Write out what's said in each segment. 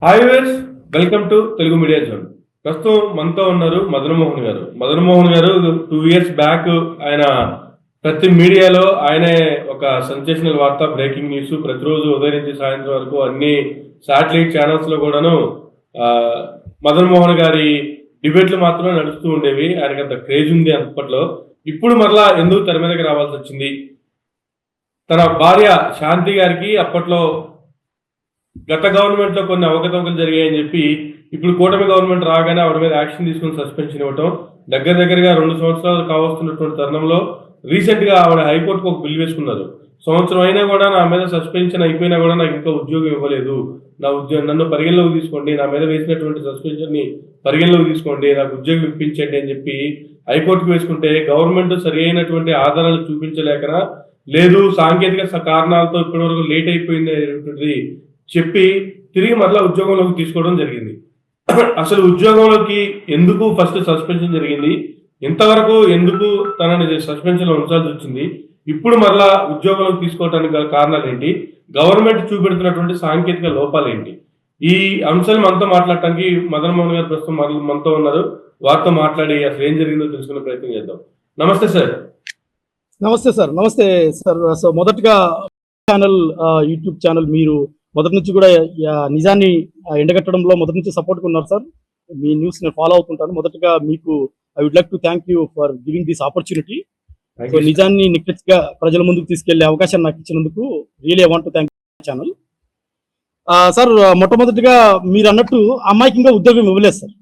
Hi viewers, welcome to Telugu media zone. ప్రస్తుతం మనతో ఉన్నారు మదన్ గారు. మదన్ గారు 2 years బ్యాక్ ఆయన ప్రతి మీడియాలో ఆయనే ఒక సెన్సేషనల్ వార్త, బ్రేకింగ్ న్యూస్ ప్రతిరోజు ఉదయం నుంచి సాయంత్రం వరకు అన్ని శాటిలైట్ ఛానల్స్ లో కూడాను మదన్ గారి డిబేట్లు మాత్రమే నడుస్తూ ఉండేవి. ఆయనకి అంత క్రేజ్ ఉంది అప్పట్లో. ఇప్పుడు మరలా ఎందుకు తెర మీదకి రావాల్సి వచ్చింది? తన భార్య శాంతి గారికి అప్పట్లో గత గవర్నమెంట్ లో కొన్ని అవకతవకలు జరిగాయని చెప్పి ఇప్పుడు కూటమి గవర్నమెంట్ రాగానే ఆవిడ మీద యాక్షన్ తీసుకుని సస్పెన్షన్ ఇవ్వటం, దగ్గరగా 2 సంవత్సరాలు కావస్తున్నటువంటి తరుణంలో రీసెంట్ గా ఆవిడ హైకోర్టుకు ఒక బిల్ వేసుకున్నారు. సంవత్సరం అయినా కూడా నా మీద సస్పెన్షన్ అయిపోయినా కూడా నాకు ఇంకా ఉద్యోగం ఇవ్వలేదు, నన్ను పరిగణలోకి తీసుకోండి, నా మీద వేసినటువంటి సస్పెన్షన్ ని పరిగణలోకి తీసుకోండి, నాకు ఉద్యోగం ఇప్పించండి అని చెప్పి హైకోర్టుకు వేసుకుంటే గవర్నమెంట్ సరి అయినటువంటి ఆధారాలు చూపించలేకనా, లేదు సాంకేతిక కారణాలతో ఇప్పటి వరకు లేట్ అయిపోయింది అనేటువంటిది చెప్పి తిరిగి మరలా ఉద్యోగంలోకి తీసుకోవడం జరిగింది. అసలు ఉద్యోగంలోకి ఎందుకు ఫస్ట్ సస్పెన్షన్ జరిగింది, ఇంతవరకు ఎందుకు తనని సస్పెన్షన్ లో ఉంచాల్సి వచ్చింది, ఇప్పుడు మరలా ఉద్యోగంలోకి తీసుకోవడానికి గల కారణాలు ఏంటి, గవర్నమెంట్ చూపెడుతున్నటువంటి సాంకేతిక లోపాలు ఏంటి, ఈ అంశాలు మనతో మాట్లాడటానికి మదన్ గారు ప్రస్తుతం మనతో ఉన్నారు. వారితో మాట్లాడి అసలు ఏం జరిగిందో తెలుసుకునే ప్రయత్నం చేద్దాం. నమస్తే సార్. నమస్తే సార్. నమస్తే సార్. సో మొదటగా యూట్యూబ్ ఛానల్ మీరు మొదటి నుంచి కూడా నిజాన్ని ఎండగట్టడంలో మొదటి నుంచి సపోర్ట్ ఉన్నారు సార్. మీ న్యూస్ నేను ఫాలో అవుతుంటాను. మొదటగా మీకు I would like to thank you for giving this opportunity. So నిజాన్ని నిక్కచ్చిగా ప్రజల ముందుకు తీసుకెళ్లే అవకాశం నాకు ఇచ్చినందుకు really I want to thank channel. Sir, మొట్టమొదటిగా మీరు అన్నట్టు అమ్మాయికి ఇంకా ఉద్యోగం ఇవ్వలేదు సార్.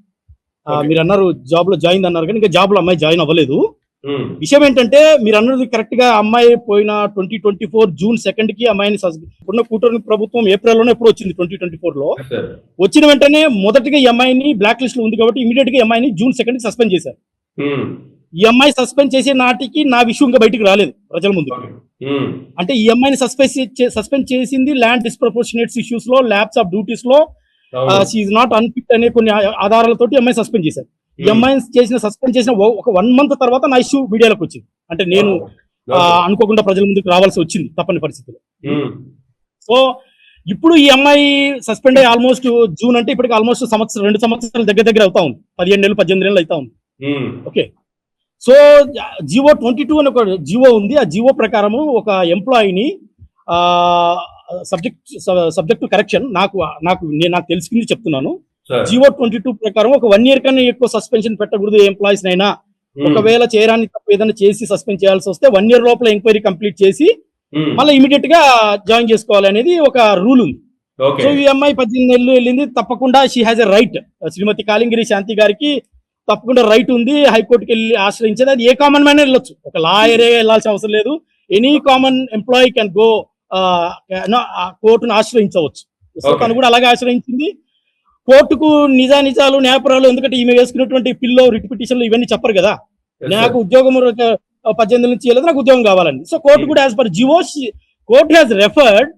మీరు అన్నారు జాబ్ లో జాయిన్ అన్నారు, కానీ ఇంకా జాబ్ లో అమ్మాయి జాయిన్ అవ్వలేదు. విషయం ఏంటంటే మీరు అన్నది కరెక్ట్ గా, అమ్మాయి పోయిన 2024 June 2 కి అమ్మాయిని ఉన్న కూటమి ప్రభుత్వం ఏప్రిల్లోనే ఎప్పుడు వచ్చింది 2024 లో వచ్చిన వెంటనే మొదటిగా ఈ అమ్మాయిని బ్లాక్ లిస్ట్ లో ఉంది కాబట్టి ఇమీడియట్ గా అమ్మాయిని June 2 సస్పెండ్ చేశారు. ఈ అమ్మాయి సస్పెండ్ చేసే నాటికి నా విషయం ఇంకా బయటికి రాలేదు ప్రజల ముందు. అంటే ఈ అమ్మాయిని సస్పెండ్ చేసింది ల్యాండ్ డిస్ప్రపోర్షనేట్స్ ఇష్యూస్ లో, ల్యాబ్స్ ఆఫ్ డ్యూటీస్ లో, షీఈ్ నాట్ అన్ఫిట్ అనే కొన్ని ఆధారాలతోటి అమ్మాయి సస్పెండ్ చేశారు. ఈ అమ్మాయిని సస్పెండ్ చేసిన ఒక 1 month తర్వాత నా ఇష్యూ మీడియాలోకి వచ్చింది. అంటే నేను అనుకోకుండా ప్రజల ముందుకు రావాల్సి వచ్చింది తప్పని పరిస్థితిలో. సో ఇప్పుడు ఈ అమ్మాయి సస్పెండ్ అయ్యి ఆల్మోస్ట్ జూన్ అంటే ఇప్పటికి ఆల్మోస్ట్ 2 సంవత్సరాలు దగ్గర అవుతా ఉంది. 17 నెలలు 18 నెలలు అవుతా ఉంది. ఓకే. సో జివో 22 అని ఒక జివో ఉంది. ఆ జివో ప్రకారము ఒక ఎంప్లాయీని సబ్జెక్ట్ టు కరెక్షన్, నాకు తెలుసుకుంది చెప్తున్నాను. జివో 22 ప్రకారం ఒక 1 year కన్నా ఎక్కువ సస్పెన్షన్ పెట్టకూడదు ఎంప్లాయీస్ నైనా. ఒకవేళ చేయరాని తప్పు ఏదైనా చేసి సస్పెండ్ చేయాల్సి వస్తే 1 year లోపల ఎంక్వైరీ కంప్లీట్ చేసి మళ్ళీ ఇమీడియట్ గా జాయిన్ చేసుకోవాలి అనేది ఒక రూల్ ఉంది. సో ఈ అమ్మాయి 18 నెలలు వెళ్ళింది. తప్పకుండా షీ హాజ్ ఎ రైట్. శ్రీమతి కాళింగిరి శాంతి గారికి తప్పకుండా రైట్ ఉంది హైకోర్టుకి వెళ్ళి ఆశ్రయించేది. అది ఏ కామన్ మ్యాన్ వెళ్ళొచ్చు, ఒక లాయరే వెళ్ళాల్సిన అవసరం లేదు. Any common employee can go కోర్టును ఆశ్రయించవచ్చు. సో తను కూడా అలాగే ఆశ్రయించింది. కోర్టుకు నిజాలు న్యాయపరాలు, ఎందుకంటే ఈమె వేసుకున్నటువంటి పిల్లో రిట్ పిటిషన్లు ఇవన్నీ చెప్పరు కదా, నాకు ఉద్యోగం 18 నుంచి చేయలేదు, నాకు ఉద్యోగం కావాలని. సో కోర్టు కూడా as per GO court has referred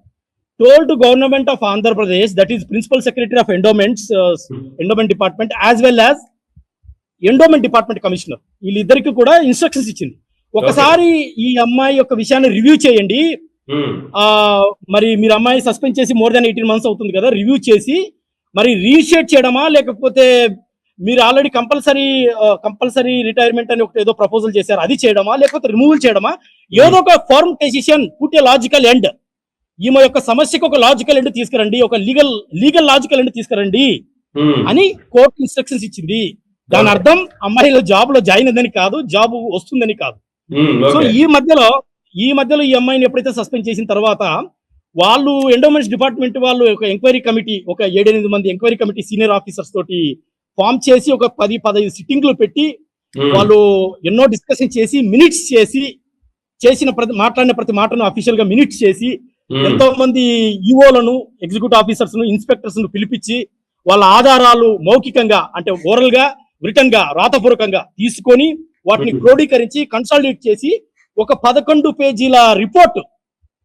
told to government of Andhra Pradesh, that is principal secretary of endowment department as well as endowment department commissioner, వీళ్ళిద్దరికి కూడా ఇన్స్ట్రక్షన్స్ ఇచ్చింది. ఒకసారి ఈ అమ్మాయి యొక్క విషయాన్ని రివ్యూ చేయండి. మరి మీరు అమ్మాయి సస్పెండ్ చేసి more than 18 months అవుతుంది కదా, రివ్యూ చేసి మరి రీఇనిషియేట్ చేయడమా, లేకపోతే మీరు ఆల్రెడీ కంపల్సరీ రిటైర్మెంట్ అని ఏదో ప్రపోజల్ చేశారు, అది చేయడమా, లేకపోతే రిమూవల్ చేయడమా, ఏదో ఒక firm decision, put a logical end. ఈమె యొక్క సమస్యకు ఒక లాజికల్ ఎండ్ తీసుకురండి, ఒక లీగల్ లాజికల్ ఎండ్ తీసుకురండి అని కోర్టు ఇన్స్ట్రక్షన్స్ ఇచ్చింది. దాని అర్థం అమ్మాయిలో జాబ్ లో జాయిన్ అయిందని కాదు, జాబ్ వస్తుందని కాదు. సో ఈ మధ్యలో ఈ అమ్మాయిని ఎప్పుడైతే సస్పెండ్ చేసిన తర్వాత వాళ్ళు ఎండోమెంట్స్ డిపార్ట్మెంట్ వాళ్ళు ఒక ఎంక్వైరీ కమిటీ, ఒక 7-8 మంది ఎంక్వైరీ కమిటీ సీనియర్ ఆఫీసర్స్ తోటి ఫామ్ చేసి ఒక 10-15 సిట్టింగ్లు పెట్టి వాళ్ళు ఎన్నో డిస్కషన్ చేసి మినిట్స్ చేసి మాట్లాడిన ప్రతి మాటను అఫీషియల్ గా మినిట్స్ చేసి ఎంతో మంది ఈఓలను, ఎగ్జిక్యూటివ్ ఆఫీసర్స్ ను, ఇన్స్పెక్టర్స్ ను పిలిపించి వాళ్ళ ఆధారాలు మౌఖికంగా, అంటే ఓరల్ గా, రిటర్న్ గా, రాతపూర్వకంగా తీసుకొని వాటిని క్రోడీకరించి కన్సాలిడేట్ చేసి ఒక 11 పేజీల రిపోర్ట్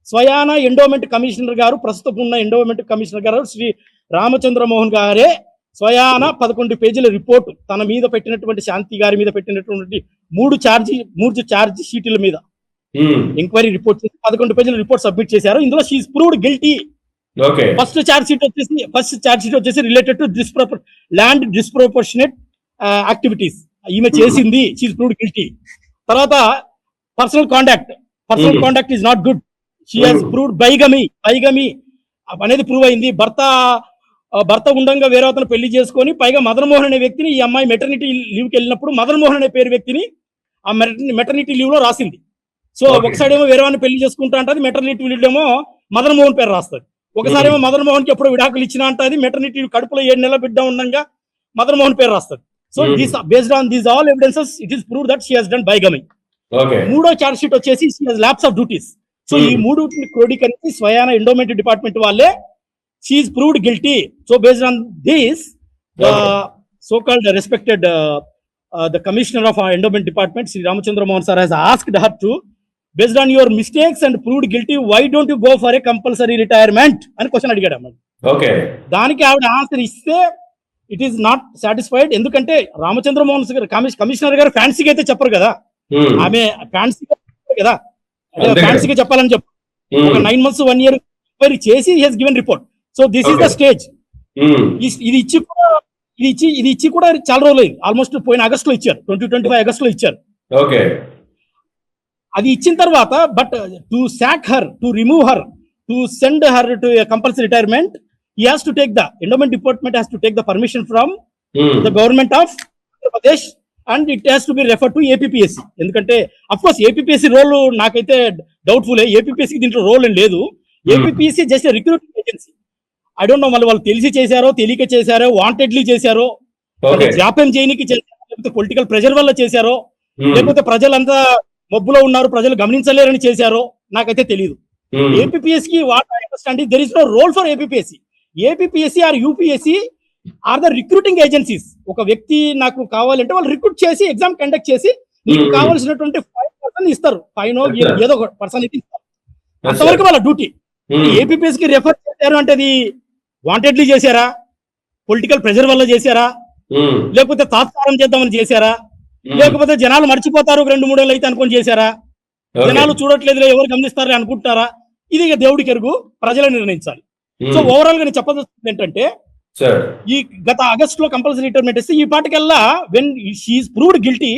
స్వయాన ఎండోమెంట్ కమిషనర్ గారు, ప్రస్తుతం ఉన్న ఎండోమెంట్ కమిషనర్ గారు శ్రీ రామచంద్రమోహన్ గారే స్వయాన 11 పేజీల రిపోర్ట్ తన మీద పెట్టినటువంటి, శాంతి గారి మీద పెట్టినటువంటి 3 ఛార్జ్ షీట్ల మీద ఎంక్వైరీ రిపోర్ట్ చేసి 11 పేజీల రిపోర్ట్ సబ్మిట్ చేశారు. ఇందులో she is proved guilty okay. First charge sheet వచ్చేసి related to land disproportionate activities. ఈమె చేసింది, షీఈస్ ప్రూవ్డ్ గిల్టీ. తర్వాత personal conduct is not good. She has proved bigamy అనేది ప్రూవ్ అయింది. భర్త ఉండంగా వేరే అతను పెళ్లి చేసుకొని పైగా మదన్ మోహన్ అనే వ్యక్తిని, ఈ అమ్మాయి మెటర్నిటీ లీవ్కి వెళ్ళినప్పుడు మదన్ మోహన్ అనే పేరు వ్యక్తిని ఆ మెటర్నిటీ లీవ్ లో రాసింది. సో ఒక సైడ్ ఏమో వేరే వాడిని పెళ్లి చేసుకుంటా అంటది, మెటర్నిటీ లీవ్ ఏమో మదన్ మోహన్ పేరు రాస్తుంది. ఒకసారి ఏమో మదన్ మోహన్ కి ఎప్పుడు విడాకులు ఇచ్చినా అంటది, మెటర్నిటీ కడుపులో 7 నెలల బిడ్డ ఉండగా మదన్ మోహన్ పేరు రాస్తుంది. So based on these all evidences it is prove that she has done bigamy. మూడో ఛార్జ్ షీట్ వచ్చేసి she has lapse of duties. So ఈ మూడు క్రోడీకరించి స్వయాన ఎండోమెంట్ డిపార్ట్మెంట్ వాళ్ళే she is proved guilty. So based on this the so called respected the commissioner of our endowment department, Sri Ramachandra Mohan sir, has asked her to, based on your mistakes and proved guilty, why don't you go for a compulsory retirement అని question అడిగాడు అమ్మ. Okay. దానికి ఆవిడ answer ఇస్తే it is not satisfied. ఎందుకంటే రామచంద్ర మోహన్ గారు commissioner గారు ఫ్యాన్సీగా అయితే చెప్పరు కదా, ఆమె ఫ్యాన్సీగా కదా, ఫ్యాన్సీగా చెప్పాలని చెప్పు. ఒక 9 months 1 year ఎంక్వైరీ చేసి he has given report. So this is the stage. ఇది ఇచ్చి కూడా చాలా రోజులు అయింది. ఆల్మోస్ట్ పోయిన ఆగస్ట్ లో ఇచ్చారు, 2025 ఆగస్ట్ లో ఇచ్చారు. ఓకే. అది ఇచ్చిన తర్వాత but to sack her, to remove her, to send her to compulsory retirement, he has to take the endowment department has to take the permission from the government of Andhra Pradesh and it has to be referred to APPSC. ఎందుకంటే of course APPSC role నాకైతే doubtful. APPSC దీంట్లో role ఏం లేదు. APPSC just recruiting agency. I don't know మళ్ళీ వాళ్ళు తెలిసి చేశారో తెలియక చేశారో, వాంటెడ్లీ చేశారో, జాప్యం చేయనికి చేశారో, లేకపోతే పొలిటికల్ ప్రెషర్ వల్ల చేశారో, లేకపోతే ప్రజలంతా మబ్బులో ఉన్నారు ప్రజలు గమనించలేరని చేశారో నాకైతే తెలియదు. APPSC కి what I understand is there is no role for APPSC or UPSC or the recruiting agencies. ఒక వ్యక్తి నాకు కావాలంటే వాళ్ళు రిక్రూట్ చేసి ఎగ్జామ్ కండక్ట్ చేసి నీకు కావాల్సినటువంటి 5% ఇస్తారు, ఫైన్ ఏదో ఒక పర్సన్ అయితే ఇస్తారు. అంతవరకు వాళ్ళ డ్యూటీ. APPSC కి రెఫర్ చేశారు అంటే అది వాంటెడ్లీ చేశారా, పొలిటికల్ ప్రెషర్ వల్ల చేశారా, లేకపోతే తాత్కారం చేద్దామని చేశారా, లేకపోతే జనాలు మర్చిపోతారు 2-3 ఏళ్ళు అయితే అనుకొని చేశారా, జనాలు చూడట్లేదు ఎవరు గమనిస్తారని అనుకుంటారా, ఇది దేవుడికి ఎరుగు, ప్రజలు నిర్ణయించాలి. సో ఓవరాల్ గా నేను చెప్పదలుచుకుంది ఏంటంటే ఈ గత ఆగస్ట్ లో కంపల్సరీ రిటైర్మెంట్ ఇస్తే ఈ పాటికల్లా when she is proved guilty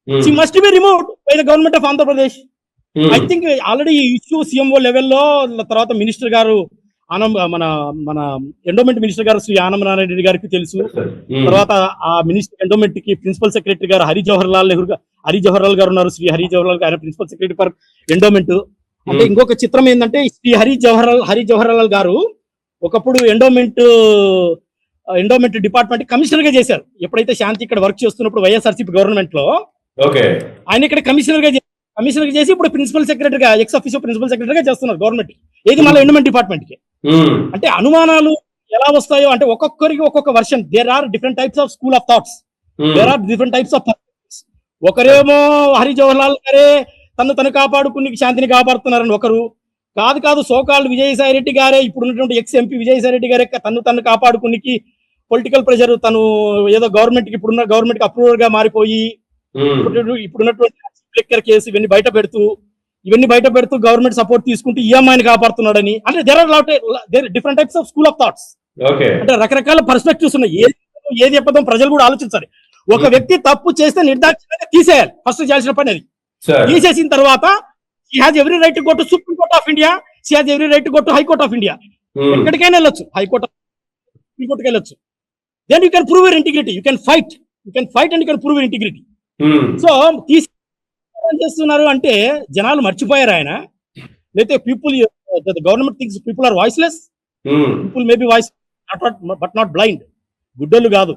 she must be removed by the government of Andhra Pradesh. I think already ఈ ఇష్యూ CMO లెవెల్లో, తర్వాత మినిస్టర్ గారు మన ఎండోమెంట్ మినిస్టర్ గారు శ్రీ ఆనం నారాయణ రెడ్డి గారికి తెలుసు. తర్వాత ఆ మినిస్టర్ ఎండోమెంట్ కి ప్రిన్సిపల్ సెక్రటరీ గారు హరి జవహర్ లాల్ గారు ఉన్నారు. శ్రీ హరి జవహర్ లాల్ గారు ప్రిన్సిపల్ సెక్రటరీ ఫర్ ఎండోమెంట్. అంటే ఇంకొక చిత్రం ఏంటంటే శ్రీ హరి జవహర్ లాల్ గారు ఒకప్పుడు ఎండోమెంట్ డిపార్ట్మెంట్ కమిషనర్ గా చేశారు. ఎప్పుడైతే శాంతి ఇక్కడ వర్క్ చేస్తున్నప్పుడు వైఎస్ఆర్సీపీ గవర్నమెంట్ లో ఆయన ఇక్కడ కమిషనర్ గా చేసి ఇప్పుడు ప్రిన్సిపల్ సెక్రటరీగా ఎక్స్ ఆఫీసర్ ప్రిన్సిపల్ సెక్రటరీగా చేస్తున్నారు గవర్నమెంట్. ఏది మళ్ళీ ఎండోమెంట్ డిపార్ట్మెంట్ కి. అంటే అనుమానాలు ఎలా వస్తాయో అంటే ఒక్కొక్కరికి ఒక్కొక్క version. There are different types of school of thoughts, there are different types of. ఒకరేమో హరి జవహర్ లాల్ గారే తను కాపాడుకుని శాంతిని కాపాడుతున్నారని ఒకరు, కాదు సోకాల్డ్ విజయసాయి రెడ్డి గారే, ఇప్పుడు ఉన్నటువంటి ఎక్స్-MP విజయసాయి రెడ్డి గారే తను కాపాడుకునికి పొలిటికల్ ప్రెషర్, తను ఏదో గవర్నమెంట్ కి ఇప్పుడున్న గవర్నమెంట్ కి అప్రూవర్ గా మారిపోయి ఇప్పుడున్నటువంటి లిక్కర్ కేసు ఇవన్నీ బయట పెడుతూ గవర్నమెంట్ సపోర్ట్ తీసుకుంటూ EMIని కాపాడుతున్నాడని. అంటే there are different types of school of thoughts. అంటే రకరకాల పర్స్పెక్టివ్స్ ఉన్నాయి. ఏది చెప్పదాం ప్రజలు కూడా ఆలోచించాలి. ఒక వ్యక్తి తప్పు చేస్తే నిర్దాక్షిణ్యంగా తీసేయాలి, ఫస్ట్ చేయాల్సిన పని అది. తీసేసిన తర్వాత she has every right to go to Supreme Court of India, she has every right to go to High Court of India. ఎక్కడికైనా వెళ్ళొచ్చు, హైకోర్టు సుప్రీం కోర్టుకి వెళ్ళొచ్చు. Then you can prove your integrity, you can fight and you can prove your integrity. So చేస్తున్నారు అంటే జనాలు మర్చిపోయారు ఆయన, లేకపోతే people government thinks people are voiceless. People may be voice but not blind. గుడ్డలు కాదు.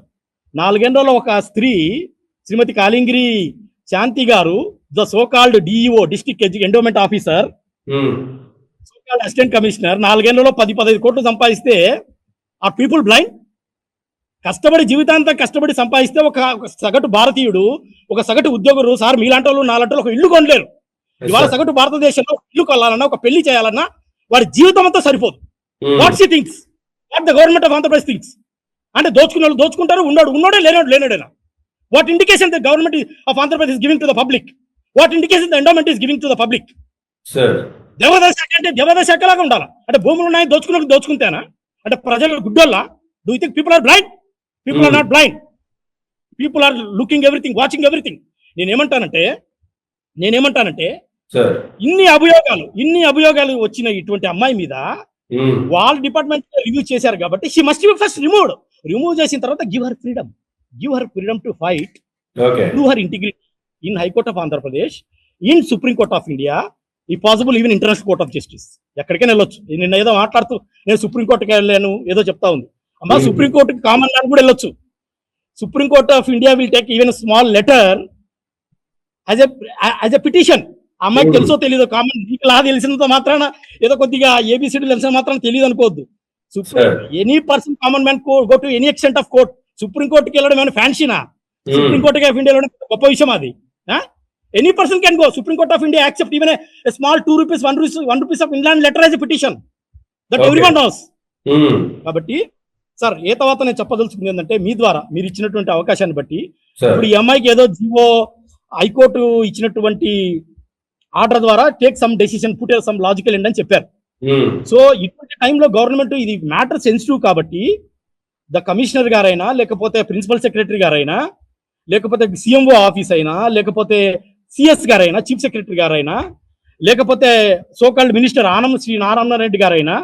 4 ఏళ్లలో ఒక స్త్రీ శ్రీమతి కాళింగిరి శాంతి గారు, the so called DEO district endowment officer, so called assistant commissioner, 4 ఏళ్లలో 10-15 కోట్లు సంపాదిస్తే ఆ పీపుల్ బ్లైండ్? జీవితాంతం కష్టపడి సంపాదిస్తే ఒక సగటు భారతీయుడు, ఒక సగటు ఉద్యోగులు, సార్ మీలాంటి వాళ్ళు నాలాంటి ఒక ఇల్లు కొనలేరు. ఇవాళ సగటు భారతదేశంలో ఇల్లు కొనాలన్నా, ఒక పెళ్లి చేయాలన్నా వాడి జీవితం అంతా సరిపోదు. What she thinks, what the government of Andhra Pradesh thinks. అంటే దోచుకునే వాళ్ళు దోచుకుంటారు, ఉన్నోడే లేనోడేనా. What indication the government of Andhra Pradesh giving to the public, what indication the endowment is giving to the public. Sir. దేవాదాయ శాఖ అంటే దేవాదాయ శాఖలాగా ఉండాలి. అంటే భూములు ఉన్నాయి దోచుకుంటేనా? అంటే ప్రజలు గుడ్డోళ్ళ? Do you think people are blind? People are not blind. People are looking everything, watching everything. నేనేమంటానంటే సార్. ఇన్ని అభియోగాలు వచ్చిన ఇటువంటి అమ్మాయి మీద వాళ్ళ డిపార్ట్మెంట్ రివ్యూ చేశారు కాబట్టి she must be first remove చేసిన తర్వాత give her freedom to fight, okay. Prove her integrity in high court of Andhra Pradesh, in supreme court of India, ఈ possible even international court of justice. ఎక్కడికైనా వెళ్ళొచ్చు. నిన్న ఏదో మాట్లాడుతూ నేను సుప్రీం కోర్టుకి వెళ్ళాను ఏదో చెప్తా ఉంది. అమ్మా, సుప్రీం కోర్టుకి కామన్ మ్యాన్ కూడా వెళ్ళొచ్చు. Supreme court of India will take even small letter as a petition. అమ్మాయికి తెలుసో తెలియదు, కామన్ లా తెలిసినంత మాత్రాన ఏదో కొద్దిగా ఏబిసిడి తెలిసిన మాత్రాన తెలియదు అనుకోవద్దు. Any person common man go to any extent of court. Supreme కోర్టుకి వెళ్ళడం ఏమైనా ఫ్యాన్సీనా? సుప్రీం కోర్ట్ ఆఫ్ ఇండియా వెళ్ళడం గొప్ప విషయం అది. Any person can go. Supreme court of India accept even a small 2 rupees, 1 rupees of inland letter as a petition. That everyone knows. కాబట్టి sir, ఏ తర్వాత నేను చెప్పదలుచుకుంది ఏంటంటే, మీ ద్వారా మీరు ఇచ్చినటువంటి అవకాశాన్ని బట్టి ఇప్పుడు ఈ అమ్మాయికి ఏదో జీవో హైకోర్టు ఇచ్చినటువంటి ఆర్డర్ ద్వారా take some decision, put some logical end అని చెప్పారు. సో ఇటువంటి టైంలో గవర్నమెంట్ ఇది మ్యాటర్ సెన్సిటివ్ కాబట్టి ద కమిషనర్ గారైనా, లేకపోతే ప్రిన్సిపల్ సెక్రటరీ గారైనా, లేకపోతే సిఎంఓ ఆఫీస్ అయినా, లేకపోతే సిఎస్ గారైనా, చీఫ్ సెక్రటరీ గారైనా, లేకపోతే సోకాల్డ్ మినిస్టర్ శ్రీ నారాయణ రెడ్డి గారైనా,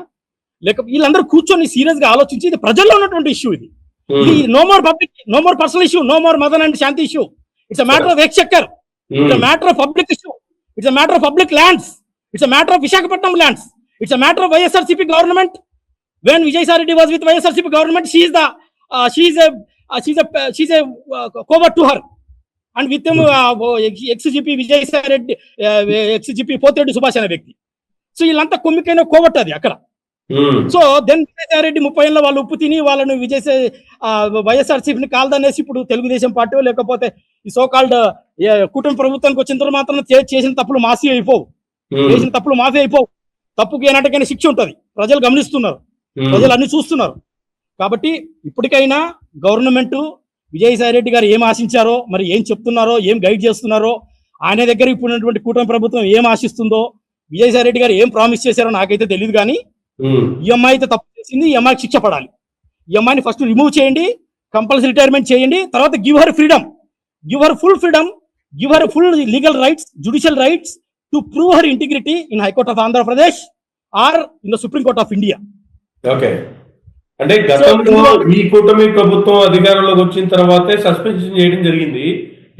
లేకపోతే వీళ్ళందరూ కూర్చొని సీరియస్ గా ఆలోచించి ఇది ప్రజల్లో ఉన్నటువంటి ఇష్యూ. ఇది no more public, no more personal issue, no more Madan and Shanti issue. It's a matter of exchequer, it's a matter of public issue, it's a matter of public lands, it's a matter of Visakhapatnam lands, it's a matter of YSRCP government. When Vijayasai Reddy was with YSRCP government, she's a covert to her, and with him ex-GP Vijayasai Reddy, ex-GP Pothireddy Subhash అనే వ్యక్తి. So వీళ్ళంతా కొమ్మికైన కోవట్ అది అక్కడ. So then Vijayasai Reddy 30 ఏళ్ళ వాళ్ళు ఉప్పు తిని వాళ్ళను వైఎస్ఆర్సీపీని కాల్దనేసి ఇప్పుడు తెలుగుదేశం పార్టీ లేకపోతే ఈ సోకాల్డ్ కూటమి ప్రభుత్వానికి వచ్చిన తర్వాత మాత్రం చేసిన తప్పులు మాఫీ అయిపోవు. తప్పుకి ఏనాటికైనా శిక్ష ఉంటుంది. ప్రజలు గమనిస్తున్నారు, ప్రజలు అన్ని చూస్తున్నారు. కాబట్టి ఇప్పటికైనా గవర్నమెంట్ విజయసాయి రెడ్డి గారు ఏం ఆశించారో, మరి ఏం చెప్తున్నారో, ఏం గైడ్ చేస్తున్నారో, ఆయన దగ్గర ఇప్పుడున్నటువంటి కూటమి ప్రభుత్వం ఏం ఆశిస్తుందో, విజయసాయి రెడ్డి గారు ఏం ప్రామిస్ చేశారో నాకైతే తెలియదు. కానీ ఈ అమ్మాయి అయితే తప్పు చేసింది, ఈ అమ్మాయికి శిక్ష పడాలి. ఈ అమ్మాయిని ఫస్ట్ రిమూవ్ చేయండి, కంపల్సరీ రిటైర్మెంట్ చేయండి. తర్వాత give her freedom, give her full freedom, give her full legal rights, judicial rights to prove her integrity in High Court of Andhra Pradesh or in the Supreme Court of India. Okay. అంటే గతంలో ఈ కూటమి ప్రభుత్వం అధికారంలోకి వచ్చిన తర్వాతే suspension చేయడం జరిగింది.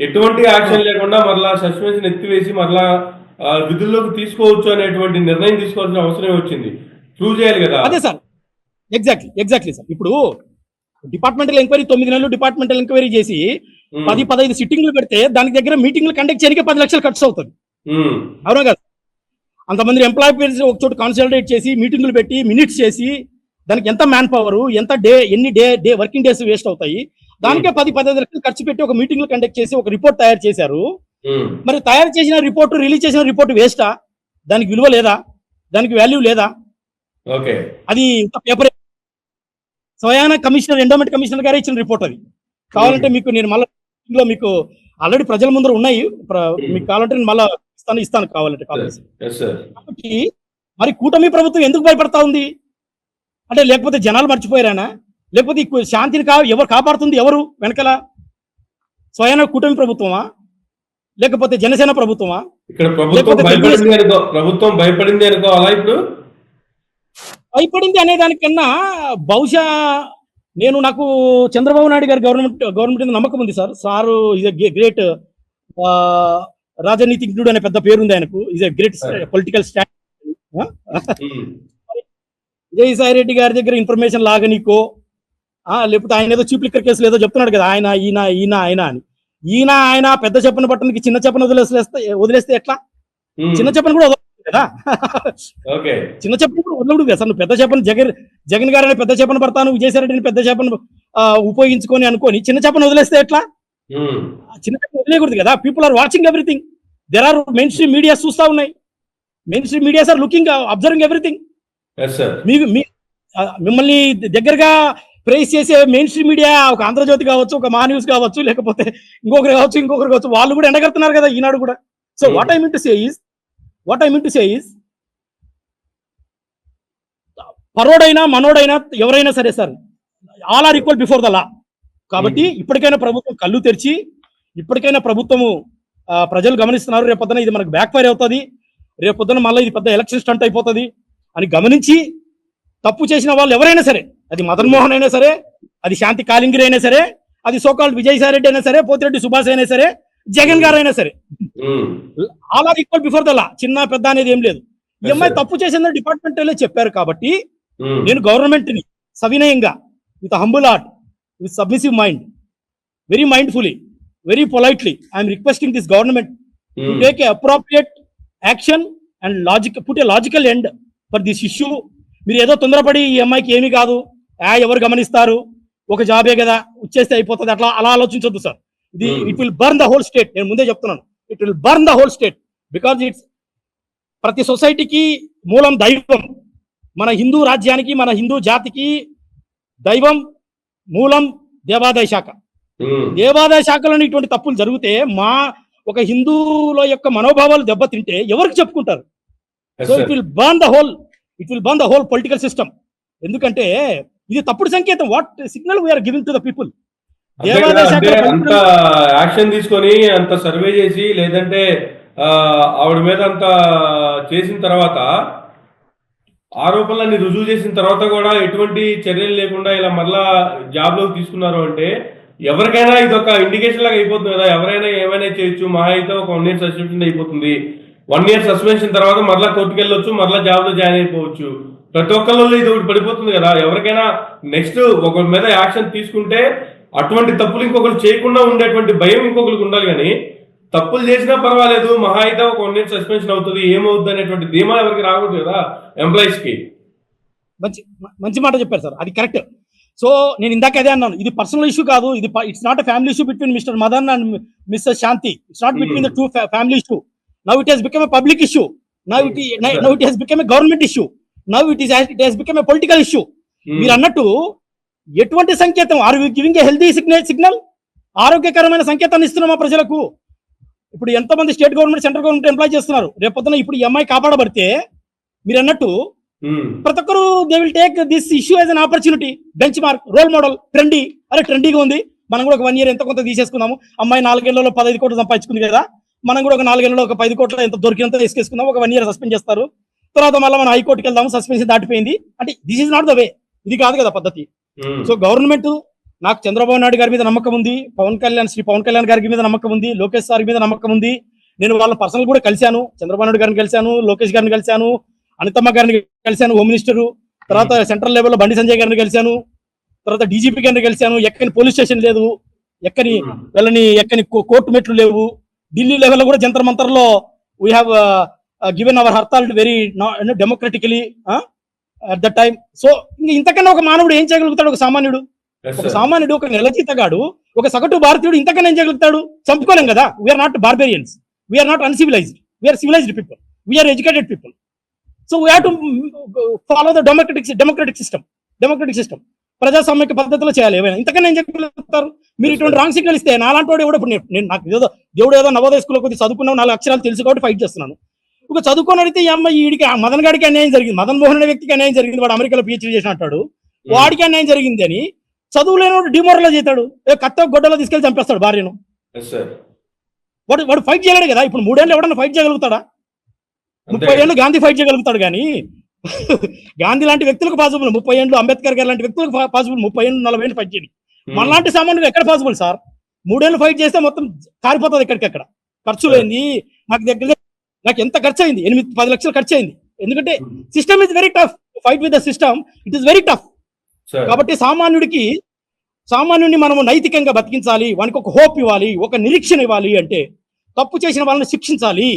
ఎటువంటి యాక్షన్ లేకుండా మరలా సస్పెన్షన్ ఎత్తివేసి మరలా విధుల్లోకి తీసుకోవచ్చు అనేటువంటి నిర్ణయం తీసుకోవాల్సిన అవసరం వచ్చింది. ప్రూవ్ చేయాలి కదా. అదే సార్, ఎగ్జాక్ట్లీ సార్. ఇప్పుడు డిపార్ట్మెంటల్ ఎంక్వైరీ 9 నెలలు డిపార్ట్మెంటల్ ఎంక్వైరీ చేసి 10-15 సిట్టింగ్లు పెడితే దానికి దగ్గర మీటింగ్లు కండక్ట్ చేయడానికి 10 లక్షలు ఖర్చు అవుతుంది. అవునా కదా? అంతమంది ఎంప్లాయీస్ ఒక చోట కాన్సల్టేట్ చేసి మీటింగులు పెట్టి మినిట్స్ చేసి దానికి ఎంత మ్యాన్ పవర్, ఎంత ఎన్ని వర్కింగ్ డేస్ వేస్ట్ అవుతాయి. దానికే 10-15 లక్షలు ఖర్చు పెట్టి ఒక మీటింగ్లు కండక్ట్ చేసి ఒక రిపోర్ట్ తయారు చేశారు. మరి తయారు చేసిన రిపోర్ట్, రిలీజ్ చేసిన రిపోర్ట్ వేస్టా? దానికి విలువ లేదా? దానికి వాల్యూ లేదా? అది పేపర్ స్వయాన కమిషనర్, ఎండోమెంట్ కమిషనర్ గారే ఇచ్చిన రిపోర్ట్. అది కావాలంటే మీకు నేను మళ్ళీ మీకు ఆల్రెడీ ప్రజల ముందర ఉన్నాయి, మీకు కావాలంటే నేను మళ్ళీ ఇస్తాను కావాలంటే. కాబట్టి మరి కూటమి ప్రభుత్వం ఎందుకు భయపడతా ఉంది అంటే, లేకపోతే జనాలు మర్చిపోయారానా? లేకపోతే శాంతిని ఎవరు కాపాడుతుంది? ఎవరు వెనకల? స్వయాన కూటమి ప్రభుత్వమా, లేకపోతే జనసేన ప్రభుత్వమా? ప్రభుత్వం భయపడింది అనుకోవాలా? ఇప్పుడు భయపడింది అనే దానికన్నా బహుశా నాకు చంద్రబాబు నాయుడు గారి గవర్నమెంట్ నమ్మకం ఉంది సార్. ఈజ్ ఎ గ్రేట్ రాజనీతిజ్ఞుడు అనే పెద్ద పేరుంది ఆయనకు. Is a great political strategy. Vijayasai Reddy గారి దగ్గర ఇన్ఫర్మేషన్ లాగనీకో, లేకపోతే ఆయన ఏదో చీప్ లిక్కర్ కేసులు ఏదో చెప్తున్నాడు కదా, ఆయన అని. ఆయన పెద్ద చెప్పను పట్టడానికి చిన్న చెప్పను వదిలేస్తే ఎట్లా? చిన్న చెప్పను కూడా వదలదు కదా. చిన్న చెప్పను కూడా వదలడు కదా సార్. నువ్వు పెద్ద చెప్పను జగన్ గారు పెద్ద చెప్పను పడతాను, విజయసాయి రెడ్డిని పెద్ద చెప్పను ఉపయోగించుకొని అనుకోని చిన్న చెప్పను వదిలేస్తే ఎట్లా? చిన్న చెప్పను వదిలేయకూడదు కదా. People are watching everything. There are mainstream media చూస్తా ఉన్నాయి. Mainstream medias are looking, observing everything. మిమ్మల్ని దగ్గరగా ప్రైజ్ చేసే మెయిన్ స్ట్రీమ్ మీడియా, ఒక ఆంధ్రజ్యోతి కావచ్చు, ఒక మా న్యూస్ కావచ్చు, లేకపోతే ఇంకొకరు కావచ్చు, వాళ్ళు కూడా ఎండగడుతున్నారు కదా ఈనాడు కూడా. So what I mean to say is, what I mean to say is, పరోడైనా మనోడైనా ఎవరైనా సరే sir, all are equal before the law. కాబట్టి ఇప్పటికైనా ప్రభుత్వం కళ్ళు తెరిచి, ఇప్పటికైనా ప్రభుత్వము ప్రజలు గమనిస్తున్నారు, రేపొద్దున ఇది మనకు బ్యాక్ ఫైర్ అవుతుంది, రేపొద్దున మళ్ళీ ఇది పెద్ద ఎలక్షన్ స్టంట్ అయిపోతుంది అని గమనించి, తప్పు చేసిన వాళ్ళు ఎవరైనా సరే, అది మదన్ మోహన్ అయినా సరే, అది శాంతి కాలింగిరి అయినా సరే, అది సోకాల్ విజయసాయి రెడ్డి అయినా సరే, పోతిరెడ్డి సుభాష్ అయినా సరే, జగన్ గారు అయినా సరే, all are equal before the law. చిన్న పెద్ద అనేది ఏం లేదు. ఈ అమ్మాయి తప్పు చేసిందని డిపార్ట్మెంట్ వాళ్ళే చెప్పారు. కాబట్టి నేను గవర్నమెంట్ ని సవినయంగా, with humble heart, with submissive mind, very mindfully, very politely I'm requesting this government to take a appropriate action and put a logical end for this issue. మీరు ఏదో తొందరపడి ఈ అమ్మాయికి ఏమీ కాదు, ఎవరు గమనిస్తారు, ఒక జాబే కదా, వచ్చేస్తే అయిపోతుంది, అలా ఆలోచించొద్దు sir. It will burn the whole state. నేను ముందే చెప్తున్నాను, it will burn the whole state. Because it's ప్రతి సొసైటీకి మూలం దైవం. మన హిందూ రాజ్యానికి, మన హిందూ జాతికి దైవం మూలం దేవాదాయ శాఖ. దేవాదాయ శాఖలోని ఇటువంటి తప్పులు జరిగితే, ఒక హిందువుల యొక్క మనోభావాలు దెబ్బతింటే ఎవరికి చెప్పుకుంటారు? So it will burn the whole political system. ఎందుకంటే ఇది తప్పుడు సంకేతం. What signal we are giving to the people? దేవాదాయ శాఖ అంత యాక్షన్ తీసుకొని, అంత సర్వే చేసి, లేదంటే ఆవిడ మీద అంత చేసిన తర్వాత, ఆరోపణలన్నీ రుజువు చేసిన తర్వాత కూడా ఎటువంటి చర్యలు లేకుండా ఇలా మళ్ళా జాబ్ లోకి తీసుకున్నారు అంటే, ఎవరికైనా ఇది ఒక ఇండికేషన్ లాగా అయిపోతుంది కదా. ఎవరైనా ఏమైనా చేయొచ్చు, మహా అయితే ఒక 1 year సస్పెన్షన్ అయిపోతుంది. 1 year సస్పెన్షన్ తర్వాత మరలా కోర్టుకు వెళ్ళొచ్చు, మరలా జాబ్ లో జాయిన్ అయిపోవచ్చు. ప్రతి ఒక్కళ్ళు ఇది ఒకటి పడిపోతుంది కదా. ఎవరికైనా నెక్స్ట్ ఒకరి మీద యాక్షన్ తీసుకుంటే అటువంటి తప్పులు ఇంకొకరు చేయకుండా ఉండేటువంటి భయం ఇంకొకరికి ఉండాలి. కానీ తప్పులు చేసినా పర్వాలేదు, మహా అయితే ఒక 1 year సస్పెన్షన్ అవుతుంది, ఏమవుతుంది అనేటువంటి ధీమా ఎవరికి రాకూడదు కదా ఎంప్లాయీస్ కి. మంచి మాట చెప్పారు సార్, అది కరెక్ట్. సో నేను ఇందాక అదే అన్నాను, ఇది పర్సనల్ ఇష్యూ కాదు, ఇది it's not a family issue between Mr Madan and Mrs Shanti. It's not between the two family issue. Now it has become a public issue. Now it has become a government issue. Now it has become a political issue. మీరు అన్నట్టు ఎటువంటి సంకేతం? Are we giving a healthy signal? ఆరోగ్యకరమైన సంకేతాన్ని ఇస్తున్నామా ప్రజలకు? ఇప్పుడు ఎంతమంది state government, central government employ చేస్తున్నారు. రేపొద్దున ఇప్పుడు ఈ అమ్మాయి కాపాడబడితే, మీరు అన్నట్టు ప్రతి ఒక్కరు they will take this issue as an opportunity, benchmark, role model, trendy. అరే ట్రెండీగా ఉంది, మనం కూడా ఒక 1 year ఎంత కొంత తీసేసుకుందాము. అమ్మాయి 4 ఏళ్లలో 15 కోట్లు సంపాదించుకుంది కదా, మనం కూడా ఒక 4 ఏళ్లలో ఒక 10 కోట్ల ఎంత దొరికినంత తీసుకేసుకుందాం. ఒక 1 year సస్పెండ్ చేస్తారు, తర్వాత మళ్ళీ మనం హైకోర్టుకి వెళ్దాము, సస్పెన్షన్ దాటిపోయింది అంటే this is not the way. ఇది కాదు కదా పద్ధతి. సో గవర్నమెంట్, నాకు చంద్రబాబు నాయుడు గారి మీద నమ్మకం ఉంది, శ్రీ పవన్ కళ్యాణ్ గారి మీద నమ్మకం ఉంది, లోకేష్ సార్ మీద నమ్మకం ఉంది. నేను వాళ్ళ పర్సనల్ కూడా కలిశాను, చంద్రబాబు నాయుడు గారిని కలిశాను, లోకేష్ గారిని కలిశాను, అనితమ్మ గారిని కలిశాను, హోమ్ మినిస్టర్, తర్వాత సెంట్రల్ లెవెల్లో బండి సంజయ్ గారిని కలిశాను, తర్వాత డీజీపీ గారిని కలిశాను. ఎక్కని పోలీస్ స్టేషన్ లేదు, ఎక్కని కోర్టు మెట్లు లేవు. ఢిల్లీ లెవెల్లో కూడా జంతర్ మంతర్లో we have given our hartal very democratically at the time. So ఇంతకన్నా ఒక మానవుడు ఏం చేయగలుగుతాడు? ఒక సామాన్యుడు, ఒక నెల జీతగాడు, ఒక సగటు భారతీయుడు ఇంతకన్నా ఏం చేయగలుగుతాడు? చంపుకోలేం కదా. We are not barbarians, we are not uncivilised, we are civilised people, we are educated people. So we have to follow the democratic system. ప్రజాస్వామ్య పద్ధతిలో చేయాలి. ఏమైనా ఇంతకన్నా ఏం చేయగలుగుతారు? మీరు ఇటువంటి రాంగ్ సిగ్నల్ ఇస్తే నాలాంటి వాడు కూడా, ఇప్పుడు నేను నాకు దేవుడు ఏదో నవోదయ స్కూల్లో కొద్దిగా చదువుకున్నావు, 4 అక్షరాలు తెలుసు కాబట్టి ఫైట్ చేస్తున్నాను. ఒక చదువుకొని అడిగితే ఈ అమ్మాయి వీడికి, మదన్ గాడికి అన్యాయం జరిగింది, మదన్ మోహన్ అనే వ్యక్తికి అన్యాయం జరిగింది, వాడు అమెరికాలో PhD చేసిన అంటాడు, వాడికి అన్యాయం జరిగింది అని చదువు లేనివాడు డిమోరలైజ్ అవుతాడు, కత్త గొడ్డలో తీసుకెళ్లి చంపేస్తాడు భార్యను. వాడు ఫైట్ చేయలేడు కదా. ఇప్పుడు 3 ఏళ్ళు ఎవడన్నా ఫైట్ చేయగలుగుతాడా? 30 ఏళ్ళు గాంధీ ఫైట్ చేయగలుగుతాడు కానీ గాంధీ లాంటి వ్యక్తులకు పాసిబుల్, 30 ఏళ్ళు అంబేద్కర్ గారు లాంటి వ్యక్తులకు పాసిబుల్, 30 ఏళ్ళు 40 ఏళ్ళు ఫైట్ చేయండి. మనలాంటి సామాన్యులు ఎక్కడ పాసిబుల్ సార్? 3 ఏళ్ళు ఫైట్ చేస్తే మొత్తం కారిపోతుంది ఎక్కడికక్కడ. ఖర్చు లేని నాకు ఎంత ఖర్చు అయింది? 8-10 లక్షలు ఖర్చు అయింది. ఎందుకంటే system is very tough. Fight with the system, it is very tough. కాబట్టి సామాన్యుడిని మనము నైతికంగా బతికించాలి, వానికి ఒక హోప్ ఇవ్వాలి, ఒక నిరీక్షణ ఇవ్వాలి. అంటే తప్పు చేసిన వాళ్ళని శిక్షించాలి.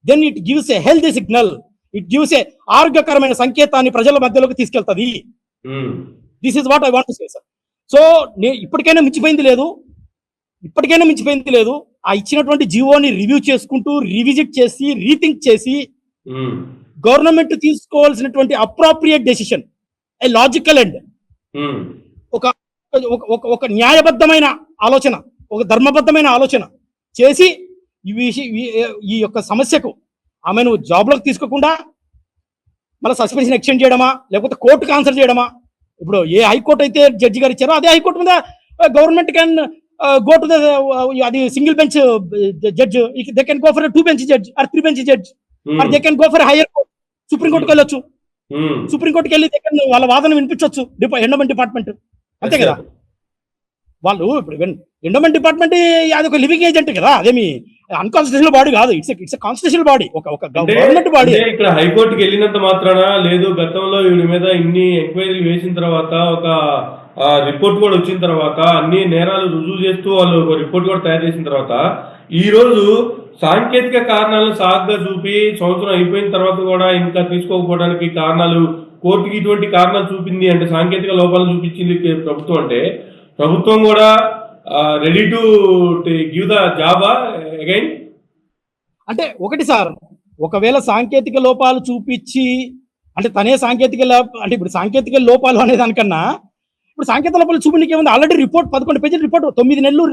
Then it gives a healthy signal, it gives a ఆరోగ్యకరమైన సంకేతాన్ని ప్రజల మధ్యలోకి తీసుకెళ్తుంది. This is what I want to say sir. So ఇప్పటికైనా మించిపోయింది లేదు. ఆ ఇచ్చినటువంటి జీవోని రివ్యూ చేసుకుంటూ, రివిజిట్ చేసి, రీథింక్ చేసి, గవర్నమెంట్ తీసుకోవాల్సినటువంటి అప్రోప్రియేట్ డెసిషన్, ఏ లాజికల్ ఎండ్, ఒక న్యాయబద్ధమైన ఆలోచన, ఒక ధర్మబద్ధమైన ఆలోచన చేసి ఈ యొక్క సమస్యకు ఆమెను జాబ్ లోకి తీసుకోకుండా మళ్ళీ సస్పెన్షన్ ఎక్స్టెండ్ చేయడమా, లేకపోతే కోర్టుకు ఆన్సర్ చేయడమా? ఇప్పుడు ఏ హైకోర్టు అయితే జడ్జి గారు ఇచ్చారో అదే హైకోర్టు మీద government can go to the, అది single bench judge, they can go for 2 bench judge or 3 bench judge, or they can go for higher court, supreme కోర్టుకి వెళ్ళొచ్చు. సుప్రీం కోర్టుకి వెళ్ళి వాళ్ళ వాదన వినిపించవచ్చు ఎండోమెంట్ డిపార్ట్మెంట్, అంతే కదా. వాళ్ళు ఇప్పుడు ఎండోమెంట్ డిపార్ట్మెంట్ అది ఒక లివింగ్ ఏజెంట్ కదా, అదేమి అన్కాన్స్టిట్యూషనల్ బాడీ కాదు, ఇట్స్ కాన్స్టిట్యూషనల్ బాడీ, ఒక గవర్నమెంట్ బాడీ. ఇక్కడ హైకోర్టుకి వెళ్ళినంత మాత్రాన లేదు, గతంలో వీడి మీద ఇన్ని ఎంక్వైరీలు వేసిన తర్వాత ఒక రిపోర్ట్ కూడా వచ్చిన తర్వాత అన్ని నేరాలు రుజువు చేస్తూ వాళ్ళు ఒక రిపోర్ట్ కూడా తయారు చేసిన తర్వాత ఈ రోజు సాంకేతిక కారణాలను సాగ్గా చూపి సంవత్సరం అయిపోయిన తర్వాత కూడా ఇంకా తీసుకోకపోవడానికి కారణాలు, కోర్టుకి ఇటువంటి కారణాలు చూపింది అంటే సాంకేతిక లోపాలు చూపించింది ప్రభుత్వం అంటే, ప్రభుత్వం కూడా ready to give the job again. అంటే ఒకటి సార్, ఒకవేళ సాంకేతిక లోపాలు చూపించి అంటే తనే అంటే ఇప్పుడు సాంకేతిక లోపాలు అనే దానికన్నా ఇప్పుడు సాంకేతిక లోపాలు చూపించడానికి ఏముంది, ఆల్రెడీ రిపోర్ట్ 11 పేజీల రిపోర్ట్, 9 నెలలు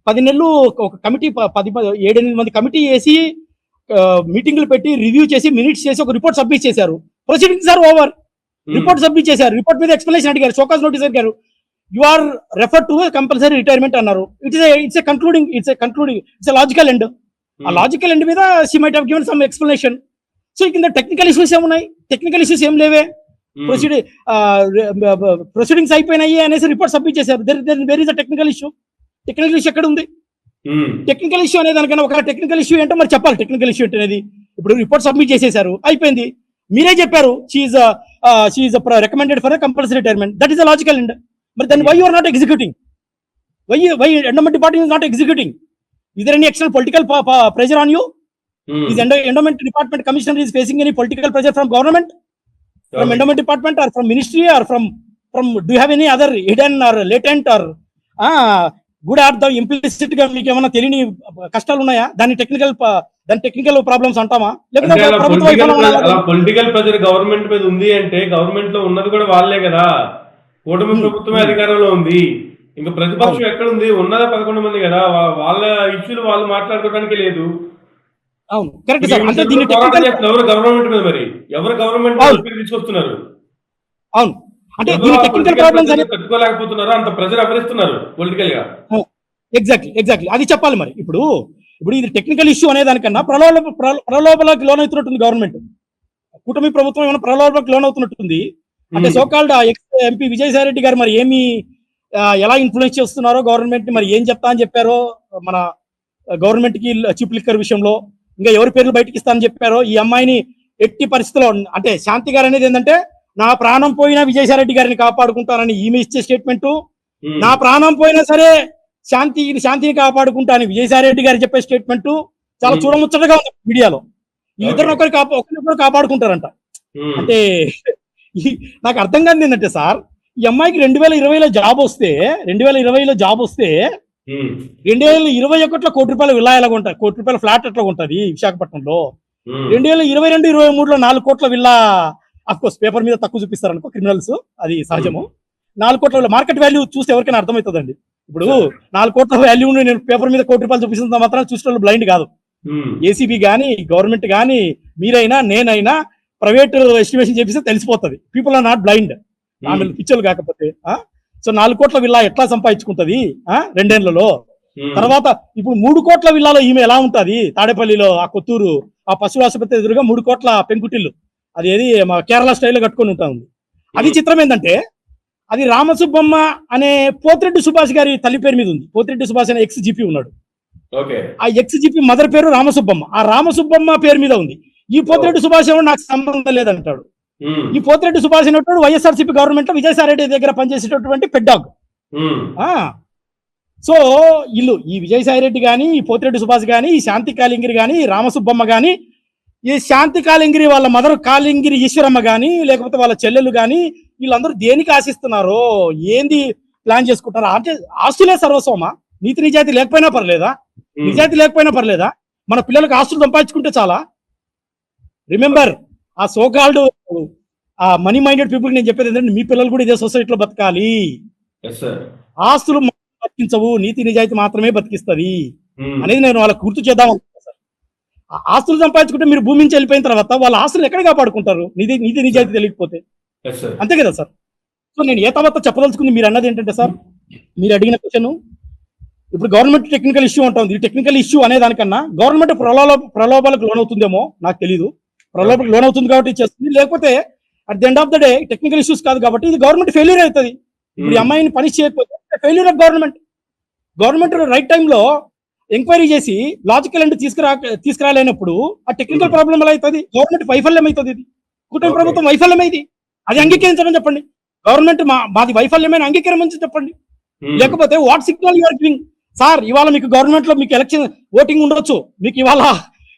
10 నెలలు ఒక కమిటీ 7-8 మంది కమిటీ వేసి మీటింగ్లు పెట్టి రివ్యూ చేసి మినిట్స్ చేసి ఒక రిపోర్ట్ సబ్మిట్ చేశారు. Proceedings are over, report submit చేశారు, రిపోర్ట్ మీద ఎక్స్ప్లెనేషన్ అడిగారు, షోకాజ్ నోటీస్ అడిగారు, you are refer to compulsory retirement అన్నారు. It's a logical end. ఆ లాజికల్ ఎండ్ మీద she might have given some explanation. So కింద టెక్నికల్ ఇష్యూస్ ఏమున్నాయి? టెక్నికల్ ఇష్యూస్ ఏం లేవే. ప్రొసీడింగ్స్ అయిపోయినాయి అనేసి రిపోర్ట్ సబ్మిట్ చేశారు. Where is the technical issue? Technical issue ఎక్కడ ఉంది? టెక్నికల్ ఇష్యూ అనేది దానికన్నా ఒక టెక్నికల్ ఇష్యూ ఏంటో మరి చెప్పాలి. టెక్నికల్ ఇష్యూ ఏంటనేది ఇప్పుడు రిపోర్ట్ సబ్మిట్ చేసేశారు, అయిపోయింది. మీరే చెప్పారు she's recommended for compulsory retirement. That is the logical end. మరి then why you are not executing? Why endowment department is not executing? Is there any external political pressure on you? Is endowment department commissioner is facing any political pressure from government, from endowment department or from ministry or from do you have any other hidden or latent or good or the implicit గా మీకు ఏమైనా తెలియని కష్టాలు ఉన్నాయా? దాని technical problems అంటామా? లేకపోతే political pressure government మీద ఉంది అంటే గవర్నమెంట్ లో ఉన్నది కూడా వాళ్ళే కదా, కూటమి ప్రభుత్వమే అధికారంలో ఉంది. ఇంకా ప్రతిపక్షం ఎక్కడ ఉంది? ఉన్నదే 11 మంది కదా, వాళ్ళ ఇష్యూలు వాళ్ళు మాట్లాడుకోవడానికి లేదు. అవును, కరెక్ట్ సార్. అంటే దీన్ని ఎవరు గవర్నమెంట్ మీద, మరి ఎవరు గవర్నమెంట్ తీసుకొస్తున్నారు? అవును, అంటే దీని టెక్నికల్ ప్రాబ్లమ్స్ అనేది తట్టుకోలేకపోతున్నారు, అంత ప్రెషర్ అపరిస్తున్నారు పొలిటికల్ గా. ఎగ్జాక్ట్లీ అది చెప్పాలి. మరి ఇప్పుడు ఇది టెక్నికల్ ఇష్యూ అనే దానికన్నా ప్రలోభాలకు లోన్ అవుతున్నట్టుంది గవర్నమెంట్. కూటమి ప్రభుత్వం ఏమైనా ప్రలోభాలకు లోన్ అవుతున్నట్టుంది. అంటే so called ex MP Vijayasai Reddy గారు మరి ఏమి ఎలా ఇన్ఫ్లుయెన్స్ చేస్తున్నారో గవర్నమెంట్, మరి ఏం చెప్తా అని చెప్పారో మన గవర్నమెంట్ కి చీప్ లిక్కర్ విషయంలో, ఇంకా ఎవరి పేర్లు బయటకి ఇస్తా అని చెప్పారో, ఈ అమ్మాయిని ఎట్టి పరిస్థితిలో అంటే శాంతి గారు అనేది ఏంటంటే నా ప్రాణం పోయినా విజయసాయి రెడ్డి గారిని కాపాడుకుంటానని ఈమె ఇచ్చే స్టేట్మెంట్, నా ప్రాణం పోయినా సరే శాంతిని కాపాడుకుంటానని విజయసాయి రెడ్డి గారు చెప్పే స్టేట్మెంట్ చాలా చూడముచ్చటగా ఉంది మీడియాలో. ఈ ఇద్దరు ఒకరినొకరు కాపాడుకుంటారంట. అంటే నాకు అర్థం కాదు ఏంటంటే సార్, ఈ అమ్మాయికి 2020లో జాబ్ వస్తే 2021లో కోటి రూపాయల విల్లా ఎలాగ ఉంటుంది, కోటి రూపాయల ఫ్లాట్ ఎట్లా ఉంటుంది విశాఖపట్నంలో. 2022-23లో 4 కోట్ల విల్లా, అఫ్ కోర్స్ పేపర్ మీద తక్కువ చూపిస్తారు అనుకో క్రిమినల్స్, అది సహజము. 4 కోట్ల మార్కెట్ వాల్యూ చూస్తే ఎవరికైనా అర్థమవుతుందండి. ఇప్పుడు 4 కోట్ల వాల్యూ నేను పేపర్ మీద కోటి రూపాయలు చూపిస్తున్న మాత్రం చూసిన బ్లైండ్ కాదు. ఏసీబీ గానీ గవర్నమెంట్ గానీ మీరైనా నేనైనా ప్రైవేట్ ఎస్టిమేషన్ చేపిస్తే తెలిసిపోతుంది. పీపుల్ ఆర్ నాట్ బ్లైండ్, ఆమె పిచ్చలు కాకపోతే. సో 4 కోట్ల విల్లా ఎట్లా సంపాదించుకుంటది 2 ఏళ్లలో? తర్వాత ఇప్పుడు 3 కోట్ల విల్లాలో ఈమె ఎలా ఉంటది? తాడేపల్లిలో ఆ కొత్తూరు ఆ పశు ఆసుపత్రి ఎదురుగా 3 కోట్ల పెంకుటిల్లు, అది ఏది మా కేరళ స్టైల్లో కట్టుకొని ఉంటుంది. అది చిత్రం ఏంటంటే అది రామసుబ్బమ్మ అనే పోతిరెడ్డి సుభాష్ గారి తల్లి పేరు మీద ఉంది. పోతిరెడ్డి సుభాష్ అనే ఎక్స్ జీపీ ఉన్నాడు. ఆ ఎక్స్ జీపీ మదర్ పేరు రామసుబ్బమ్మ, ఆ రామసుబ్బమ్మ పేరు మీద ఉంది. ఈ పోతిరెడ్డి సుభాష్ ఏమో నాకు సంబంధం లేదంటాడు. ఈ పోతిరెడ్డి సుభాష్ అనేవాడు వైఎస్ఆర్సీపీ గవర్నమెంట్ లో విజయసాయి రెడ్డి దగ్గర పనిచేసేటటువంటి పెడ్డాగ్. సో వీళ్ళు ఈ విజయసాయి రెడ్డి గాని, ఈ పోతిరెడ్డి సుభాష్ గాని, ఈ శాంతి కాలింగిరి గాని, రామసుబ్బమ్మ గాని, ఈ శాంతి కాలింగిరి వాళ్ళ మదర్ కాలింగిరి ఈశ్వరమ్మ గాని, లేకపోతే వాళ్ళ చెల్లెలు గాని, వీళ్ళందరూ దేనికి ఆశిస్తున్నారో, ఏంది ప్లాన్ చేసుకుంటారో? అంటే ఆస్తులే సర్వస్వమా? నీతి నిజాయితీ లేకపోయినా పర్లేదా? నిజాయితీ లేకపోయినా పర్లేదా? మన పిల్లలకు ఆస్తులు సంపాదించుకుంటే చాలా. రిమెంబర్, ఆ సోకాల్డ్ ఆ మనీ మైండెడ్ పీపుల్ నేను చెప్పేది ఏంటంటే, మీ పిల్లలు కూడా ఇదే సొసైటీలో బతకాలి. ఆస్తులు బతికించవు, నీతి నిజాయితీ మాత్రమే బతికిస్తుంది అనేది నేను వాళ్ళకి గుర్తు చేద్దాం అనుకుంటున్నా సార్. ఆస్తులు సంపాదించుకుంటే మీరు భూమి నుంచి వెళ్ళిపోయిన తర్వాత వాళ్ళ ఆస్తులు ఎక్కడ కాపాడుకుంటారు? నీతి నిజాయితీ తెలియకపోతే. Yes sir. అంతే కదా సార్. సో నేను ఏ తర్వాత చెప్పదలుచుకుంది మీరు అన్నది ఏంటంటే సార్, మీరు అడిగిన క్వశ్చన్ ఇప్పుడు గవర్నమెంట్ టెక్నికల్ ఇష్యూ ఉంటుంది. ఈ టెక్నికల్ ఇష్యూ అనే దానికన్నా గవర్నమెంట్ ప్రలోభాలకు లోనవుతుందేమో నాకు తెలియదు. ప్రలోభాలకు లోనవుతుంది కాబట్టి చేస్తుంది, లేకపోతే at the end of the day technical issues కాదు కాబట్టి ఇది గవర్నమెంట్ ఫెయిల్యూర్ అవుతుంది. ఇప్పుడు ఈ అమ్మాయిని పనిష్ చేయకపోతే failure of government. Government right టైంలో ఎంక్వైరీ చేసి లాజికల్ ఎండ్ తీసుకురాలేనప్పుడు ఆ టెక్నికల్ ప్రాబ్లం ఎలా అవుతుంది? గవర్నమెంట్ వైఫల్యం అవుతుంది. ఇది కూటమి ప్రభుత్వం వైఫల్యమైంది, అది అంగీకరించడం చెప్పండి. గవర్నమెంట్ మాది వైఫల్యమైన అంగీకరించని చెప్పండి. లేకపోతే what signal you are giving sir? ఇవాళ మీకు గవర్నమెంట్ లో మీకు ఎలక్షన్ ఓటింగ్ ఉండొచ్చు, మీకు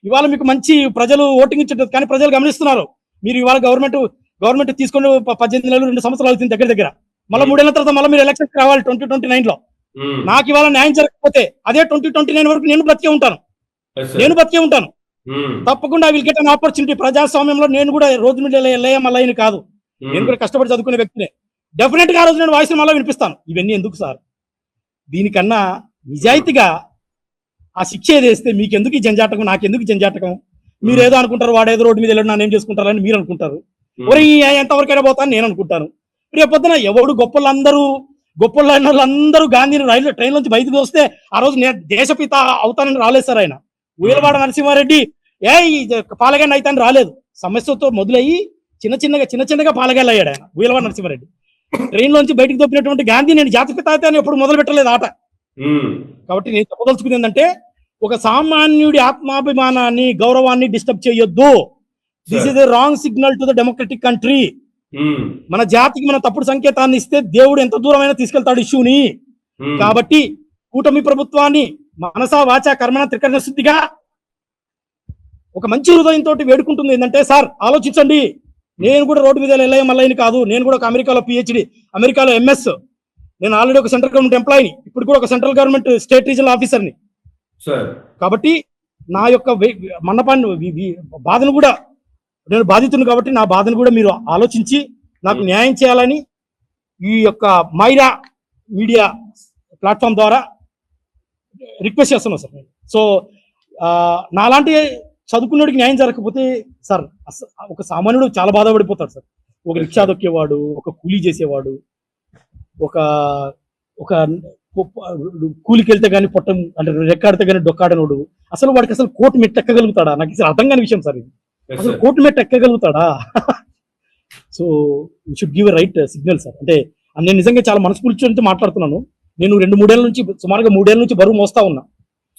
ఇవాళ మీకు మంచి ప్రజలు ఓటింగ్ ఇచ్చేటది, కానీ ప్రజలు గమనిస్తున్నారు మీరు ఇవాళ గవర్నమెంట్ తీసుకొని 18 నెలలు 2 సంవత్సరాలు అవుతుంది దగ్గర. మళ్ళీ 3 ఏళ్ల తర్వాత మళ్ళీ మీరు ఎలక్షన్ రావాలి 2029 లో. నాకు ఇవాళ న్యాయం జరగకపోతే అదే 2029 వరకు నేను బతికే ఉంటాను. తప్పకుండా I will get an opportunity. ప్రజాస్వామ్యంలో నేను కూడా రోజు మీద మళ్ళీ కాదు, నేను కూడా కష్టపడి చదువుకునే వ్యక్తినే. డెఫినెట్ గా ఆ రోజు నేను వాయిస్ మళ్ళీ వినిపిస్తాను. ఇవన్నీ ఎందుకు సార్? దీనికన్నా నిజాయితీగా ఆ శిక్ష ఏదేస్తే మీకెందుకు ఈ జంజాటకం, నాకెందుకు ఈ జంజాటకం? మీరు ఏదో అనుకుంటారు, వాడేదో రోడ్డు మీద వెళ్ళడం నేను చేసుకుంటారని మీరు అనుకుంటారు. ఒరే ఎంతవరకైనా పోతాను నేను అనుకుంటాను. రేపు పొద్దున ఎవడు గొప్పలందరూ గాంధీని ట్రైన్ నుంచి బయటకు వస్తే ఆ రోజు నేను దేశపిత అవుతానని రాలేదు సార్. ఆయన ఊయలవాడ నరసింహారెడ్డి పాలగాన్ని అయితాను రాలేదు. సమస్యతో మొదలయ్యి చిన్న చిన్నగా పాలగాళ్ళు అయ్యాడు ఆయన. ఊయలవాడ నరసింహారెడ్డి ట్రైన్ లోంచి బయటకు తప్పినటువంటి గాంధీ నేను జాతిపిత అయితే అని ఎప్పుడు మొదలు పెట్టలేదు ఆట. కాబట్టి నేను చెప్పదలుచుకుంది ఏంటంటే, ఒక సామాన్యుడి ఆత్మాభిమానాన్ని, గౌరవాన్ని డిస్టర్బ్ చేయొద్దు. This is a wrong signal to the democratic country. మన జాతికి మన తప్పుడు సంకేతాన్ని ఇస్తే దేవుడు ఎంత దూరమైనా తీసుకెళ్తాడు ఇష్యూని. కాబట్టి కూటమి ప్రభుత్వాన్ని మనసా వాచా కర్మణ త్రికరణ శుద్ధిగా ఒక మంచి హృదయంతో వేడుకుంటుంది ఏంటంటే, సార్ ఆలోచించండి, నేను కూడా రోడ్డు మీద మళ్ళీ కాదు, నేను కూడా ఒక అమెరికాలో PhD, అమెరికాలో MS, నేను ఆల్రెడీ ఒక సెంట్రల్ గవర్నమెంట్ ఎంప్లాయీని, ఇప్పుడు కూడా ఒక సెంట్రల్ గవర్నమెంట్ స్టేట్ రీజనల్ ఆఫీసర్ని. కాబట్టి నా యొక్క బాధను కూడా నేను బాధితును కాబట్టి నా బాధను కూడా మీరు ఆలోచించి నాకు న్యాయం చేయాలని ఈ యొక్క మైరా మీడియా ప్లాట్ఫామ్ ద్వారా రిక్వెస్ట్ చేస్తున్నాను సార్. సో నాలాంటి చదువుకున్నోడికి న్యాయం జరగకపోతే సార్ ఒక సామాన్యుడు చాలా బాధపడిపోతాడు సార్. ఒక రిక్షా దొక్కేవాడు, ఒక కూలీ చేసేవాడు, ఒక కూలికి వెళ్తే కానీ పొట్టం అంటే రెక్కాడితే కానీ డొక్కాడనోడు, అసలు వాడికి అసలు కోర్టు మెట్టు ఎక్కగలుగుతాడా? నాకు అసలు అర్థం కాని విషయం సార్ ఇది. అసలు కోర్టు మెట్టు ఎక్కగలుగుతాడా? So you should give right signal sir. అంటే నేను నిజంగా చాలా మనస్ఫూర్తితో మాట్లాడుతున్నాను. నేను 2-3 ఏళ్ళ నుంచి, సుమారుగా 3 ఏళ్ళ నుంచి బరువు మోస్తా ఉన్నా.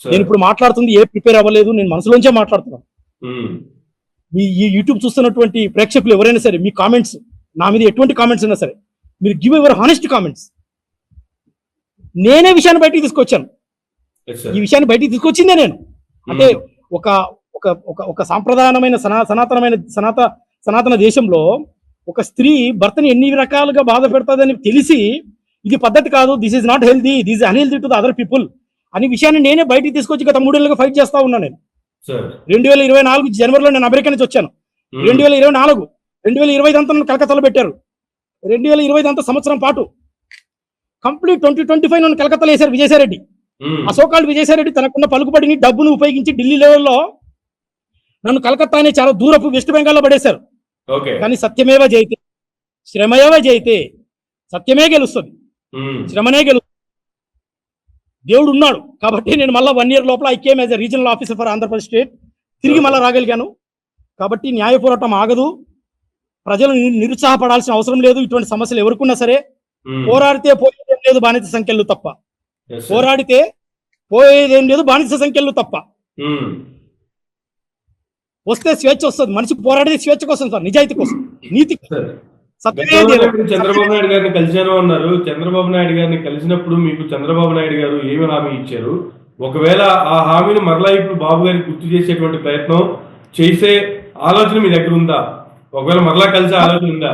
నేను ఇప్పుడు మాట్లాడుతుంది ప్రిపేర్ అవ్వలేదు, నేను మనసులోంచే మాట్లాడుతున్నాను. ఈ యూట్యూబ్ చూస్తున్నటువంటి ప్రేక్షకులు ఎవరైనా సరే, మీ కామెంట్స్ నా మీద ఎటువంటి కామెంట్స్ అయినా సరే, మీరు గివ్ యువర్ హానెస్ట్ కామెంట్స్. నేనే విషయాన్ని బయటికి తీసుకొచ్చాను. ఈ విషయాన్ని బయటికి తీసుకొచ్చిందే నేను. అంటే ఒక సాంప్రదాయమైన సనాతన దేశంలో ఒక స్త్రీ భర్తని ఎన్ని రకాలుగా బాధ పెడతాదని తెలిసి ఇది పద్ధతి కాదు, this is not healthy, this unhealthy to the other people అని విషయాన్ని నేనే బయటికి తీసుకొచ్చి గత 3 ఏళ్ళుగా ఫైట్ చేస్తా ఉన్నా. నేను 2024 జనవరిలో నేను అమెరికా నుంచి వచ్చాను. 2024 అంతా నన్ను కలకత్తాలో పెట్టారు. 2025 అంతా సంవత్సరం పాటు కంప్లీట్ 2025 నన్ను కలకత్తాలో వేశారు విజయసాయిరెడ్డి. అశోకాల్ విజయసాయిరెడ్డి తనకున్న పలుకుబడిని, డబ్బును ఉపయోగించి ఢిల్లీ లెవెల్లో నన్ను కలకత్తా అనే చాలా దూరపు వెస్ట్ బెంగాల్లో పడేశారు. కానీ సత్యమేవ జయితే, శ్రమయేవ జయితే, సత్యమే గెలుస్తుంది, శ్రమనే గెలుస్తుంది. దేవుడు ఉన్నాడు కాబట్టి నేను మళ్ళీ 1 year లోపల I came as a regional officer for Andhra Pradesh state, తిరిగి మళ్ళీ రాగలిగాను. కాబట్టి న్యాయ పోరాటం ఆగదు, ప్రజలు నిరుత్సాహపడాల్సిన అవసరం లేదు. ఇటువంటి సమస్యలు ఎవరికున్నా సరే పోరాడితే పోయేదేం లేదు బానిస సంఖ్యలు తప్ప, పోరాడితే పోయేదేం లేదు బానిస సంఖ్యలు తప్ప. వస్తే స్వేచ్ఛ వస్తుంది. మనిషి పోరాడేది స్వేచ్ఛ కోసం సార్, నిజాయితీ కోసం, నీతి. చంద్రబాబు నాయుడు గారిని కలిశాను అన్నారు. చంద్రబాబు నాయుడు గారిని కలిసినప్పుడు మీకు చంద్రబాబు నాయుడు గారు ఏమి హామీ ఇచ్చారు? ఒకవేళ ఆ హామీని మరలా ఇప్పుడు బాబు గారికి గుర్తు చేసేటువంటి ప్రయత్నం చేసే ఆలోచన మీ దగ్గర ఉందా? ఒకవేళ మరలా కలిసే ఆలోచన ఉందా?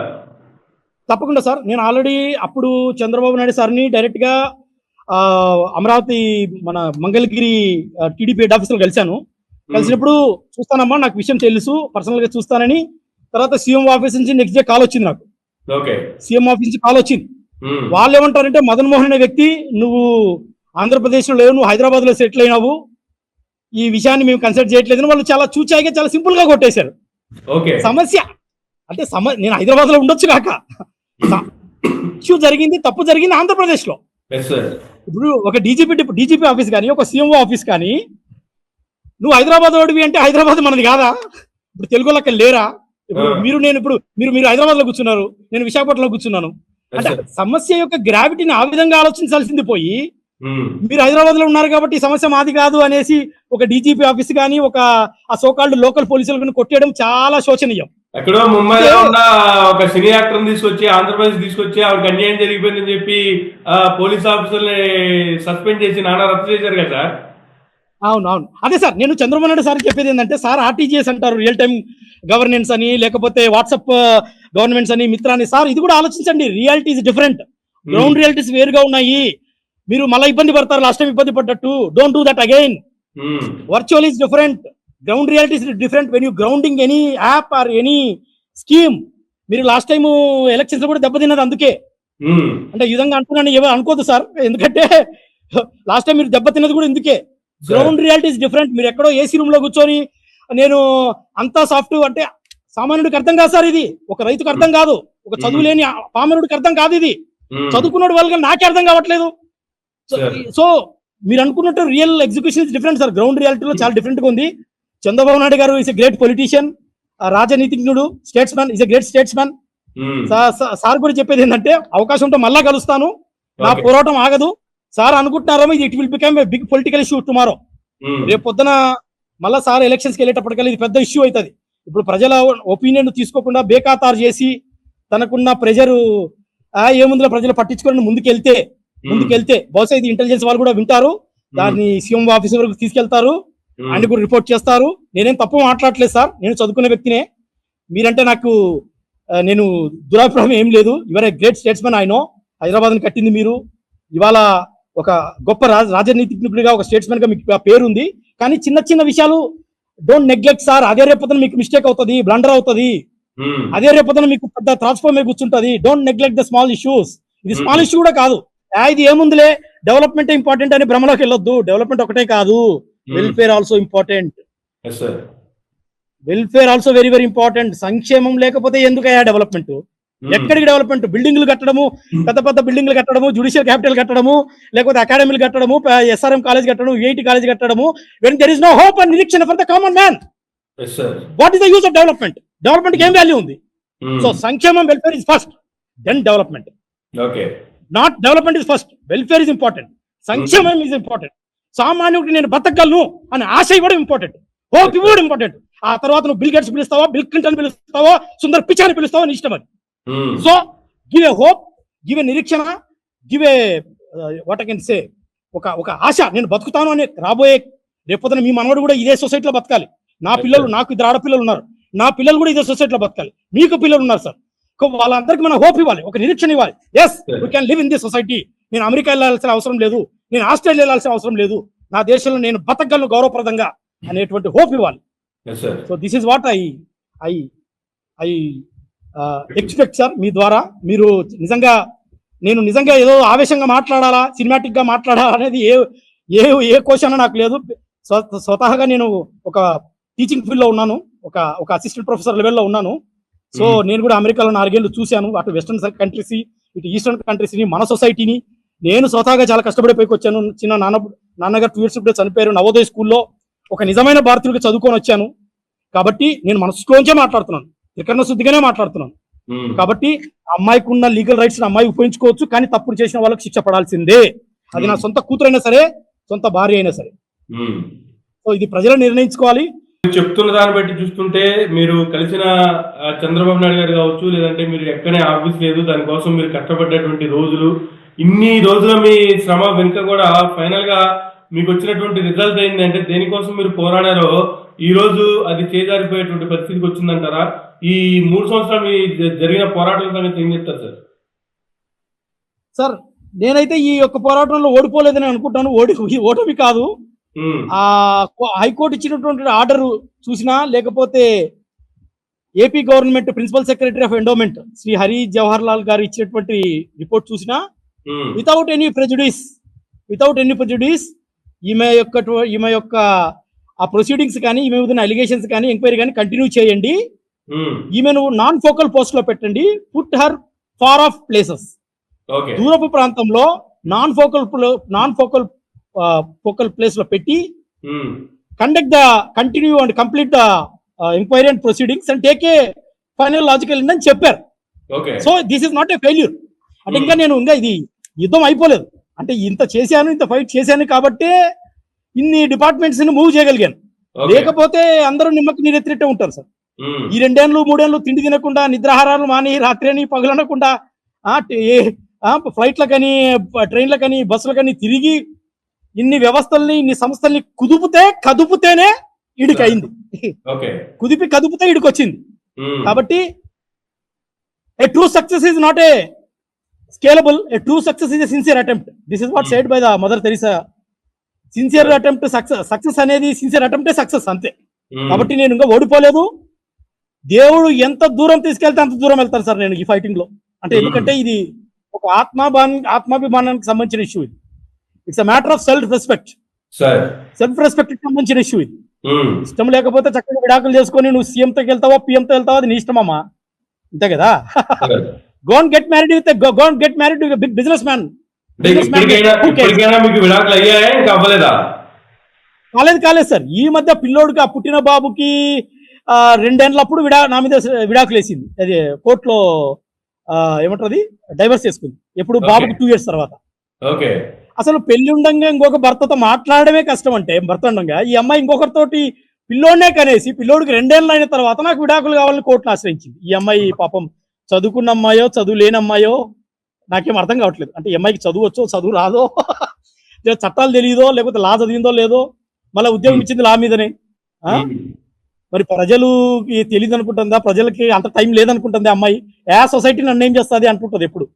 తప్పకుండా సార్. నేను ఆల్రెడీ అప్పుడు చంద్రబాబు నాయుడు సార్ని డైరెక్ట్ గా అమరావతి మన మంగళగిరి టీడీపీ హెడ్ ఆఫీస్ లో కలిశాను. కలిసినప్పుడు చూస్తానమ్మా, నాకు విషయం తెలుసు, పర్సనల్ గా చూస్తానని. తర్వాత సీఎం ఆఫీస్ నుంచి నెక్స్ట్ డే కాల్ వచ్చింది నాకు. సీఎం ఆఫీస్ నుంచి కాల్ వచ్చింది. వాళ్ళు ఏమంటారంటే, మదన్ మోహన్ అనే వ్యక్తి, నువ్వు ఆంధ్రప్రదేశ్ లో లేవు, నువ్వు హైదరాబాద్ లో సెటిల్ అయినావు, ఈ విషయాన్ని మేము కన్సిడర్ చేయట్లేదని వాళ్ళు చాలా చూచాయిగా చాలా సింపుల్ గా కొట్టేశారు. ఓకే. సమస్య అంటే నేను హైదరాబాద్ లో ఉండొచ్చు కాక ఇష్యూ జరిగింది, తప్పు జరిగింది ఆంధ్రప్రదేశ్ లో. Yes sir. ఇప్పుడు ఒక డీజీపీ ఆఫీస్ కానీ, ఒక సీఎంఓ ఆఫీస్ కానీ, నువ్వు హైదరాబాద్ వాడివి అంటే హైదరాబాద్ మనది కాదా? ఇప్పుడు తెలుగు లెక్క లేరా? ఇప్పుడు మీరు హైదరాబాద్ లో కూర్చున్నారు, నేను విశాఖపట్నంలో కూర్చున్నాను. అంటే సమస్య యొక్క గ్రావిటీని ఆ విధంగా ఆలోచించాల్సింది పోయి, మీరు హైదరాబాద్ లో ఉన్నారు కాబట్టి ఈ సమస్య మాది కాదు అనేసి ఒక డీజీపీ ఆఫీస్ కానీ, ఒక ఆ సోకాల్డ్ లోకల్ పోలీసులను కొట్టేయడం చాలా శోచనీయం. ఎక్కడో ముంబైలో ఉన్న ఒక సినీ యాక్టర్ తీసుకొచ్చి ఆంధ్రప్రదేశ్ తీసుకొచ్చి ఆవిడకి అన్యాయం జరిగిపోయిందని చెప్పి పోలీస్ ఆఫీసర్ని సస్పెండ్ చేసి నానా రద్దు చేశారు కదా సార్. అవును. అదే సార్, నేను చంద్రబాబు నాయుడు సార్ చెప్పేది ఏంటంటే, సార్ ఆర్టీజీఎస్ అంటారు, రియల్ టైం గవర్నెన్స్ అని, లేకపోతే వాట్సాప్ గవర్నమెంట్స్ అని, మిత్ర అని. సార్ ఇది కూడా ఆలోచించండి, రియాలిటీస్ డిఫరెంట్, గ్రౌండ్ రియాలిటీస్ వేరుగా ఉన్నాయి. మీరు మళ్ళీ ఇబ్బంది పడతారు, లాస్ట్ టైం ఇబ్బంది పడ్డట్టు. Don't do that again. Virtual is different, ground realities different. When you grounding any app or any scheme, మీరు లాస్ట్ టైం ఎలక్షన్స్ లో కూడా దెబ్బతిన్నది అందుకే. అంటే ఈ విధంగా అంటున్నాను, ఎవరు అనుకోదు సార్, ఎందుకంటే లాస్ట్ టైం మీరు దెబ్బతిన్నది కూడా ఇందుకే. Ground realities different. మీరు ఎక్కడో ఏసీ రూమ్ లో కూర్చొని నేను అంతా సాఫ్ట్ అంటే సామాన్యుడికి అర్థం కాదు సార్. ఇది ఒక రైతుకు అర్థం కాదు, ఒక చదువు లేని పామరుడికి అర్థం కాదు. ఇది చదువుకున్నాడు వాళ్ళకి నాకే అర్థం కావట్లేదు. సో మీరు అనుకున్నట్టు real execution is different sir. Ground రియాలిటీలో చాలా డిఫరెంట్ గా ఉంది. Chandrababu Naidu garu is a great politician, రాజనీతిజ్ఞుడు, statesman, is a great statesman. Sir కూడా చెప్పేది ఏంటంటే, అవకాశం ఉంటే మళ్ళా కలుస్తాను, నా పోరాటం ఆగదు. సార్ అనుకుంటున్నారేమో ఇది it will become a big political issue tomorrow. రేపు పొద్దున మళ్ళా సార్ ఎలక్షన్స్కి వెళ్ళేటప్పటికల్లా ఇది పెద్ద ఇష్యూ అవుతుంది. ఇప్పుడు ప్రజల ఒపీనియన్ తీసుకోకుండా బేఖాతారు చేసి తనకున్న ప్రెజర్ ఏముందిలో ప్రజలు పట్టించుకొని ముందుకెళ్తే బహుశా ఇది ఇంటెలిజెన్స్ వాళ్ళు కూడా వింటారు, దాన్ని సీఎం ఆఫీస్ వరకు తీసుకెళ్తారు, ఆయన కూడా రిపోర్ట్ చేస్తారు. నేనేం తప్పు మాట్లాడలేదు సార్, నేను చదువుకునే వ్యక్తినే. మీరంటే నాకు నేను దురాభిప్రాయం ఏం లేదు. Your a great statesmen. ఆయన హైదరాబాద్ ని కట్టింది మీరు. ఇవాళ ఒక గొప్ప రాజనీతిజ్ఞుడిగా, ఒక స్టేట్స్మెన్ గా మీకు పేరు ఉంది. కానీ చిన్న చిన్న విషయాలు డోంట్ నెగ్లెక్ట్ సార్. అదే రేపొద్దున మీకు మిస్టేక్ అవుతుంది, బ్లండర్ అవుతుంది. అదే రేపొద్దున మీకు పెద్ద ట్రాన్స్ఫార్మ్ కూర్చుంటది. Don't neglect the small issues. ఇది స్మాల్ ఇష్యూ కూడా కాదు. ఇది ఏముందిలే, డెవలప్మెంట్ ఇంపార్టెంట్ అని భ్రమలోకి వెళ్ళొద్దు. డెవలప్మెంట్ ఒకటే కాదు, welfare also important. Welfare also very very important. సంక్షేమం లేకపోతే ఎందుకయ్యా డెవలప్మెంట్? ఎక్కడికి డెవలప్మెంట్? బిల్డింగ్లు కట్టడము, పెద్ద పెద్ద బిల్డింగ్లు కట్టడము, జ్యుడిషియల్ క్యాపిటల్ కట్టడము, లేకపోతే అకాడమీలు కట్టడము, SRM కాలేజ్ కట్టడం, VIT కాలేజ్ కట్టడము. When there is no hope and నిరీక్షణ for the common man, what is the use of development? Development ఏం వాల్యూ ఉంది? సో సంక్షేమం, welfare is first, then development. Not development is first, welfare is important, సంక్షేమం is important. సామాన్యుడికి నేను బతకగలను అనే ఆశ కూడా important, hope కూడా ఇంపార్టెంట్. ఆ తర్వాత నువ్వు బిల్ గేట్స్ పిలుస్తావా, బిల్ క్లింటన్ పిలుస్తావా, సుందర్ పిచాని పిలుస్తావా, నీ ఇష్టం అది. So give a hope, give a నిరీక్షణ, give a what I can say, ఒక ఆశ. నేను బతుకుతాను అని రాబోయే రేపొద్దున మీ మనవడు కూడా ఇదే సొసైటీలో బతకాలి. నా పిల్లలు, నాకు 2 ఆడపిల్లలు ఉన్నారు, నా పిల్లలు కూడా ఇదే సొసైటీలో బతకాలి. మీకు పిల్లలు ఉన్నారు సార్, వాళ్ళందరికీ మనం హోప్ ఇవ్వాలి, ఒక నిరీక్షణ ఇవ్వాలి. Yes, we can live in this society. నేను అమెరికా వెళ్ళాల్సిన అవసరం లేదు, నేను ఆస్ట్రేలియా వెళ్ళాల్సిన అవసరం లేదు, నా దేశంలో నేను బతకగలను గౌరవప్రదంగా అనేటువంటి హోప్ ఇవ్వాలి. So this is what I expect sir. మీ ద్వారా మీరు నేను నిజంగా ఏదో ఆవేశంగా మాట్లాడాలా, సినిమాటిక్ గా మాట్లాడాలా అనేది ఏ క్వశ్చన్ నాకు లేదు. స్వతహాగా నేను ఒక టీచింగ్ ఫీల్డ్ లో ఉన్నాను, ఒక అసిస్టెంట్ ప్రొఫెసర్ లెవెల్లో ఉన్నాను. సో నేను కూడా అమెరికాలో 4 ఏళ్ళు చూశాను, అటు వెస్టర్న్ కంట్రీస్, ఇటు ఈస్టర్న్ కంట్రీస్ ని, మన సొసైటీని. నేను స్వతహాగా చాలా కష్టపడి పైకి వచ్చాను. చిన్న నాన్నగారు 2 years ఇప్పుడే చనిపోయారు. నవోదయ స్కూల్లో ఒక నిజమైన భారతీయుడికి చదువుకొని వచ్చాను. కాబట్టి నేను మనసులోంచే మాట్లాడుతున్నాను, త్రికరణ శుద్ధిగానే మాట్లాడుతున్నాను. కాబట్టి అమ్మాయికి ఉన్న లీగల్ రైట్స్ అమ్మాయి ఉపయోగించుకోవచ్చు, కానీ తప్పుడు చేసిన వాళ్ళకి శిక్ష పడాల్సిందే. అది నా సొంత కూతురైనా సరే, సొంత భార్య అయినా సరే. సో ఇది ప్రజలు నిర్ణయించుకోవాలి. చెప్తున్న దాన్ని బట్టి చూస్తుంటే మీరు కలిసిన చంద్రబాబు నాయుడు గారు కావచ్చు, లేదంటే మీరు ఎక్కడే ఆఫీస్ లేదు, దానికోసం మీరు కష్టపడ్డటువంటి రోజులు, ఇన్ని రోజుల మీ శ్రమ వెనుక కూడా ఫైనల్ గా మీకు వచ్చినటువంటి రిజల్ట్ ఏంటంటే, దేనికోసం మీరు పోరాడారో ఈ రోజు అది చేజారిపోయేటువంటి పరిస్థితికి వచ్చిందంటారా? ఈ 3 సంవత్సరాలు మీ జరిగిన పోరాటం సంగతి ఏం చెప్తారు సార్? సార్ నేనైతే ఈ యొక్క పోరాటంలో ఓడిపోలేదని అనుకుంటాను. ఓటమి కాదు. ఆ హైకోర్టు ఇచ్చినటువంటి ఆర్డర్ చూసినా, లేకపోతే AP government principal secretary of endowment Shri Hari Jawahar Lal garu ఇచ్చినటువంటి రిపోర్ట్ చూసినా, వితౌట్ ఎనీ ప్రెజుడిస్ ఈమె యొక్క ఆ ప్రొసీడింగ్స్ కానీ ఈమె మీద అలిగేషన్స్ కానీ ఎంక్వైరీ కానీ కంటిన్యూ చేయండి. ఉమ్, ఈమెను నాన్ ఫోకల్ పోస్ట్ లో పెట్టండి. Put her far off places, okay. దూరపు ప్రాంతంలో నాన్ ఫోకల్ ప్లేస్ లో పెట్టి um, continue and complete the enquiry and proceedings and take a final logical end అని చెప్పారు. Okay. So this is not a failure. అంటే ఇంకా ఇది యుద్ధం అయిపోలేదు. అంటే ఇంత చేశాను, ఇంత ఫైట్ చేశాను కాబట్టి ఇన్ని డిపార్ట్మెంట్స్ ని మూవ్ చేయగలిగాను. ఓకే. లేకపోతే అందరూ నిమ్మకి నీరెత్తినట్టే ఉంటారు సార్. ఉమ్, ఈ 2 ఏళ్ళు 3 ఏళ్ళు తిండి తినకుండా, నిద్రాహారాలు మాని, రాత్రి అని పగలనకుండా ఫ్లైట్లకని, ట్రైన్లకని, బస్సులకని తిరిగి ఇన్ని వ్యవస్థల్ని, ఇన్ని సంస్థల్ని కదుపుతేనే ఈడికి అయింది. ఓకే. కదుపుతే ఈడికి వచ్చింది. ఉమ్, కాబట్టి a true success is not a scalable, a true success is a sincere attempt. This is what said by the Mother Teresa. Sincere attempt success అనేది sincere attempt సక్సెస్ అంతే. ఉమ్, కాబట్టి నేను ఇంకా ఓడిపోలేదు. దేవుడు ఎంత దూరం తీసుకెళ్తే అంత దూరం వెళ్తాను సార్ నేను ఈ ఫైటింగ్ లో. అంటే ఎందుకంటే ఇది ఒక ఆత్మాభిమానానికి సంబంధించిన ఇష్యూ. ఇది it's a matter of self respect. కి సంబంధించిన ఇష్యూ ఇది. ఇష్టం లేకపోతే చక్కగా విడాకులు చేసుకొని నువ్వు సీఎంతో వెళ్తావో పిఎంతో వెళ్తావో అది నీ ఇష్టమమ్మా, అంతే కదా. Go and get married with a big businessman. కాలేదు సార్. ఈ మధ్య పిల్లోడికి, ఆ పుట్టిన బాబుకి 2 ఏళ్ళప్పుడు నా మీద విడాకులు వేసింది. అది కోర్టులో ఏమంటారు, డైవర్స్ చేసుకుంది. ఎప్పుడు బాబుకి 2 years తర్వాత. అసలు పెళ్లి ఉండంగా ఇంకొక భర్తతో మాట్లాడమే కష్టం. అంటే భర్త ఉండంగా ఈ అమ్మాయి ఇంకొకరితోటి పిల్లోడినే కనేసి పిల్లోడికి 2 ఏళ్ళు అయిన తర్వాత నాకు విడాకులు కావాలని కోర్టును ఆశ్రయించింది. ఈ అమ్మాయి పాపం చదువుకున్న అమ్మాయో చదువు లేని అమ్మాయో నాకేం అర్థం కావట్లేదు. అంటే ఈ అమ్మాయికి చదువు వచ్చో చదువు రాదో, చట్టాలు తెలియదో, లేకపోతే లా చదివిందో లేదో, మళ్ళీ ఉద్యోగం ఇచ్చింది లా మీదనే. మరి ప్రజలకి తెలియదు అనుకుంటుందా, ప్రజలకి అంత టైం లేదనుకుంటుంది అమ్మాయి. సొసైటీ నన్ను ఏం చేస్తుంది అంటుంటది ఎప్పుడు.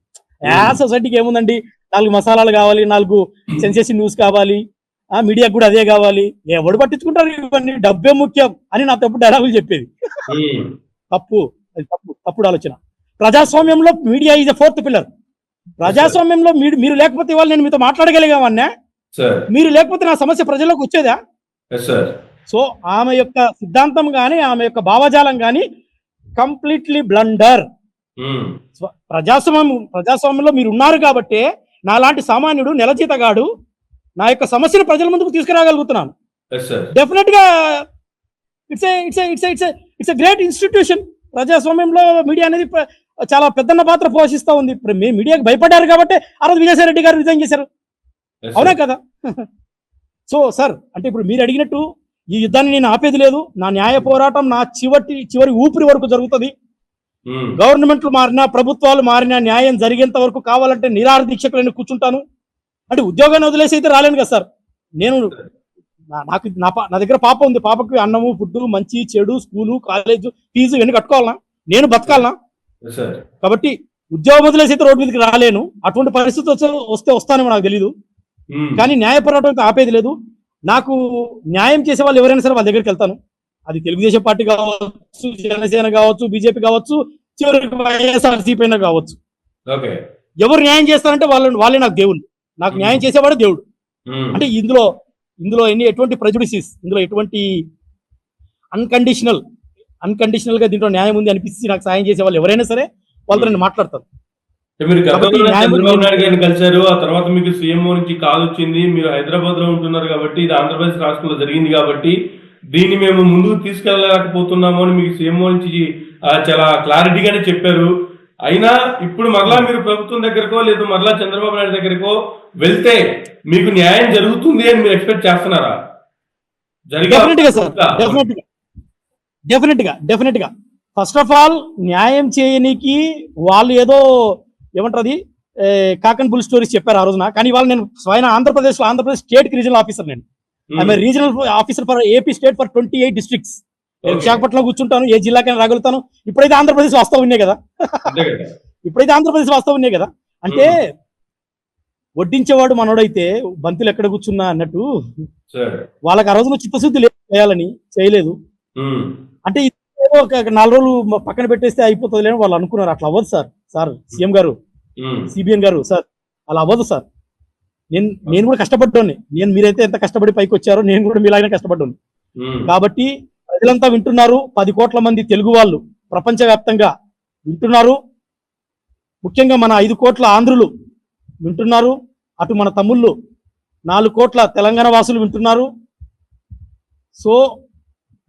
సొసైటీకి ఏముందండి, 4 మసాలాలు కావాలి, 4 సెన్సేషన్ న్యూస్ కావాలి, మీడియాకు కూడా అదే కావాలి. ఎవడు పట్టించుకుంటారు ఇవన్నీ, డబ్బే ముఖ్యం అని నా తప్పు డైలాగులు చెప్పేది. తప్పుడు ఆలోచన. ప్రజాస్వామ్యంలో media is a 4th pillar. ప్రజాస్వామ్యంలో మీరు లేకపోతే ఇవాళ నేను మీతో మాట్లాడగలిగామన్నా, మీరు లేకపోతే నా సమస్య ప్రజల్లోకి వచ్చేదా? సో ఆమె యొక్క సిద్ధాంతం గాని, ఆమె యొక్క భావజాలం గాని కంప్లీట్లీ బ్లండర్. ప్రజాస్వామ్యంలో మీరు ఉన్నారు కాబట్టి నాలాంటి సామాన్యుడు, నెల జీతగాడు నా యొక్క సమస్యను ప్రజల ముందుకు తీసుకురాగలుగుతున్నాను. డెఫినెట్ గా ఇట్స్ ఎ గ్రేట్ ఇన్స్టిట్యూషన్. ప్రజాస్వామ్యంలో మీడియా అనేది చాలా పెద్దన్న పాత్ర పోషిస్తూ ఉంది. మీడియాకి భయపడ్డారు కాబట్టి ఆ రోజు విజయసాయి రెడ్డి గారు రిజైన్ చేశారు, అవునా కదా? సో సార్, అంటే ఇప్పుడు మీరు అడిగినట్టు ఈ యుద్ధాన్ని నేను ఆపేది లేదు. నా న్యాయ పోరాటం నా చివరి ఊపిరి వరకు జరుగుతుంది. గవర్నమెంట్లు మారినా, ప్రభుత్వాలు మారినా, న్యాయం జరిగేంత వరకు కావాలంటే నిరాహార దీక్షకు నేను కూర్చుంటాను. అంటే ఉద్యోగాన్ని వదిలేసి అయితే రాలేను కదా సార్. నేను నా దగ్గర పాప ఉంది. పాపకి అన్నము, ఫుడ్, మంచి చెడు, స్కూలు, కాలేజు ఫీజు ఇవన్నీ కట్టుకోవాలనా, నేను బతకాలనా? కాబట్టి ఉద్యోగం వదిలేసి అయితే రోడ్డు మీదకి రాలేను. అటువంటి పరిస్థితి వస్తే వస్తానేమో నాకు తెలీదు. కానీ న్యాయ పోరాటం అయితే ఆపేది లేదు. నాకు న్యాయం చేసే వాళ్ళు ఎవరైనా సరే వాళ్ళ దగ్గరికి వెళ్తాను. అది తెలుగుదేశం పార్టీ కావచ్చు, జనసేన కావచ్చు, బీజేపీ కావచ్చు, చివరికి వైఎస్ఆర్సీపీ అయినా కావచ్చు. ఎవరు న్యాయం చేస్తారంటే వాళ్ళే నాకు దేవుళ్ళు. నాకు న్యాయం చేసేవాడు దేవుడు. అంటే ఇందులో ఎటువంటి ప్రెజుడిసెస్, ఇందులో ఎటువంటి అన్కండిషనల్ గా దీంట్లో న్యాయం ఉంది అనిపిస్తే నాకు సాయం చేసే వాళ్ళు ఎవరైనా సరే వాళ్ళతో నేను మాట్లాడతాను. మీరు చంద్రబాబు నాయుడు గారిని కలిశారు, ఆ తర్వాత మీకు సీఎంఓ నుంచి కాల్ వచ్చింది. మీరు హైదరాబాద్ లో ఉంటున్నారు కాబట్టి, ఇది ఆంధ్రప్రదేశ్ రాష్ట్రంలో జరిగింది కాబట్టి దీన్ని మేము ముందుకు తీసుకెళ్ళలేకపోతున్నాము అని మీకు సీఎంఓ నుంచి చాలా క్లారిటీగానే చెప్పారు. అయినా ఇప్పుడు మరలా మీరు ప్రభుత్వం దగ్గరకో లేదు మరలా చంద్రబాబు నాయుడు దగ్గరకో వెళ్తే మీకు న్యాయం జరుగుతుంది అని మీరు ఎక్స్పెక్ట్ చేస్తున్నారా? డెఫినెట్ గా ఫస్ట్ ఆఫ్ ఆల్ న్యాయం చేయనీకి వాళ్ళు ఏదో ఏమంటారు, కాకన్ బుల్ స్టోరీస్ చెప్పారు ఆ రోజున. కానీ వాళ్ళు నేను స్వయం ఆంధ్రప్రదేశ్ స్టేట్ కి రీజనల్ ఆఫీసర్. నేను I'm regional officer for AP state for 28 districts. నేను విశాఖపట్నం కూర్చుంటాను, ఏ జిల్లాకైనా రాగలుగుతాను. ఇప్పుడైతే ఆంధ్రప్రదేశ్ వాస్తవం ఉన్నాయి కదా. అంటే వడ్డించేవాడు మనోడైతే బంతులు ఎక్కడ కూర్చున్నా అన్నట్టు వాళ్ళకి ఆ రోజున చిత్తశుద్ధి లేదు, చేయలేదు. అంటే ఒక 4 రోజులు పక్కన పెట్టేస్తే అయిపోతుంది లేని వాళ్ళు అనుకున్నారు. అట్లా అవ్వదు సార్ సీఎం గారు, సిబిఎన్ గారు, సార్ అలా అవ్వదు సార్. నేను కూడా కష్టపడ్డాను. మీరైతే ఎంత కష్టపడి పైకి వచ్చారో నేను కూడా మీలాగానే కష్టపడ్డాను. కాబట్టి ప్రజలంతా వింటున్నారు. 10 కోట్ల మంది తెలుగు వాళ్ళు ప్రపంచవ్యాప్తంగా వింటున్నారు. ముఖ్యంగా మన 5 కోట్ల ఆంధ్రులు వింటున్నారు. అటు మన తమ్ముళ్ళు 4 కోట్ల తెలంగాణ వాసులు వింటున్నారు. సో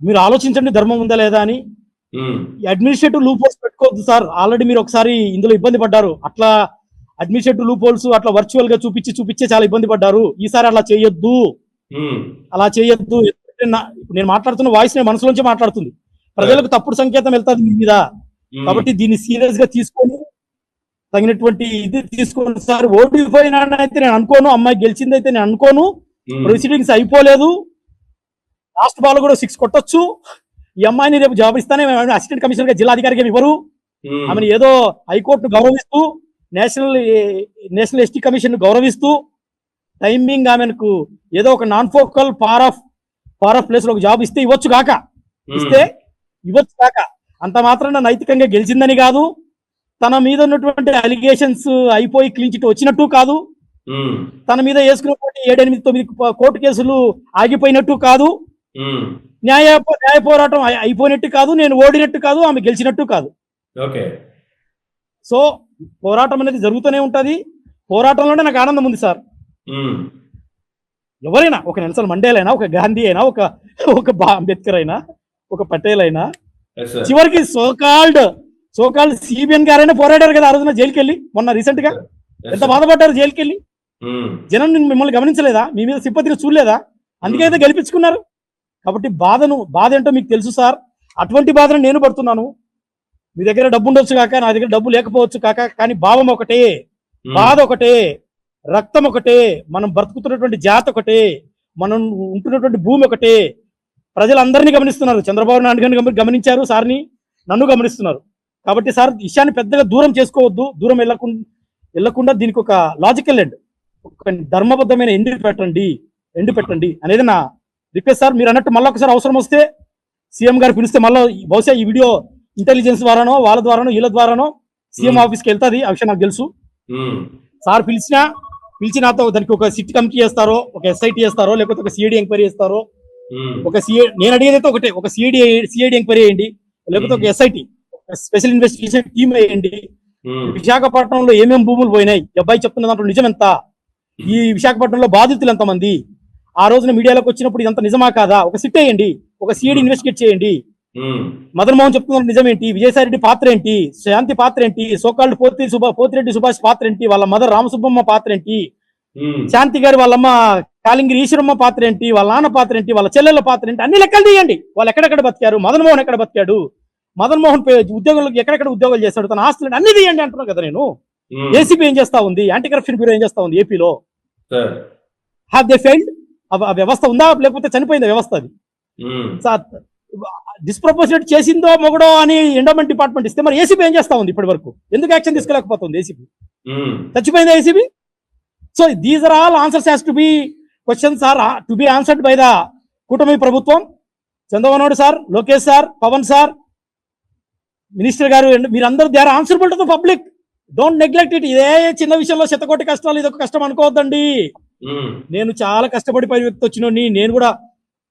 మీరు ఆలోచించండి ధర్మం ఉందా లేదా అని. అడ్మినిస్ట్రేటివ్ లూప్ హోల్స్ పెట్టుకోవద్దు సార్. ఆల్రెడీ మీరు ఒకసారి ఇందులో ఇబ్బంది పడ్డారు. అట్లా అడ్మినిస్ట్రేటివ్ లూప్ హోల్స్ అట్లా వర్చువల్ గా చూపించే చాలా ఇబ్బంది పడ్డారు. ఈసారి అలా చేయొద్దు, అలా చేయొద్దు. నేను మాట్లాడుతున్న వాయిస్ నేను మనసులోంచి మాట్లాడుతుంది. ప్రజలకు తప్పుడు సంకేతం వెళ్తాది మీ మీద. కాబట్టి దీన్ని సీరియస్ గా తీసుకొని తగినటువంటి ఇది తీసుకోండి సార్. ఓడిపోయినా అయితే నేను అనుకోను, అమ్మాయి గెలిచిందైతే నేను అనుకోను. ప్రొసీడింగ్స్ అయిపోలేదు. లాస్ట్ బాల్ కూడా 6 కొట్టొచ్చు. ఈ అమ్మాయిని రేపు జాబ్ ఇస్తానే అసిస్టెంట్ కమిషనర్ గా జిల్లాధికారికి ఇవ్వరు. ఆమెను ఏదో హైకోర్టు గౌరవిస్తూ నేషనల్ ఎస్టీ కమిషన్ గౌరవిస్తూ టైమింగ్ ఆమెకు ఏదో ఒక నాన్ ఫోకల్ పార్ ఆఫ్ ప్లేస్ లో ఒక జాబ్ ఇస్తే ఇవ్వచ్చు కాక అంత మాత్రాన నైతికంగా గెలిచిందని కాదు. తన మీద ఉన్నటువంటి అలిగేషన్స్ అయిపోయి క్లీన్ చిట్ వచ్చినట్టు కాదు. తన మీద వేసుకున్నటువంటి 7, 8, 9 కోర్టు కేసులు ఆగిపోయినట్టు కాదు. న్యాయ పోరాటం అయిపోయినట్టు కాదు. నేను ఓడినట్టు కాదు, ఆమె గెలిచినట్టు కాదు. సో పోరాటం అనేది జరుగుతూనే ఉంటది. పోరాటంలోనే నాకు ఆనందం ఉంది సార్. ఎవరైనా, ఒక నెల్సన్ మండేలా అయినా, ఒక గాంధీ అయినా, ఒక అంబేద్కర్ అయినా, ఒక పటేల్ అయినా, చివరికి సోకాల్డ్ సిబిఎన్ గారైనా పోరాడారు కదా ఆ రోజున జైలుకి వెళ్ళి. మొన్న రీసెంట్ గా ఎంత బాధపడ్డారు జైలుకి వెళ్ళి. జనం మిమ్మల్ని గమనించలేదా? మీ మీద సింపతిగా చూడలేదా? అందుకే అయితే గెలిపించుకున్నారు. కాబట్టి బాధ ఏంటో మీకు తెలుసు సార్. అటువంటి బాధను నేను పడుతున్నాను. మీ దగ్గర డబ్బు ఉండొచ్చు కాక, నా దగ్గర డబ్బు లేకపోవచ్చు కాక, కానీ భావం ఒకటే, బాధ ఒకటే, రక్తం ఒకటే, మనం బ్రతుకుతున్నటువంటి జాతి ఒకటే, మనం ఉంటున్నటువంటి భూమి ఒకటే. ప్రజలందరినీ గమనిస్తున్నారు. చంద్రబాబు నాయుడు గారిని గమనించారు, సార్ని, నన్ను గమనిస్తున్నారు. కాబట్టి సార్ విషయాన్ని పెద్దగా దూరం చేసుకోవద్దు. దూరం వెళ్లకుండా దీనికి ఒక లాజికల్ ఎండ్, ఒక ధర్మబద్ధమైన ఎండ్ పెట్టండి అనేది నా రిక్వెస్ట్ సార్. మీరు అన్నట్టు మళ్ళీ ఒకసారి అవసరం వస్తే సీఎం గారు పిలిస్తే మళ్ళీ బహుశా ఈ వీడియో ఇంటెలిజెన్స్ ద్వారానో, వాళ్ళ ద్వారానో, వీళ్ళ ద్వారానో సీఎం ఆఫీస్కి వెళ్తాది. ఆ విషయం నాకు తెలుసు. సార్ పిలిచి నాతో దానికి ఒక సిట్ కమిటీ చేస్తారో, ఒక ఎస్ఐటీ చేస్తారో, లేకపోతే ఒక సిఐడి ఎంక్వైరీ చేస్తారో, నేను అడిగేదైతే ఒకటే, ఒక సిఐడి ఎంక్వైరీ చేయండి, లేకపోతే ఒక ఎస్ఐటీ, స్పెషల్ ఇన్వెస్టిగేషన్ టీమ్ వేయండి. విశాఖపట్నంలో ఏమేమి భూములు పోయినాయి, అబ్బాయి చెప్తున్న దాంట్లో నిజం ఎంత, ఈ విశాఖపట్నంలో బాధితులు ఎంతమంది, ఆ రోజున మీడియాలోకి వచ్చినప్పుడు ఇదంతా నిజమా కాదా, ఒక సిట్ వేయండి, ఒక సిఐడి ఇన్వెస్టిగేట్ చేయండి. మదన్ మోహన్ చెప్తున్న నిజం ఏంటి, విజయసాయి రెడ్డి పాత్ర ఏంటి, శాంతి పాత్ర ఏంటి, సోకాల్డ్ పోతిరెడ్డి సుభాష్ పాత్ర ఏంటి, వాళ్ళ మదర్ రామసుబ్బమ్మ పాత్ర ఏంటి, శాంతి గారి వాళ్ళమ్మ కాలింగిరి ఈశ్వరమ్మ పాత్ర ఏంటి, వాళ్ళ నాన్న పాత్ర ఏంటి, వాళ్ళ చెల్లెళ్ళ పాత్ర ఏంటి, అన్ని లెక్కలు తీయండి. వాళ్ళు ఎక్కడెక్కడ బతికారు, మదన్ మోహన్ ఎక్కడ బతికాడు, మదన్ మోహన్ ఉద్యోగులకు ఎక్కడెక్కడ ఉద్యోగాలు చేస్తాడు, తన ఆస్తులు అన్ని తీయండి అంటున్నాను కదా నేను. ఏసీబీ ఏం చేస్తా ఉంది, యాంటీ కరప్షన్ బ్యూరో ఏం చేస్తా ఉంది ఏపీలో? Have they failed? ఆ వ్యవస్థ ఉందా లేకపోతే చనిపోయిందా వ్యవస్థ? అది డిస్ప్రపోర్షనేట్ చేసిందో మొగడో అని ఎండోమెంట్ డిపార్ట్మెంట్ ఇస్తే మరి ఏసీబీ ఏం చేస్తా ఉంది ఇప్పటి వరకు? ఎందుకు యాక్షన్ తీసుకోలేకపోతుంది ఏసీబీ? చచ్చిపోయిందా ACB? So these are all answers has to be questions are to be answered by the కూటమి ప్రభుత్వం. Chandrababu Naidu sir, Lokesh sir, Pavan sir, minister garu, మీరందరూ they are answerable to the public. Don't neglect it. ఇదే చిన్న విషయంలో శతకోటి కష్టాలు ఇదొక కష్టం అనుకోవద్దండి. నేను చాలా కష్టపడి పై వ్యక్తి వచ్చినోని, నేను కూడా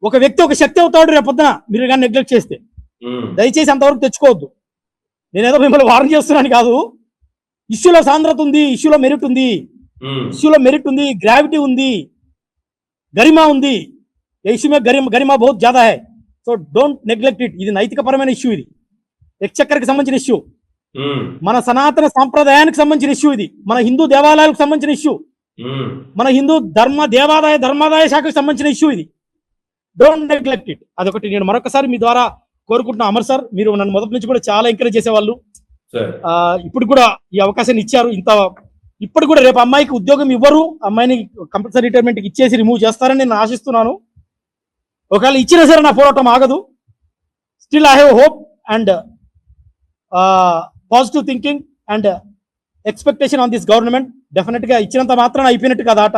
ఒక వ్యక్తి ఒక శక్తి అవుతాడు రేపొద్దున మీరు కానీ నెగ్లెక్ట్ చేస్తే. దయచేసి అంతవరకు తెచ్చుకోవద్దు. నేనేదో మిమ్మల్ని వార్న్ చేస్తున్నాను కాదు. ఇష్యూలో సాంద్రత ఉంది, ఇష్యూలో మెరిట్ ఉంది, గ్రావిటీ ఉంది, గరిమా ఉంది. ఇష్యూ మే గరిమా బహుత్ జ్యాదా హై. So don't neglect it. ఇది నైతిక పరమైన ఇష్యూ, ఇది ఎక్స్చక్కర్కి సంబంధించిన ఇష్యూ, మన సనాతన సాంప్రదాయానికి సంబంధించిన ఇష్యూ, ఇది మన హిందూ దేవాలయాలకు సంబంధించిన ఇష్యూ, మన హిందూ ధర్మాదాయ శాఖకు సంబంధించిన ఇష్యూ. ఇది డోంట్ నెగ్లెక్ట్ ఇట్. అదొకటి నేను మరొకసారి మీ ద్వారా కోరుకుంటున్నా. అమర్ సార్, మీరు నన్ను మొదటి నుంచి కూడా చాలా ఎంకరేజ్ చేసేవాళ్ళు. ఇప్పుడు కూడా ఈ అవకాశాన్ని ఇచ్చారు. ఇప్పుడు కూడా రేపు అమ్మాయికి ఉద్యోగం ఇవ్వరు, అమ్మాయిని కంపల్సరీ రిటైర్మెంట్ ఇచ్చేసి రిమూవ్ చేస్తారని నేను ఆశిస్తున్నాను. ఒకవేళ ఇచ్చినా సరే నా పోరాటం ఆగదు. Still I have hope and positive thinking and expectation on this government. Definite గా ఇచ్చినంత మాత్రం అయిపోయినట్టు కదా ఆట.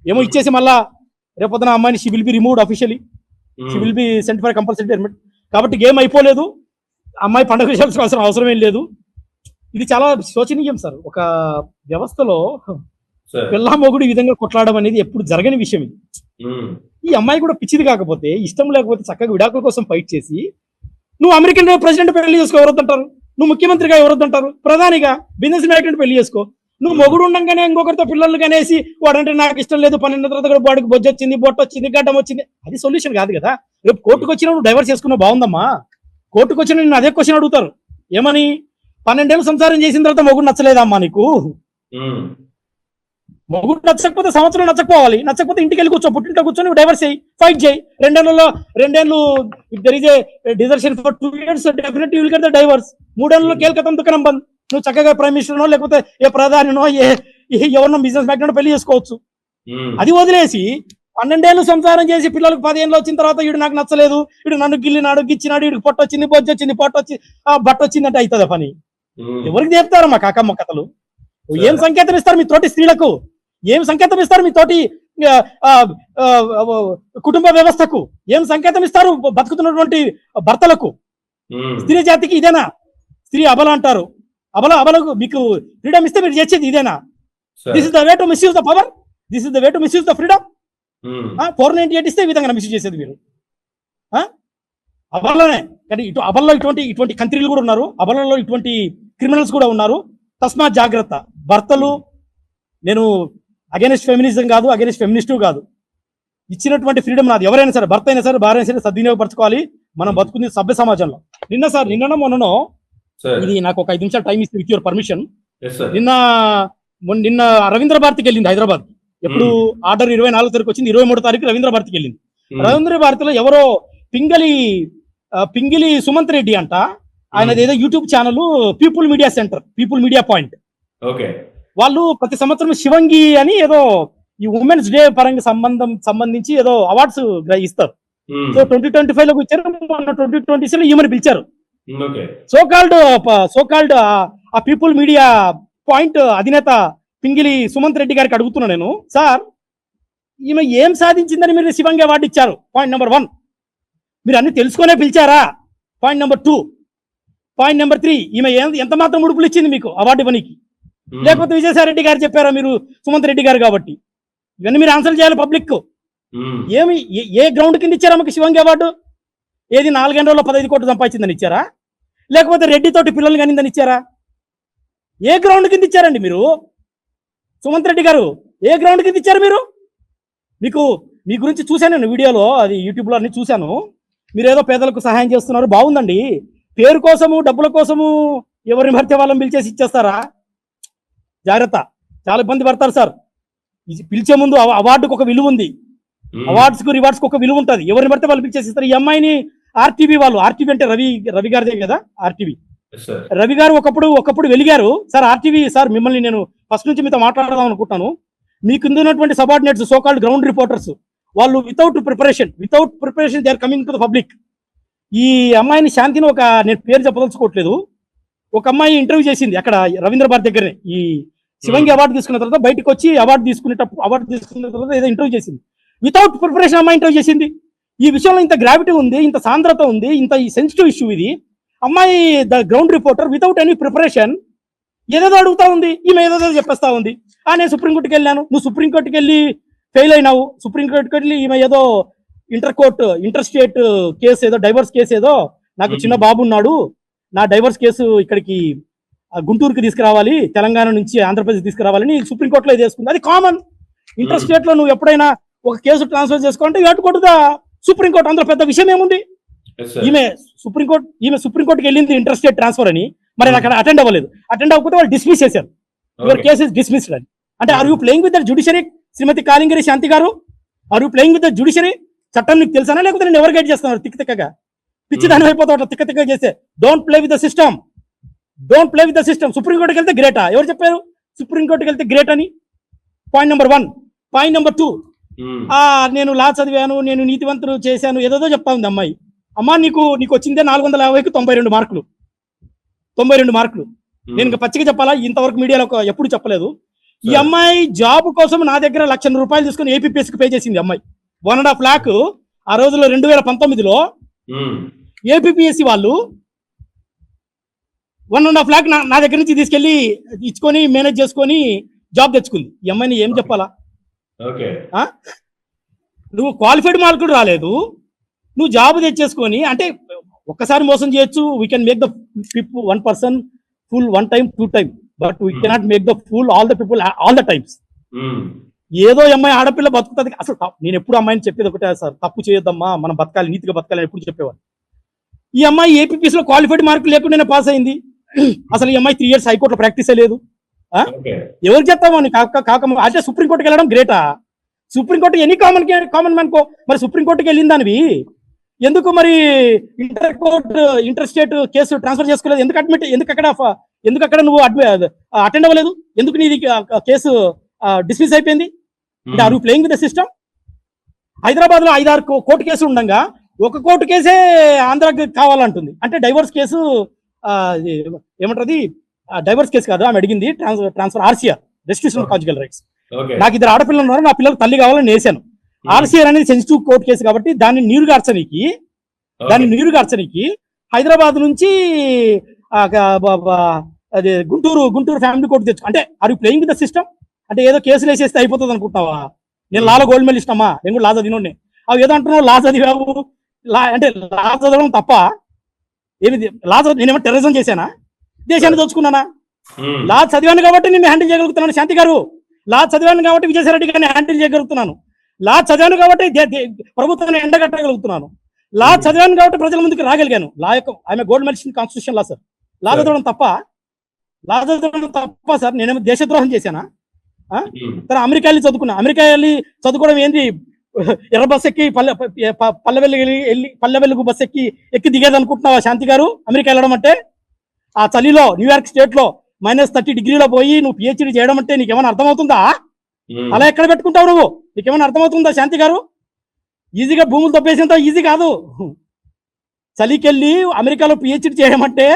ఏమో ఇచ్చేసి మళ్ళా రేపొద్దున అమ్మాయిని she will be removed officially, she will be sent for compulsory retirement. కాబట్టి గేమ్ అయిపోలేదు. అమ్మాయి పండుగ చేయాల్సిన అవసరం ఏం లేదు. ఇది చాలా శోచనీయం సార్. ఒక వ్యవస్థలో పిల్ల మొగుడు ఈ విధంగా కొట్లాడడం అనేది ఎప్పుడు జరగని విషయం. ఇది ఈ అమ్మాయి కూడా పిచ్చిది కాకపోతే, ఇష్టం లేకపోతే చక్కగా విడాకుల కోసం ఫైట్ చేసి, నువ్వు అమెరికన్ ప్రెసిడెంట్ పెళ్లి చేసుకో, ఎవరొద్దంటారు? నువ్వు ముఖ్యమంత్రిగా ఎవరొద్దంటారు? ప్రధానిగా, బిజినెస్ మ్యాగ్నెట్ పెళ్లి చేసుకో. నువ్వు మొగుడు ఉండగానే ఇంకొకరితో పిల్లలు కనేసి వాడంటే నాకు ఇష్టం లేదు, 12 తర్వాత కూడా వాడికి బొజ్జ వచ్చింది, బొట్ట వచ్చింది, గడ్డం వచ్చింది, అది సొల్యూషన్ కాదు కదా. రేపు కోర్టుకు వచ్చినా నువ్వు డైవర్స్ చేసుకున్నావు, బాగుందమ్మా. కోర్టుకు వచ్చిన నేను అదే క్వశ్చన్ అడుగుతారు, ఏమని? 12 ఏళ్ళు సంసారం చేసిన తర్వాత మొగుడు నచ్చలేదమ్మా నీకు? మొగుడు నచ్చకపోతే సంవత్సరం నచ్చకపోవాలి, నచ్చకపోతే ఇంటికి వెళ్ళి కూర్చో, పుట్టింట్లో కూర్చొని డైవర్స్ చేయి, ఫైట్ చేయి. 2 ఏళ్ళు if there is a desertion for 2 years definitely you will get the divorce. 3 ఏళ్ళలో కేల్కతం దుకాణం బంద్. నువ్వు చక్కగా ప్రైమ్ మినిస్టర్నో లేకపోతే ఏ ప్రధానినో ఎవరినో బిజినెస్ మ్యాగ్నెట్ పెళ్లి చేసుకోవచ్చు. అది వదిలేసి 12 ఏళ్ళు సంసారం చేసి పిల్లలకు 10 ఏళ్ళు వచ్చిన తర్వాత వీడు నాకు నచ్చలేదు, వీడు నన్ను గిల్లినాడు, గిచ్చినాడు, వీడికి పొట్ట వచ్చింది, బొజ్జ వచ్చింది, పొట్ట వచ్చి బట్ట వచ్చిందంటే అవుతుందా పని? ఎవరికి చెప్తారు మా కాకమ్మ కథలు? ఏం సంకేతం ఇస్తారు మీ తోటి స్త్రీలకు? ఏం సంకేతం ఇస్తారు మీ తోటి కుటుంబ వ్యవస్థకు? ఏం సంకేతం ఇస్తారు బతుకుతున్నటువంటి భర్తలకు? స్త్రీ జాతికి ఇదేనా? స్త్రీ అబల అంటారు. అబలకు మీకు ఫ్రీడమ్ ఇస్తే మీరు చేసేది ఇదేనా? This is the way to misuse the power, this is the way to misuse the freedom. 498 ఇస్తే ఈ విధంగా మిస్యూజ్ చేసేది మీరు అబలనే. కానీ ఇటు అబల్లో ఇటువంటి కంట్రీలు కూడా ఉన్నారు, అబలలో ఇటువంటి క్రిమినల్స్ కూడా ఉన్నారు. తస్మాత్ జాగ్రత్త భర్తలు. నేను అగైనెస్ట్ ఫెమినిజం కాదు, అగైనెస్ట్ ఫెమినిస్టు కాదు. ఇచ్చినటువంటి ఫ్రీడమ్ నాది. ఎవరైనా సరే, భర్త అయినా సరే, భార్య అయినా సరే సద్వినియోగపరచుకోవాలి. మనం బతుకుంది సభ్య సమాజంలో. నిన్ననో మొన్ననో, ఇది నాకు ఒక 5 నిమిషాలు టైం ఇస్తే విత్ యువర్ పర్మిషన్, నిన్న రవీంద్ర భారతికి వెళ్ళింది హైదరాబాద్. ఎప్పుడు ఆర్డర్ 24 తారీఖు వచ్చింది, 23 తారీఖు రవీంద్ర భారతికి వెళ్ళింది. రవీంద్ర భారతిలో ఎవరో పింగిలి సుమంత్ రెడ్డి అంట, ఆయనది ఏదో YouTube channel people media centre, people media point. వాళ్ళు ప్రతి సంవత్సరం శివంగి అని ఏదో ఈ ఉమెన్స్ డే పరంగా సంబంధించి ఏదో అవార్డ్స్ ఇస్తారు. సో 2025 లోకి ఇచ్చారు, 2026 ఈమెను పిలిచారు. సోకాల్డ్ ఆ పీపుల్ మీడియా పాయింట్ అధినేత పింగిలి సుమంత్ రెడ్డి గారికి అడుగుతున్నా నేను, సార్ ఈమె ఏం సాధించిందని మీరు శివంగి అవార్డు ఇచ్చారు? Point number 1. మీరు అన్ని తెలుసుకునే పిలిచారా? Point number 2. పాయింట్ నెంబర్ 3, ఈమె ఎంత మాత్రం ఉడుపులు ఇచ్చింది మీకు అవార్డు ఇవ్వనికి? లేకపోతే విజయసాయి రెడ్డి గారు చెప్పారా మీరు సుమంత్ రెడ్డి గారు కాబట్టి? ఇవన్నీ మీరు ఆన్సర్ చేయాలి పబ్లిక్. ఏమి ఏ గ్రౌండ్ కింద ఇచ్చారా మీకు శివంగి అవార్డు? ఏది 4 గంటల్లో 15 కోట్లు సంపాదించిందని ఇచ్చారా? లేకపోతే రెడ్డి తోటి పిల్లలు కనిందని ఇచ్చారా? ఏ గ్రౌండ్ కింద ఇచ్చారండి మీరు? సుమంత్ రెడ్డి గారు ఏ గ్రౌండ్ కింద ఇచ్చారు మీరు? మీ గురించి చూశాను నేను వీడియోలో, అది యూట్యూబ్లో అన్ని చూశాను. మీరు ఏదో పేదలకు సహాయం చేస్తున్నారు, బాగుందండి. పేరు కోసము, డబ్బుల కోసము ఎవరిని భర్తే వాళ్ళని పిలిచేసి ఇచ్చేస్తారా? జాగ్రత్త, చాలా ఇబ్బంది పడతారు సార్. పిలిచే ముందు అవార్డుకు ఒక విలువ ఉంది, అవార్డ్స్ కు రివార్డ్స్ కు ఒక విలువ ఉంటుంది. ఎవరిని పడితే వాళ్ళు పిలిచేసి ఇస్తారు. ఈ అమ్మాయిని ఆర్టీవీ వాళ్ళు, ఆర్టీవీ అంటే రవి గారిదే కదా ఆర్టీవీ, రవి గారు ఒకప్పుడు వెలిగారు. సార్ ఆర్టీవీ సార్, మిమ్మల్ని నేను ఫస్ట్ నుంచి మీతో మాట్లాడదాం అనుకుంటాను. మీకు ఉన్నటువంటి సబార్డినేట్స్, సోకాల్డ్ గ్రౌండ్ రిపోర్టర్స్, వాళ్ళు without preparation they are coming to the public. ఈ అమ్మాయిని శాంతిని, నేను పేరు చెప్పదలుచుకోవట్లేదు, ఒక అమ్మాయి ఇంటర్వ్యూ చేసింది అక్కడ రవీంద్ర భారతి దగ్గరనే. ఈ శివంగి అవార్డు తీసుకున్న తర్వాత బయటకు వచ్చి అవార్డు తీసుకున్న తర్వాత ఏదో ఇంటర్వ్యూ చేసింది. వితౌట్ ప్రిపరేషన్ అమ్మాయి ఇంటర్వ్యూ చేసింది. ఈ విషయంలో ఇంత గ్రావిటీ ఉంది, ఇంత సాంద్రత ఉంది, ఇంత ఈ సెన్సిటివ్ ఇష్యూ ఇది. అమ్మాయి the ground reporter without any preparation ఏదేదో అడుగుతా ఉంది, ఈమె ఏదేదో చెప్పేస్తా ఉంది. నేను సుప్రీంకోర్టుకి వెళ్ళాను, నువ్వు సుప్రీంకోర్టుకి వెళ్ళి ఫెయిల్ అయినావు. సుప్రీంకోర్టుకి వెళ్ళి ఈమె ఏదో ఇంటర్ స్టేట్ కేసు ఏదో, డైవర్స్ కేసు ఏదో, నాకు చిన్న బాబు ఉన్నాడు, నా డైవర్స్ కేసు ఇక్కడికి గుంటూరుకి తీసుకురావాలి, తెలంగాణ నుంచి ఆంధ్రప్రదేశ్ తీసుకురావాలని సుప్రీంకోర్టులో చేసుకుంది. అది కామన్. ఇంటర్ స్టేట్ లో నువ్వు ఎప్పుడైనా ఒక కేసు ట్రాన్స్ఫర్ చేసుకోవాలంటే ఏటుకోటుదా సుప్రీంకోర్టు, అందులో పెద్ద విషయం ఏముంది? ఈమె సుప్రీంకోర్టుకి వెళ్ళింది ఇంటర్ స్టేట్ ట్రాన్స్ఫర్ అని, మరి అక్కడ అటెండ్ అవ్వలేదు. అటెండ్ అవ్వకపోతే వాళ్ళు డిస్మిస్ చేశారు, యువర్ కేస్ ఇస్ డిస్మిస్డ్ అని. అంటే are you playing with the judiciary? Shrimati Kalingari Shanti garu, are you playing with the judiciary? చట్టం నీకు తెలుసానా, లేకపోతే నేను ఎవరు గైడ్ చేస్తున్నారు? తిక్కగా పిచ్చిదాని అయిపోతావు తిక్క చేస్తే. Don't play with the system, don't play with the system. సుప్రీంకోర్టుకి వెళ్తే గ్రేటా? ఎవరు చెప్పారు సుప్రీంకోర్టుకి వెళ్తే గ్రేట్ అని? Point number 1. పాయింట్ నెంబర్ 2, నేను లా చదివాను, నేను నీతివంతులు చేశాను, ఏదో చెప్తా ఉంది అమ్మాయి. అమ్మా నీకు వచ్చిందే 450కి 92 మార్కులు. 92 మార్కులు. నేను ఇంకా పచ్చిగా చెప్పాలా, ఇంతవరకు మీడియాలో ఎప్పుడు చెప్పలేదు. ఈ అమ్మాయి జాబ్ కోసం నా దగ్గర ₹1,00,000 తీసుకుని ఏపీపీఎస్కి పే చేసింది అమ్మాయి. 1.5 lakh ఆ రోజుల్లో 2019లో ఏపీపీఎస్సీ వాళ్ళు 1.5 lakh నా దగ్గర నుంచి తీసుకెళ్లి ఇచ్చుకొని మేనేజ్ చేసుకొని జాబ్ తెచ్చుకుంది. ఈ అమ్మాయిని ఏం చెప్పాలా? నువ్వు క్వాలిఫైడ్ మార్కులు రాలేదు, నువ్వు జాబ్ తెచ్చేసుకొని, అంటే ఒక్కసారి మోసం చేయొచ్చు. We can make the people 1 person full 1 time 2 time, but we cannot make the full all the people all the times. ఏదో అమ్మాయి ఆడపిల్ల బతుకుతుంది. అసలు నేను ఎప్పుడు అమ్మాయిని చెప్పేది ఒకటే సార్, తప్పు చేయొద్దమ్మా, మనం బతకాలి, నీతిగా బతకాలి అని ఎప్పుడు చెప్పేవాడు. ఈ అమ్మాయి ఏపీపీసీ లో క్వాలిఫైడ్ మార్కులు లేకుండా పాస్ అయింది. అసలు ఈ అమ్మాయి 3 years హైకోర్టులో ప్రాక్టీసే లేదు. ఎవరికి చెప్తామో కాక అంటే సుప్రీంకోర్టుకి వెళ్ళడం గ్రేటా? సుప్రీంకోర్టు ఎనీ కామన్ మ్యాన్ కో, మరి సుప్రీంకోర్టుకి వెళ్ళింది దానివి ఎందుకు మరి ఇంటర్ స్టేట్ కేసు ట్రాన్స్ఫర్ చేసుకోలేదు? ఎందుకు అక్కడ నువ్వు అటెండ్ అవ్వలేదు? ఎందుకు నీది కేసు డిస్మిస్ అయిపోయింది? అంటే are you playing with the system? Hyderabad లో 5-6 కోర్టు కేసులు ఉండగా ఒక కోర్టు కేసే ఆంధ్రాకి కావాలంటుంది. అంటే డైవర్స్ కేసు ఏమంటది, డైవర్స్ కేసు కాదు ఆమె అడిగింది, transfer RCR, restriction of conjugal rights. నాకు 2 ఆడపిల్లలు ఉన్నారు, నా పిల్లలకు తల్లి కావాలని నేసాను. ఆర్సీఆర్ అనేది సెన్సిటివ్ కోర్టు కేసు కాబట్టి దాన్ని నీరుగార్చనికి హైదరాబాద్ నుంచి అదే గుంటూరు ఫ్యామిలీ కోర్టు తెచ్చు. అంటే are you playing with the system? అంటే ఏదో కేసులు వేసేస్తే అయిపోతుంది అనుకుంటున్నావా? నేను లాలో గోల్డ్ మెడల్ ఇష్టమా, నేను కూడా లా చదివినోడ్నే. అవి ఏదో అంటున్నావు లా చదివావు, అంటే లా చదవడం తప్ప ఏమి? నేనేమో టెర్రరిజం చేశానా? దేశాన్ని దోచుకున్నానా? లా చదివాను కాబట్టి నేను హ్యాండిల్ చేయగలుగుతున్నాను శాంతి గారు. లా చదివాను కాబట్టి విజయసాయి రెడ్డి గారిని హ్యాండిల్ చేయగలుగుతున్నాను. లా చదివాను కాబట్టి ప్రభుత్వాన్ని ఎండగట్టగలుగుతున్నాను. లా చదివాను కాబట్టి ప్రజల ముందుకు రాగలిగాను. లా యొక్క ఆమె gold medal in constitution law sir. Law చదవడం తప్ప సార్? నేనేమో దేశద్రోహం చేశానా? సరే అమెరికా వెళ్ళి చదువుకున్నా. అమెరికా వెళ్ళి చదువుకోవడం ఏంది? ఎర్ర బస్ ఎక్కి పల్లెవెల్లుగు బస్ ఎక్కి దిగేది అనుకుంటున్నావా శాంతి గారు? అమెరికా వెళ్ళడం అంటే ఆ చలిలో న్యూయార్క్ స్టేట్ లో -30 degrees పోయి నువ్వు పిహెచ్డీ చేయడం అంటే నీకేమైనా అర్థమవుతుందా? అలా ఎక్కడ పెట్టుకుంటావు నువ్వు? నీకేమైనా అర్థమవుతుందా శాంతి గారు? ఈజీగా భూములు తప్పేసేంత ఈజీ కాదు. చలికెళ్ళి అమెరికాలో పిహెచ్డీ చేయడం అంటే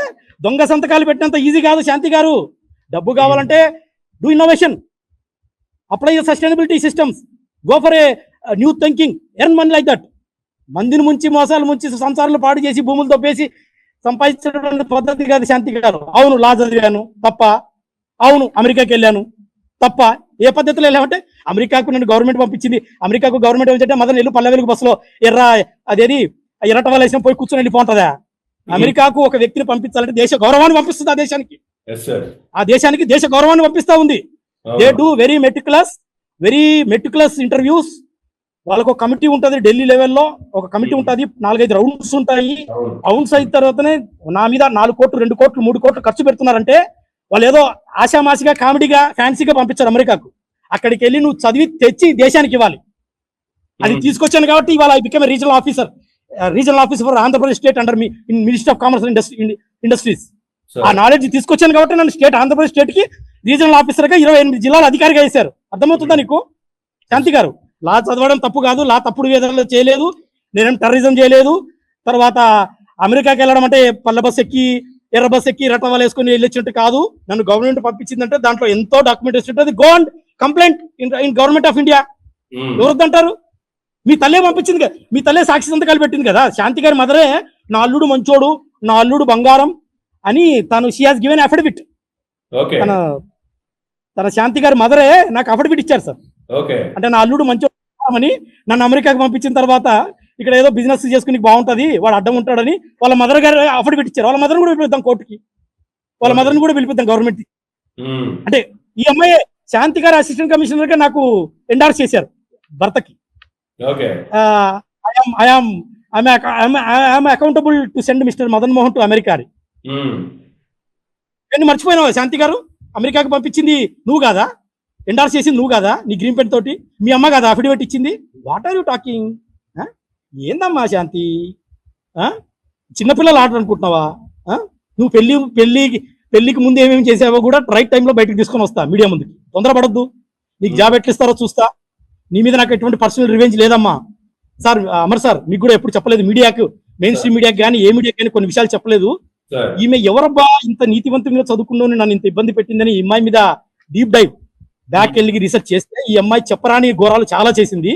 దొంగ సంతకాలు పెట్టినంత ఈజీ కాదు శాంతి గారు. డబ్బు కావాలంటే do innovation, apply sustainability systems, go for a new thinking, earn money like that. మందిని ముంచి మోసాలు ముంచి సంసారాలు పాడు చేసి భూములు తప్పేసి సంపాదించడం పద్ధతి కాదు శాంతి గారు. అవును లా చదివాను తప్ప, అవును అమెరికాకి వెళ్ళాను తప్ప. ఏ పద్ధతిలో వెళ్ళామంటే అమెరికాకు నన్ను గవర్నమెంట్ పంపించింది. అమెరికాకు గవర్నమెంట్ ఏంటంటే మదన నెల్లు పల్లె బస్సులో ఎర్రట వేసిన పోయి కూర్చొని వెళ్ళిపోతుందా? అమెరికాకు ఒక వ్యక్తిని పంపించాలంటే దేశ గౌరవాన్ని పంపిస్తుంది. ఆ దేశానికి దేశ గౌరవాన్ని పంపిస్తా ఉంది. They do very meticulous interviews. వాళ్ళకు ఒక కమిటీ ఉంటుంది, ఢిల్లీ లెవెల్లో ఒక కమిటీ ఉంటుంది, 4-5 రౌండ్స్ ఉంటాయి. రౌండ్స్ అయిన తర్వాతనే నా మీద 4 కోట్లు 2 కోట్లు 3 కోట్లు ఖర్చు పెడుతున్నారంటే వాళ్ళు ఏదో ఆశామాసిగా కామెడీగా ఫ్యాన్సీగా పంపించారు అమెరికాకు. అక్కడికి వెళ్ళి నువ్వు చదివి తెచ్చి దేశానికి ఇవ్వాలి. అది తీసుకొచ్చాను కాబట్టి ఇవాళ I become regional officer for Andhra Pradesh state under me minister of commerce industries. ఆ నాలెడ్జ్ తీసుకొచ్చాను కాబట్టి నన్ను ఆంధ్రప్రదేశ్ స్టేట్ కి రీజనల్ ఆఫీసర్ గా 28 జిల్లాల అధికారిగా వేశారు. అర్థమవుతుందా నీకు శాంతి గారు? లా చదవడం తప్పు కాదు, లా తప్పుడు విధానాలు చేయలేదు, నేనేం టెర్రరిజం చేయలేదు. తర్వాత అమెరికాకి వెళ్ళడం అంటే పల్లె బస్ ఎక్కి ఎర్ర బస్ ఎక్కి రటవాలు వేసుకుని వెళ్ళొచ్చినట్టు కాదు. నన్ను గవర్నమెంట్ పంపించిందంటే దాంట్లో ఎంతో డాక్యుమెంటేషన్ ఉంటుంది. Go and complaint in government of India. ఎవరొద్దంటారు? మీ తల్లే పంపించింది కదా, మీ తల్లే సాక్షి సంతకాలు పెట్టింది కదా. శాంతి గారి మదరే నా అల్లుడు మంచోడు, నా అల్లుడు బంగారం అని షీ హాస్ గివెన్ అఫిడవిట్. తన శాంతి గారి మదరే నాకు అఫిడవిట్ ఇచ్చారు సార్. అంటే నా అల్లుడు మంచోడు అని నన్ను అమెరికాకి పంపించిన తర్వాత ఇక్కడ ఏదో బిజినెస్ చేసుకుని బాగుంటది, వాడు అడ్డం ఉంటాడని వాళ్ళ మదర్ గారు అఫిడవిట్ ఇచ్చారు. వాళ్ళ మదర్ని కూడా పిలిపిద్దాం కోర్టుకి, వాళ్ళ మదర్ని కూడా పిలిపిద్దాం గవర్నమెంట్. అంటే ఈ అమ్మాయి శాంతి గారు అసిస్టెంట్ కమిషనర్ గా నాకు ఎండార్స్ చేశారు భర్తకి. I'm accountable to send mister Madan Mohan to America అని. మర్చిపోయినావా శాంతి గారు? అమెరికాకి పంపించింది నువ్వు కాదా? ఎండార్స్ చేసింది నువ్వు కాదా? నీ గ్రీన్ పెన్ తోటి మీ అమ్మ కాదా అఫిడవిట్ ఇచ్చింది? What are you talking? ఏందమ్మా శాంతి, చిన్నపిల్లలు ఆట అనుకుంటున్నావా? నువ్వు పెళ్లికి ముందు ఏమేమి చేసావో కూడా రైట్ టైంలో బయటకు తీసుకొని వస్తా మీడియా ముందుకి. తొందరపడద్దు. నీకు జాబ్ ఎట్లా ఇస్తారో చూస్తా. నీ మీద నాకు ఎటువంటి పర్సనల్ రివెంజ్ లేదమ్మా. సార్ అమర్ సార్ మీకు కూడా ఎప్పుడు చెప్పలేదు మీడియాకు, మెయిన్ స్ట్రీమ్ మీడియాకి కానీ ఏ మీడియాకి కానీ కొన్ని విషయాలు చెప్పలేదు. ఈమె ఎవరబ్బా ఇంత నీతివంతంగా చదువుకున్నాను నన్ను ఇంత ఇబ్బంది పెట్టిందని ఈ అమ్మాయి మీద డీప్ డైవ్ బ్యాక్ వెళ్ళి రీసెర్చ్ చేస్తే ఈ అమ్మాయి చెప్పరాని ఘోరాలు చాలా చేసింది.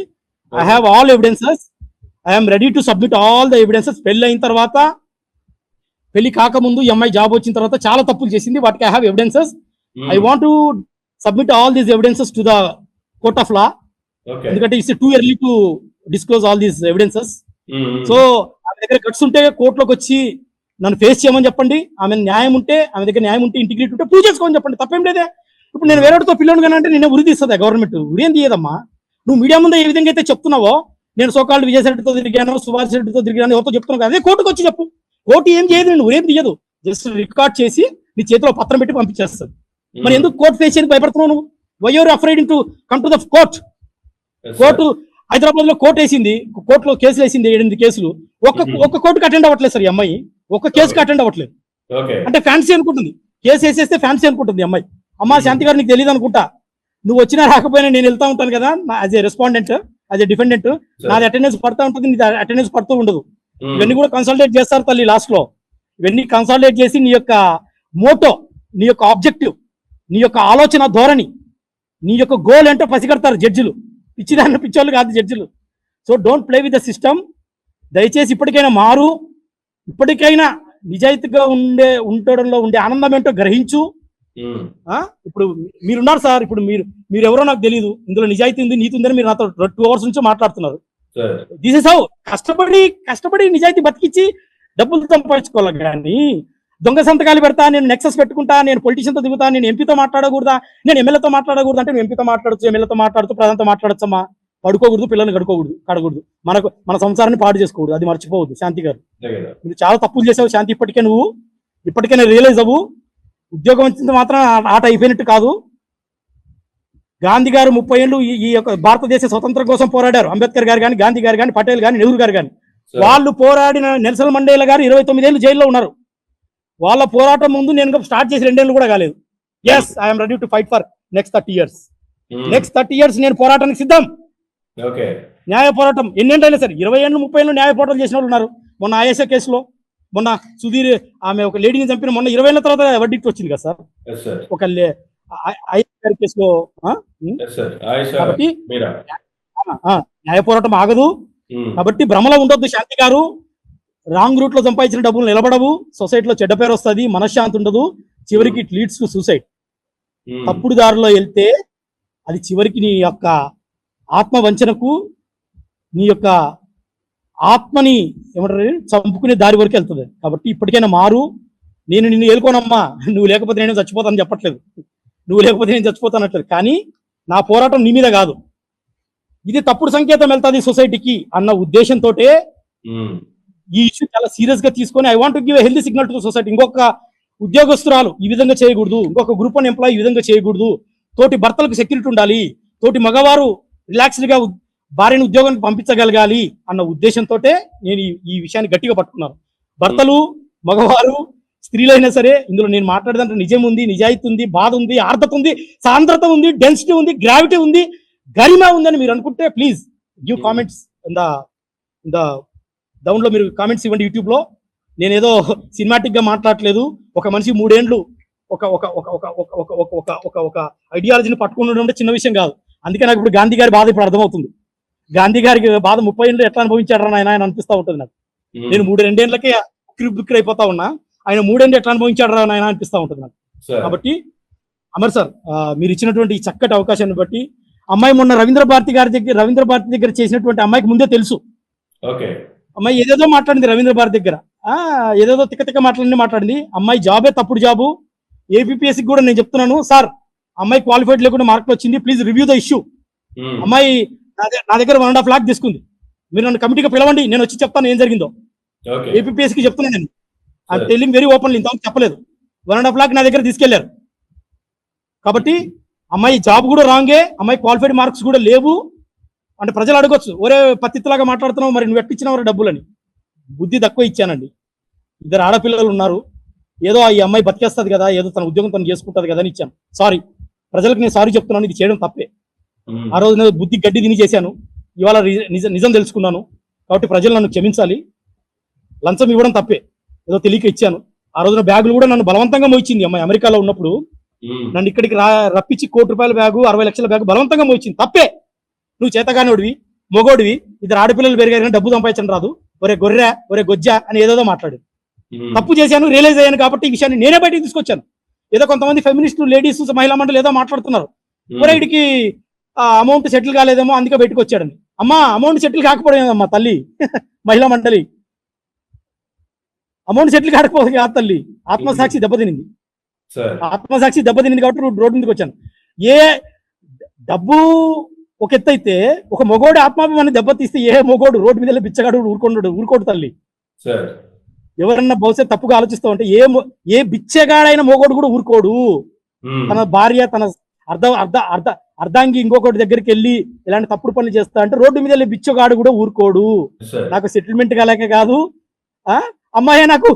I have all evidences, I'm ready to submit all the evidences. పెళ్లి అయిన తర్వాత, పెళ్లి కాకముందు ఈ అమ్మాయి జాబ్ వచ్చిన తర్వాత చాలా తప్పులు చేసింది. వాటికి I have evidences. I want to submit all these evidences to the court of law. ఎందుకంటే it's too early to disclose all these evidences. Um, so ఆమె దగ్గర గట్స్ ఉంటే కోర్టులోకి వచ్చి నన్ను ఫేస్ చేయమని చెప్పండి. ఆమె న్యాయం ఉంటే, ఆమె దగ్గర న్యాయం ఉంటే, ఇంటిగ్రిటీ ఉంటే ప్రూవ్ చేసుకోమని చెప్పండి. తప్పేం లేదే. ఇప్పుడు నేను వేరేతో పిల్లలు కానీ అంటే నిన్నే ఉరి తీస్తుందా గవర్నమెంట్? ఉరి ఏం తీయదమ్మా. నువ్వు మీడియా ముందే ఏ విధంగా అయితే చెప్తున్నావో, నేను సోకాళ్ళు విజయసాయిరెడ్డితో తిరిగాను, సుభాష్ రెడ్డితో తిరిగాను, ఎవరితో చెప్తున్నావు కదా, అదే కోర్టుకు వచ్చి చెప్పు. కోర్టు ఏం చేయదు, నేను ఉరేం తీయదు. జస్ట్ రికార్డ్ చేసి నీ చేతిలో పత్రం పెట్టి పంపించేస్తుంది. మరి ఎందుకు కోర్టు ఫేస్ చేయడానికి భయపడుతున్నావు నువ్వు? Why are afraid to come to the court? yes, sir. Court Hyderabad లో కోర్టు వేసింది, కోర్టులో కేసులు వేసింది 7-8 కేసులు. ఒక్క కోర్టుకి అటెండ్ అవ్వట్లేదు సార్ ఈ అమ్మాయి. ఒక్క కేసుకి అటెండ్ అవ్వట్లేదు. ఓకే. అంటే ఫ్యాన్సీ అనుకుంటుంది, కేసు వేసేస్తే ఫ్యాన్సీ అనుకుంటుంది ఈ అమ్మాయి. అమ్మా శాంతి గారు నీకు తెలియదు అనుకుంటా, నువ్వు వచ్చినా రాకపోయినా నేను వెళ్తా ఉంటాను కదా as a respondent, as a defendant. నాది అటెండెన్స్ పడతా ఉంటుంది, నీ అటెండెన్స్ పడుతూ ఉండదు. ఉమ్, ఇవన్నీ కూడా కన్సల్టేట్ చేస్తారు తల్లి లాస్ట్ లో. ఇవన్నీ కన్సల్టేట్ చేసి నీ యొక్క మోటో, నీ యొక్క ఆబ్జెక్టివ్, నీ యొక్క ఆలోచన ధోరణి, నీ యొక్క గోల్ ఏంటో పసిగడతారు జడ్జిలు. పిచ్చిదాన్ని పిచ్చోళ్ళు కాదు జడ్జిలు. So don't play with the system. దయచేసి ఇప్పటికైనా మారు. ఇప్పటికైనా నిజాయితీగా ఉండడంలో ఉండే ఆనందం ఏంటో గ్రహించు. ఉమ్, ఇప్పుడు మీరున్నారు సార్, ఇప్పుడు మీరు ఎవరో నాకు తెలియదు. ఇందులో నిజాయితీ ఉంది, నీతి ఉందని మీరు నాతో 2 hours నుంచి మాట్లాడుతున్నారు. sir. దిస్ ఇస్ హౌ కష్టపడి నిజాయితీ బతికిచ్చి డబ్బులు సంపాదించుకోవాలి. కానీ దొంగ సంతకాలు పెడతా, నేను నెక్సెస్ పెట్టుకుంటా, నేను పొలిటీషియన్తో దిగుతా, నేను ఎంపీతో మాట్లాడకూడదా, నేను ఎమ్మెల్యేతో మాట్లాడకూడదు అంటే, నువ్వు ఎంపీతో మాట్లాడచ్చు, ఎమ్మెల్యేతో మాట్లాడుతూ, ప్రధానితో మాట్లాడచ్చమ్మా. పడుకోకూడదు, పిల్లల్ని కడకూడదు, మన సంసారాన్ని పాడు చేసుకోకూడదు. అది మర్చిపోవద్దు శాంతి గారు. అంతే కదా. నువ్వు చాలా తప్పులు చేసావు శాంతి. ఇప్పటికైనా రియలైజ్ అవ్వు. ఉద్యోగం వచ్చింది మాత్రం ఆట అయిపోయినట్టు కాదు. గాంధీ గారు 30 ఏళ్ళు ఈ యొక్క భారతదేశ స్వతంత్రం కోసం పోరాడారు. అంబేద్కర్ గారు కానీ, గాంధీ గారు కానీ, పటేల్ కానీ, నెహ్రూ గారు కానీ. Sir. వాళ్ళు పోరాడిన నెల్సన్ మండేలా గారు 29 ఏళ్ళు జైల్లో ఉన్నారు. వాళ్ళ పోరాటం ముందు నేను స్టార్ట్ చేసి 2 ఏళ్ళు కూడా కాలేదు. Yes, I'm ready to fight for next 30 years. Um, next 30 years నేను పోరాటానికి సిద్ధం. ఓకే. న్యాయ పోరాటం ఎన్నేంటైనా సరే, 20 ఏళ్ళు 30 ఏళ్ళు న్యాయ పోరాటం చేసిన వాళ్ళు ఉన్నారు. మొన్న ఐఎస్ఏ కేసులో, మొన్న సుధీర్ ఆమె ఒక లేడీని చంపిన మొన్న 20 ఏళ్ళ తర్వాత వర్డిక్ట్ వచ్చింది కదా సార్. yes, sir. ఒక ఐఎస్ఏ కేసులో. yes, sir. ఆయిషా కాబట్టి మీరా. న్యాయ పోరాటం ఆగదు. ఉమ్, కాబట్టి భ్రమలో ఉండొద్దు శాంతి గారు. రాంగ్ రూట్ లో సంపాదించిన డబ్బులు నిలబడవు. సొసైటీలో చెడ్డ పేరు వస్తుంది, మనశ్శాంతి ఉండదు. చివరికి ఇట్ లీడ్స్ టు సూసైడ్. ఉమ్, తప్పుడు దారిలో వెళ్తే అది చివరికి నీ యొక్క ఆత్మ వంచనకు, నీ యొక్క ఆత్మని ఏమంటారు చంపుకునే దారి వరకు వెళ్తుంది. కాబట్టి ఇప్పటికైనా మారు. నేను నిన్ను ఏలుకోనమ్మా, నువ్వు లేకపోతే నేను చచ్చిపోతాను చెప్పట్లేదు, నువ్వు లేకపోతే నేను చచ్చిపోతానట్లేదు. కానీ నా పోరాటం నీ మీద కాదు. ఇది తప్పుడు సంకేతం వెళ్తుంది సొసైటీకి అన్న ఉద్దేశంతో ఉమ్, ఈ ఇష్యూ చాలా సీరియస్ గా తీసుకొని I want to give a healthy signal to society. ఇంకొక ఉద్యోగస్తురాలు ఈ విధంగా చేయకూడదు, ఇంకొక గ్రూప్ 1 ఎంప్లాయీ ఈ విధంగా చేయకూడదు. తోటి భర్తలకు సెక్యూరిటీ ఉండాలి, తోటి మగవారు రిలాక్స్డ్ గా భార్యను ఉద్యోగానికి పంపించగలగాలి అన్న ఉద్దేశంతో నేను ఈ విషయాన్ని గట్టిగా పట్టుకున్నాను. భర్తలు, మగవారు, స్త్రీలైనా సరే ఇందులో నేను మాట్లాడేదంటే నిజం ఉంది, నిజాయితీ ఉంది, బాధ ఉంది, ఆర్ద్రత ఉంది, సాంద్రత ఉంది, డెన్సిటీ ఉంది, గ్రావిటీ ఉంది, గరిమ ఉందని మీరు అనుకుంటే please give comments in the down లో మీరు కామెంట్స్ ఇవ్వండి యూట్యూబ్ లో. నేనేదో సినిమాటిక్ గా మాట్లాడలేదు. ఒక మనిషి 3 ఏళ్ళు ఒక ఒక ఒక ఒక ఒక ఒక ఒక ఒక ఒక ఐడియాలజీని పట్టుకుని ఉండడం చిన్న విషయం కాదు. అందుకే నాకు ఇప్పుడు గాంధీ గారి బాధ ఇప్పుడు అర్థమవుతుంది. గాంధీ గారికి బాధ 30 ఏళ్ళు ఎట్లా అనుభవించాడు ఆయన అనిపిస్తా ఉంటుంది నాకు. నేను 2 ఏళ్ళకే బిక్కిరి అయిపోతా ఉన్నా, ఆయన 3 ఏళ్ళు ఎట్లా అనిభవించాడు ఆయన అనిపిస్తా ఉంటుంది నాకు. sir. కాబట్టి అమర్ సార్, మీరు ఇచ్చినటువంటి ఈ చక్కటి అవకాశాన్ని బట్టి, అమ్మాయి మొన్న రవీంద్ర భారతి దగ్గర చేసినటువంటి అమ్మాయికి ముందే తెలుసు. ఓకే. అమ్మాయి ఏదేదో మాట్లాడింది రవీంద్ర భారతి దగ్గర, ఏదేదో తిక్క మాట్లాడింది. అమ్మాయి జాబే తప్పుడు జాబు. ఏపీఎస్సి కూడా నేను చెప్తున్నాను సార్, అమ్మాయి క్వాలిఫైడ్ లేకుండా మార్కులు వచ్చింది, ప్లీజ్ రివ్యూ ద ఇష్యూ. ఉమ్, అమ్మాయి నా దగ్గర 1.5 lakh తీసుకుంది. మీరు నన్ను కమిటీగా పిలవండి, నేను వచ్చి చెప్తాను ఏం జరిగిందో. ఓకే. ఏపీఎస్సికి చెప్తున్నాను నేను, అది టెల్లింగ్ వెరీ ఓపెన్లీ, ఇంతవరకు చెప్పలేదు. 1.5 lakh నా దగ్గర తీసుకెళ్లారు. కాబట్టి అమ్మాయి జాబ్ కూడా రాంగే, అమ్మాయి క్వాలిఫైడ్ మార్క్స్ కూడా లేవు. అంటే ప్రజలు అడగొచ్చు, ఒరే పత్తిలాగా మాట్లాడుతున్నావు, మరి నువ్వు ఎట్టిచ్చినావు డబ్బులని. బుద్ధి తక్కువ ఇచ్చానండి. 2 ఆడపిల్లలు ఉన్నారు, ఏదో ఈ అమ్మాయి బతికేస్తుంది కదా, ఏదో తన ఉద్యోగం తను చేసుకుంటుంది కదా అని ఇచ్చాను. సారీ, ప్రజలకు నేను సారీ చెప్తున్నాను, ఇది చేయడం తప్పే. ఉమ్, ఆ రోజు నేను బుద్ధి గడ్డి తిని చేశాను, ఇవాళ నిజం తెలుసుకున్నాను. కాబట్టి ప్రజలు నన్ను క్షమించాలి. లంచం ఇవ్వడం తప్పే, ఏదో తెలియక ఇచ్చాను. ఆ రోజున బ్యాగులు కూడా నన్ను బలవంతంగా మోయించింది అమ్మాయి. అమెరికాలో ఉన్నప్పుడు ఉమ్, నన్ను ఇక్కడికి రప్పించి ₹1 కోటి బ్యాగు, 60 లక్షల బ్యాగు బలవంతంగా మోయించింది. తప్పే. నువ్వు చేతగానోడివి, మొగోడివి, 2 ఆడపిల్లలు పెరిగారు కానీ డబ్బు సంపాదించడం రాదు, ఒరే గొర్రె, ఒరే గొజ్జ అని ఏదేదో మాట్లాడేది. ఉమ్, తప్పు చేశాను, రియలైజ్ అయ్యాను. కాబట్టి ఈ విషయాన్ని నేనే బయటికి తీసుకొచ్చాను. ఏదో కొంతమంది ఫెమినిస్టు లేడీస్, మహిళా మండలి ఏదో మాట్లాడుతున్నారు, ఒరే ఇడికి అమౌంట్ సెటిల్ కాలేదేమో అందుకే బయటకు వచ్చాడని. అమ్మా అమౌంట్ సెటిల్ కాకపోవడం అమ్మా తల్లి మహిళా మండలి అమౌంట్ సెటిల్ కాకపోతే కాదు తల్లి, ఆత్మసాక్షి దెబ్బతినింది. సార్ ఆత్మసాక్షి దెబ్బతినింది కాబట్టి రోడ్డు మీదకి వచ్చాను. ఏ డబ్బు ఒక ఎత్తు అయితే ఒక మొగోడు ఆత్మాభిమాన్ని దెబ్బతీస్తే ఏ మొగోడు రోడ్డు మీద బిచ్చగాడు ఊరుకోడు తల్లి. సార్ ఎవరన్నా బహుశా తప్పుగా ఆలోచిస్తామంటే ఏ బిచ్చగాడైన మొగోడు కూడా ఊరుకోడు. తన భార్య తన అర్ధాంగి ఇంకొకటి దగ్గరికి వెళ్ళి ఇలాంటి తప్పుడు పనులు చేస్తా అంటే రోడ్డు మీద వెళ్ళి బిచ్చగాడు కూడా ఊరుకోడు. నాకు సెటిల్మెంట్ కాలేక కాదు, అమ్మాయి నాకు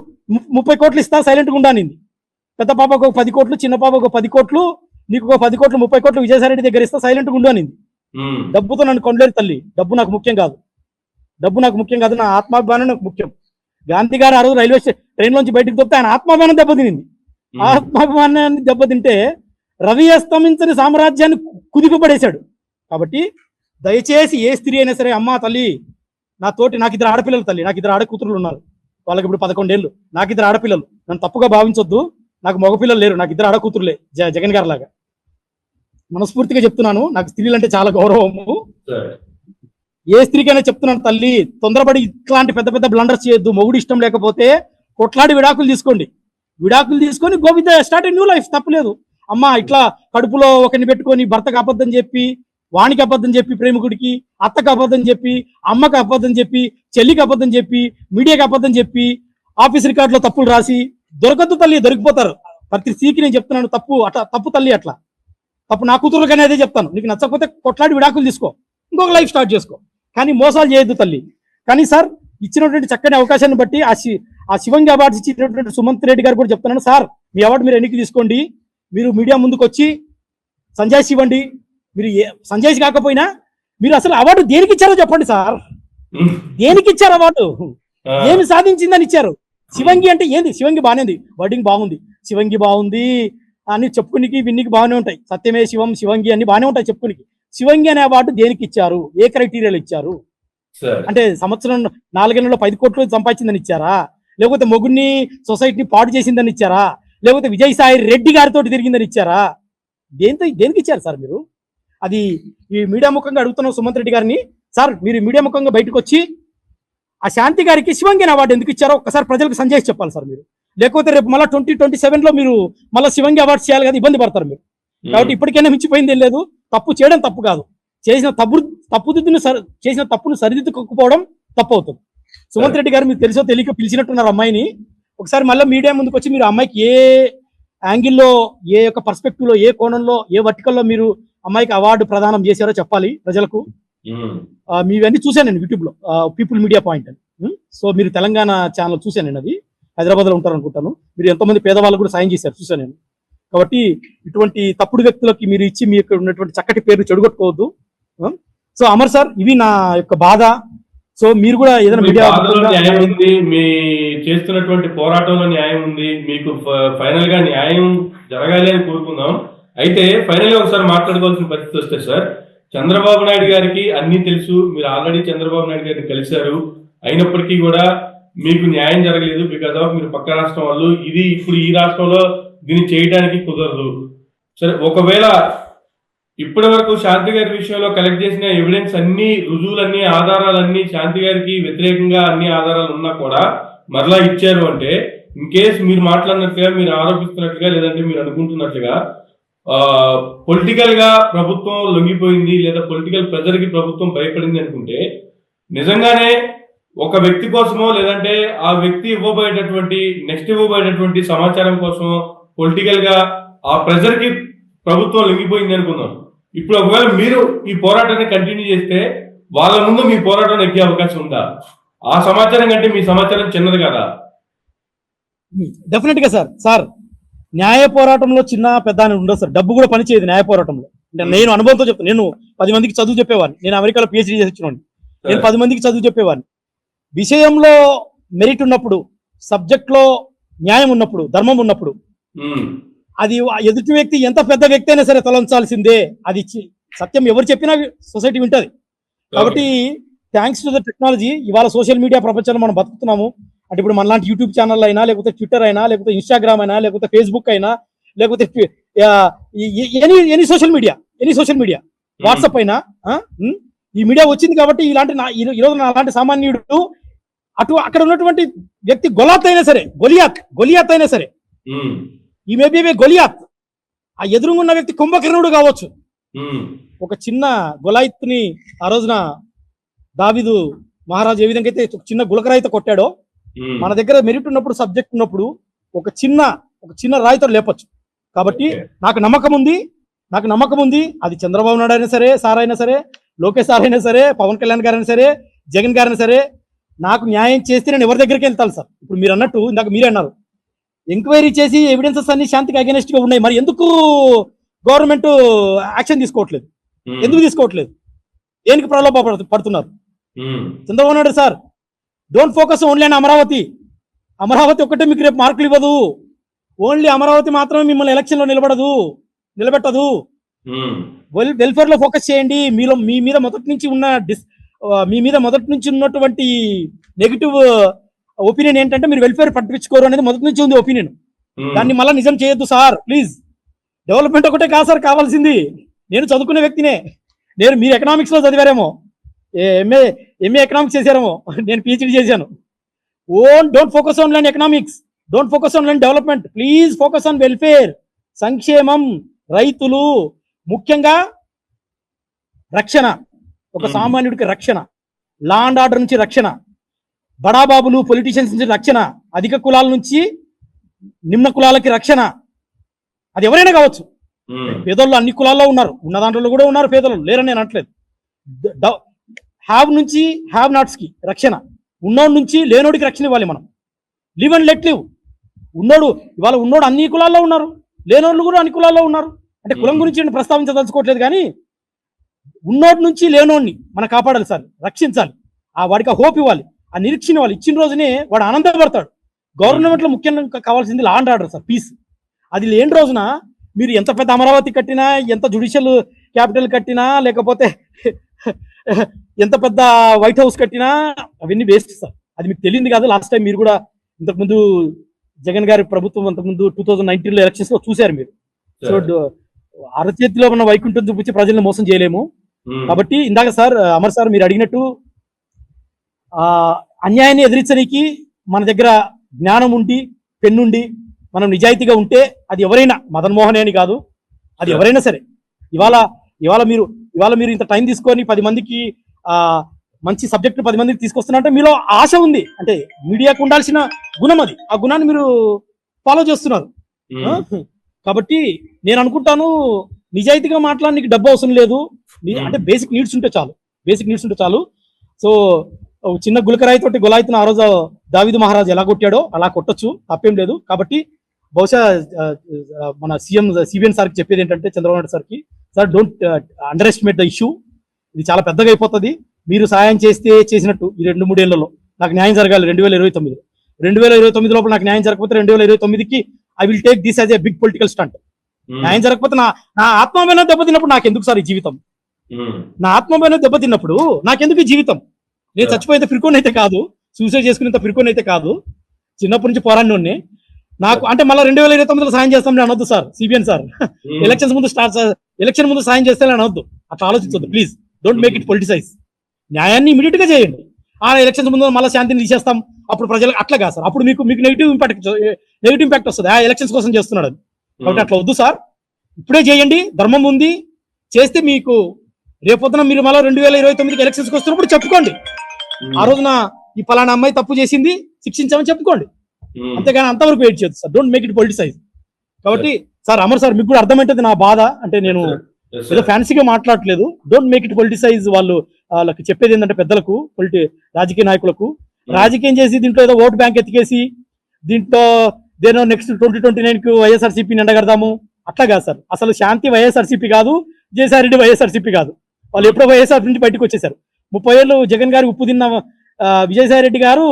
30 కోట్లు ఇస్తా సైలెంట్ గా ఉండానింది. పెద్ద పాపకు ఒక 10 కోట్లు, చిన్న పాపకు ఒక 10 కోట్లు, నీకు ఒక 10 కోట్లు 30 కోట్లు విజయసాయిరెడ్డి దగ్గర ఇస్తా సైలెంట్ గా ఉండానింది. డబ్బుతో నన్ను కొనలేరు తల్లి. డబ్బు నాకు ముఖ్యం కాదు, నా ఆత్మాభిమానం నాకు ముఖ్యం. గాంధీ గారు ఆ రోజు రైల్వే ట్రైన్ లోంచి బయటకు తప్పితే ఆయన ఆత్మాభిమానం దెబ్బతినింది. ఆత్మాభిమానాన్ని దెబ్బతింటే రవి అస్తమించని సామ్రాజ్యాన్ని కుదిపబడేశాడు. కాబట్టి దయచేసి ఏ స్త్రీ అయినా సరే, అమ్మా తల్లి నాకు 2 ఆడపిల్లలు తల్లి, నాకు 2 ఆడకూతురులు ఉన్నారు, వాళ్ళకి ఇప్పుడు 11 ఏళ్ళు, నాకు 2 ఆడపిల్లలు, నన్ను తప్పుగా భావించొద్దు, నాకు మగపిల్లలు లేరు, నాకు 2 ఆడకూతురులే జగన్ గారి లాగా. మనస్ఫూర్తిగా చెప్తున్నాను, నాకు స్త్రీలు అంటే చాలా గౌరవము. ఏ స్త్రీకైనా చెప్తున్నాను తల్లి, తొందరపడి ఇట్లాంటి పెద్ద పెద్ద బ్లండర్స్ చేయొద్దు. మొగుడు ఇష్టం లేకపోతే కొట్లాడి విడాకులు తీసుకొని go with start new life, తప్పలేదు. అమ్మా ఇట్లా కడుపులో ఒకరిని పెట్టుకొని భర్తకు అబద్ధం చెప్పి, వానికి అబద్ధం చెప్పి, ప్రేమికుడికి, అత్తకు అబద్ధం చెప్పి, అమ్మకు అబద్ధం చెప్పి, చెల్లికి అబద్ధం చెప్పి, మీడియాకి అబద్ధం చెప్పి, ఆఫీస్ రికార్డులో తప్పులు రాసి దొరకద్దు తల్లి, దొరికిపోతారు. ప్రతి స్త్రీకి నేను చెప్తున్నాను, తప్పు తల్లి, అట్లా తప్పు. నా కూతురుకనే అదే చెప్తాను, నీకు నచ్చకపోతే కొట్లాడి విడాకులు తీసుకో, ఇంకొక లైఫ్ స్టార్ట్ చేసుకో, కానీ మోసాలు చేయొద్దు తల్లి. కానీ సార్ ఇచ్చినటువంటి చక్కని అవకాశాన్ని బట్టి ఆ శివంగి అవార్డ్స్ ఇచ్చినటువంటి సుమంత్ రెడ్డి గారు కూడా చెప్తున్నాను, సార్ మీ అవార్డు మీరు ఎన్నిక తీసుకోండి, మీరు మీడియా ముందుకు వచ్చి సంజాయిషి ఇవ్వండి. మీరు సంజాయిషి కాకపోయినా మీరు అసలు అవార్డు దేనికి ఇచ్చారో చెప్పండి సార్. దేనికి ఇచ్చారు అవార్డు, ఏమి సాధించిందని ఇచ్చారు? శివంగి అంటే ఏంది? శివంగి బాగానేది, వర్డింగ్ బాగుంది, శివంగి బాగుంది అని చెప్పుకునికి విన్నికి బాగానే ఉంటాయి, సత్యమే శివం, శివంగి అన్ని బాగానే ఉంటాయి చెప్పుకునికి. శివంగి అనే అవార్డు దేనికి ఇచ్చారు? ఏ క్రైటీరియాలో ఇచ్చారు? అంటే సంవత్సరం 4 నెలల్లో 10 కోట్లు సంపాదించిందని ఇచ్చారా? లేకపోతే మొగుడిని సొసైటీని పాడు చేసిందని ఇచ్చారా? లేకపోతే విజయసాయి రెడ్డి గారితో తిరిగిందని ఇచ్చారా? దేనికి ఇచ్చారు సార్ మీరు? అది ఈ మీడియా ముఖంగా అడుగుతున్నాం సుమంత్ రెడ్డి గారిని, సార్ మీరు మీడియా ముఖంగా బయటకు వచ్చి ఆ శాంతి గారికి శివంగి అవార్డు ఎందుకు ఇచ్చారో ఒక్కసారి ప్రజలకు సంజయ్ చెప్పాలి సార్ మీరు. లేకపోతే రేపు మళ్ళీ 2027లో మీరు మళ్ళీ శివంగి అవార్డ్స్ చేయాలి కదా, ఇబ్బంది పడతారు మీరు. కాబట్టి ఇప్పటికైనా మించిపోయింది ఏం లేదు. తప్పు చేయడం తప్పు కాదు, చేసిన తప్పును సరిదిద్దుకోకపోవడం తప్పు అవుతుంది. సుమంత్ రెడ్డి గారు మీకు తెలుసో తెలియక పిలిచినట్టున్నారు అమ్మాయిని. ఒకసారి మళ్ళీ మీడియా ముందుకు వచ్చి మీరు అమ్మాయికి ఏ యాంగిల్లో, ఏ యొక్క పర్స్పెక్టివ్ లో, ఏ కోణంలో, ఏ వర్టికల్లో మీరు అమ్మాయికి అవార్డు ప్రదానం చేశారో చెప్పాలి ప్రజలకు. మీవన్నీ చూశాను నేను యూట్యూబ్ లో, పీపుల్ మీడియా పాయింట్ అని. సో మీరు తెలంగాణ ఛానల్ చూశాను నేను, అది హైదరాబాద్ లో ఉంటారు అనుకుంటాను. మీరు ఎంతోమంది పేదవాళ్ళు కూడా సాయం చేశారు చూశాను నేను. కాబట్టి ఇటువంటి తప్పుడు వ్యక్తులకి మీరు ఇచ్చి మీ యొక్క ఉన్నటువంటి చక్కటి పేరు చెడగొట్టుకోవద్దు. సో అమర్ సార్, ఇవి నా యొక్క బాధ. సో మీరు కూడా ఏదైనా మీడియా న్యాయం ఉంది, మీ చేస్తున్నటువంటి పోరాటంలో న్యాయం ఉంది, మీకు ఫైనల్ గా న్యాయం జరగాలి అని కోరుకుందాం. అయితే ఫైనల్ గా ఒకసారి మాట్లాడుకోవాల్సిన పరిస్థితి వస్తే సార్, చంద్రబాబు నాయుడు గారికి అన్ని తెలుసు, మీరు ఆల్రెడీ చంద్రబాబు నాయుడు గారిని కలిశారు, అయినప్పటికీ కూడా మీకు న్యాయం జరగలేదు బికాస్ ఆఫ్ మీరు పక్క రాష్ట్రం వాళ్ళు, ఇది ఇప్పుడు ఈ రాష్ట్రంలో దీన్ని చేయడానికి కుదరదు. సరే, ఒకవేళ ఇప్పటి వరకు శాంతి గారి విషయంలో కలెక్ట్ చేసిన ఎవిడెన్స్ అన్ని, రుజువులన్నీ, ఆధారాలన్నీ శాంతి గారికి వ్యతిరేకంగా అన్ని ఆధారాలు ఉన్నా కూడా మరలా ఇచ్చారు అంటే, ఇన్ కేస్ మీరు మాట్లాడినట్లుగా, మీరు ఆరోపిస్తున్నట్లుగా, లేదంటే మీరు అనుకుంటున్నట్లుగా పొలిటికల్ గా ప్రభుత్వం లొంగిపోయింది, లేదా పొలిటికల్ ప్రెజర్ కి ప్రభుత్వం భయపడింది అనుకుంటే, నిజంగానే ఒక వ్యక్తి కోసమో, లేదంటే ఆ వ్యక్తి నెక్స్ట్ ఇవ్వబోయేటటువంటి సమాచారం కోసం పొలిటికల్ గా ఆ ప్రెజర్ కి ప్రభుత్వం లొంగిపోయింది అనుకుందాం. ఇప్పుడు ఒకవేళ మీరు ఈ పోరాటాన్ని కంటిన్యూ చేస్తే వాళ్ళ ముందు మీ పోరాటం ఎక్కే అవకాశం ఉందా? ఆ సమాచారం కంటే మీ సమాచారం చిన్నది కదా? డెఫినెట్ గా సార్ న్యాయ పోరాటంలో చిన్న పెద్ద అని ఉండదు సార్. డబ్బు కూడా పనిచేయదు న్యాయ పోరాటంలో. అంటే నేను అనుభవంతో చెప్తాను. నేను 10 మందికి చదువు చెప్పేవాడిని, నేను అమెరికాలో PhD చేసి వచ్చినోడిని. నేను 10 మందికి చదువు చెప్పేవాడిని. విషయంలో మెరిట్ ఉన్నప్పుడు, సబ్జెక్ట్ లో న్యాయం ఉన్నప్పుడు, ధర్మం ఉన్నప్పుడు, అది ఎదుటి వ్యక్తి ఎంత పెద్ద వ్యక్తి అయినా సరే తలంచాల్సిందే. అది సత్యం ఎవరు చెప్పినా సొసైటీ వింటది. కాబట్టి థ్యాంక్స్ టు ద టెక్నాలజీ ఇవాళ సోషల్ మీడియా ప్రపంచంలో మనం బతుకుతున్నాము. అంటే ఇప్పుడు మనలాంటి యూట్యూబ్ ఛానల్ అయినా, లేకపోతే ట్విట్టర్ అయినా, లేకపోతే ఇన్స్టాగ్రామ్ అయినా, లేకపోతే ఫేస్బుక్ అయినా, లేకపోతే ఎనీ సోషల్ మీడియా, వాట్సాప్ అయినా, ఈ మీడియా వచ్చింది కాబట్టి ఇలాంటి ఈ రోజు అలాంటి సామాన్యుడు అక్కడ ఉన్నటువంటి వ్యక్తి గొలాత్ అయినా సరే, గొలియాత్ అయినా సరే, ఈ మేబీ గొలియాత్, ఆ ఎదురుగున్న వ్యక్తి కుంభకర్ణుడు కావచ్చు. ఒక చిన్న గొలాయిత్ని ఆ రోజున దావీదు మహారాజు ఏ విధంగా అయితే చిన్న గులకరాయితో కొట్టాడో, మన దగ్గర మెరిట్ ఉన్నప్పుడు, సబ్జెక్ట్ ఉన్నప్పుడు ఒక చిన్న రాయితో లేపొచ్చు. కాబట్టి నాకు నమ్మకం ఉంది అది చంద్రబాబు నాయుడు అయినా సరే, సార్ అయినా సరే, లోకేష్ సార్ అయినా సరే, పవన్ కళ్యాణ్ గారైనా సరే, జగన్ గారైనా సరే, నాకు న్యాయం చేస్తే నేను ఎవరి దగ్గరికి వెళ్తాను సార్. ఇప్పుడు మీరు అన్నట్టు ఇందాక మీరే అన్నారు, ఎంక్వైరీ చేసి ఎవిడెన్సెస్ అన్ని శాంతికి అగెనిస్ట్ గా ఉన్నాయి, మరి ఎందుకు గవర్నమెంట్ యాక్షన్ తీసుకోవట్లేదు? ఎందుకు తీసుకోవట్లేదు? దేనికి ప్రలోభ పడుతున్నారు? Chandrababu Naidu sir, don't focus only on Amaravati ఒక్కటే మీకు రేపు మార్కులు ఇవ్వదు. ఓన్లీ అమరావతి మాత్రమే మిమ్మల్ని ఎలక్షన్ లో నిలబెట్టదు. వెల్ఫేర్ లో ఫోకస్ చేయండి. మీ మీద మొదటి నుంచి ఉన్నటువంటి నెగిటివ్ ఒపీనియన్ ఏంటంటే మీరు వెల్ఫేర్ పట్టించుకోరు అనేది మొదటి నుంచి ఉంది ఒపీనియన్. దాన్ని మళ్ళీ నిజం చేయొద్దు సార్, ప్లీజ్. డెవలప్మెంట్ ఒకటే కాదు సార్ కావాల్సింది. నేను చదువుకునే వ్యక్తినే. మీరు ఎకనామిక్స్ లో చదివారేమో, ఎంఏ ఎకనామిక్స్ చేశారేమో, నేను పిహెచ్డి చేశాను. Don't focus on line economics, don't focus on line development, please focus on welfare, సంక్షేమం, రైతులు, ముఖ్యంగా రక్షణ, ఒక సామాన్యుడికి రక్షణ, లా అండ్ ఆర్డర్ నుంచి రక్షణ, బడాబాబులు పొలిటీషియన్స్ నుంచి రక్షణ, అధిక కులాల నుంచి నిమ్న కులాలకి రక్షణ. అది ఎవరైనా కావచ్చు. పేదోళ్ళు అన్ని కులాల్లో ఉన్నారు, ఉన్న దాంట్లో కూడా ఉన్నారు పేదలు, లేరని నేను అనట్లేదు. హ్యావ్ నుంచి హ్యావ్ నాట్స్ కి రక్షణ, ఉన్నోడి నుంచి లేనోడికి రక్షణ ఇవ్వాలి మనం. Live and let live. ఇవాళ ఉన్నోడు అన్ని కులాల్లో ఉన్నారు, లేనోళ్ళు కూడా అన్ని కులాల్లో ఉన్నారు. అంటే కులం గురించి నేను ప్రస్తావించదలుచుకోవట్లేదు, కానీ ఉన్నోటి నుంచి లేనోడిని మనం కాపాడాలి సార్, రక్షించాలి. వాడికి ఆ హోప్ ఇవ్వాలి, ఆ నిరీక్షణ ఇవ్వాలి. ఇచ్చిన రోజునే వాడు ఆనందపడతాడు. గవర్నమెంట్ లో ముఖ్యంగా కావాల్సింది law and order sir, peace. అది లేని రోజున మీరు ఎంత పెద్ద అమరావతి కట్టినా, ఎంత జుడిషియల్ క్యాపిటల్ కట్టినా, లేకపోతే ఎంత పెద్ద వైట్ హౌస్ కట్టినా అవన్నీ వేస్ట్ సార్. అది మీకు తెలియదు కాదు. లాస్ట్ టైం మీరు కూడా ఇంతకుముందు జగన్ గారి ప్రభుత్వం అంతకుముందు 2019 ఎలక్షన్స్ లో చూశారు మీరు. సో అరచేతిలో ఉన్న వైకుంఠం చూపించి ప్రజల్ని మోసం చేయలేము. కాబట్టి ఇందాక సార్ అమర్ సార్ మీరు అడిగినట్టు అన్యాయాన్ని ఎదిరించడానికి మన దగ్గర జ్ఞానం ఉండి, పెన్నుండి, మనం నిజాయితీగా ఉంటే అది ఎవరైనా, మదన్ మోహన్ అని కాదు, అది ఎవరైనా సరే. ఇవాళ మీరు ఇంత టైం తీసుకొని 10 మందికి మంచి సబ్జెక్ట్ 10 మందికి తీసుకొస్తున్నారంటే మీలో ఆశ ఉంది. అంటే మీడియాకు ఉండాల్సిన గుణం అది. ఆ గుణాన్ని మీరు ఫాలో చేస్తున్నారు. కాబట్టి నేను అనుకుంటాను, నిజాయితీగా మాట్లాడడానికి డబ్బు అవసరం లేదు. అంటే బేసిక్ నీడ్స్ ఉంటే చాలు. సో చిన్న గులకరాయితోటి గొలాయితను ఆ రోజు దావీదు మహారాజు ఎలా కొట్టాడో అలా కొట్టొచ్చు, తప్పేం లేదు. కాబట్టి బహుశా మన సిబిఎన్ సార్కి చెప్పేది ఏంటంటే, చంద్రబాబు నాయుడు సార్కి, sir don't under estimate the issue. ఇది చాలా పెద్దగా అయిపోతుంది. మీరు సాయం చేసినట్టు ఈ 2-3 ఏళ్లలో నాకు న్యాయం జరగాలి. 2029 లోపల నాకు న్యాయం జరగకపోతే 2029కి I will take this as a big political stunt. న్యాయం జరగకపోతే నా ఆత్మమైన దెబ్బతిన్నప్పుడు నాకెందుకు సార్ ఈ జీవితం? నా ఆత్మమైన దెబ్బతిన్నప్పుడు నాకెందుకు ఈ జీవితం? నేను చచ్చిపోయేంత ఫిర్కోన్ అయితే కాదు, సూసైడ్ చేసుకునేంత ఫిర్కోన్ అయితే కాదు. చిన్నప్పటి నుంచి పోరాడినోడిని. నాకు అంటే మళ్ళీ 2029లో సాయం చేస్తాం అనొద్దు సార్, సిబిఎన్ సార్. ఎలక్షన్ ముందు సాయం చేస్తే అనొద్దు, అట్లా ఆలోచించొద్దు please. Don't make it politicise. న్యాయాన్ని ఇమీడియట్ గా చేయండి. ఎలక్షన్స్ ముందు మళ్ళీ శాంతిని తీసేస్తాం అప్పుడు ప్రజలకు, అట్లా కాదు సార్. అప్పుడు మీకు నెగిటివ్ ఇంపాక్ట్ వస్తుంది. ఎలక్షన్స్ కోసం చేస్తున్నాడు అని. కాబట్టి అట్లా వద్దు సార్, ఇప్పుడే చేయండి. ధర్మం ఉంది, చేస్తే మీకు రేపొద్దున మీరు మళ్ళీ 2029కి ఎలక్షన్స్కి వస్తున్నప్పుడు చెప్పుకోండి. ఆ రోజున ఈ పలానా అమ్మాయి తప్పు చేసింది, శిక్షించామని చెప్పుకోండి. అంతేగాని అంతవరకు వెయిట్ చేయొద్దు sir. Don't make it politicise. కాబట్టి సార్ అమర్ సార్ మీకు కూడా అర్థమైంటుంది నా బాధ. అంటే నేను ఏదో ఫ్యాన్సీగా మాట్లాడట్లేదు. Don't make it politicise. వాళ్ళకి చెప్పేది ఏంటంటే పెద్దలకు, రాజకీయ నాయకులకు, రాజకీయం చేసి దీంట్లో ఏదో ఓటు బ్యాంక్ ఎత్తికేసి దీంట్లో నెక్స్ట్ 2029కు వైఎస్ఆర్సీపీని ఎండగడదాము, అట్లా కాదు సార్. అసలు శాంతి వైఎస్ఆర్సీపీ కాదు, జయసాయిరెడ్డి వైఎస్ఆర్సీపీ కాదు. వాళ్ళు ఎప్పుడో వైఎస్ఆర్ నుంచి బయటకు వచ్చేసారు. 30 ఏళ్ళు జగన్ గారి ఉప్పు తిన్న విజయసాయిరెడ్డి గారు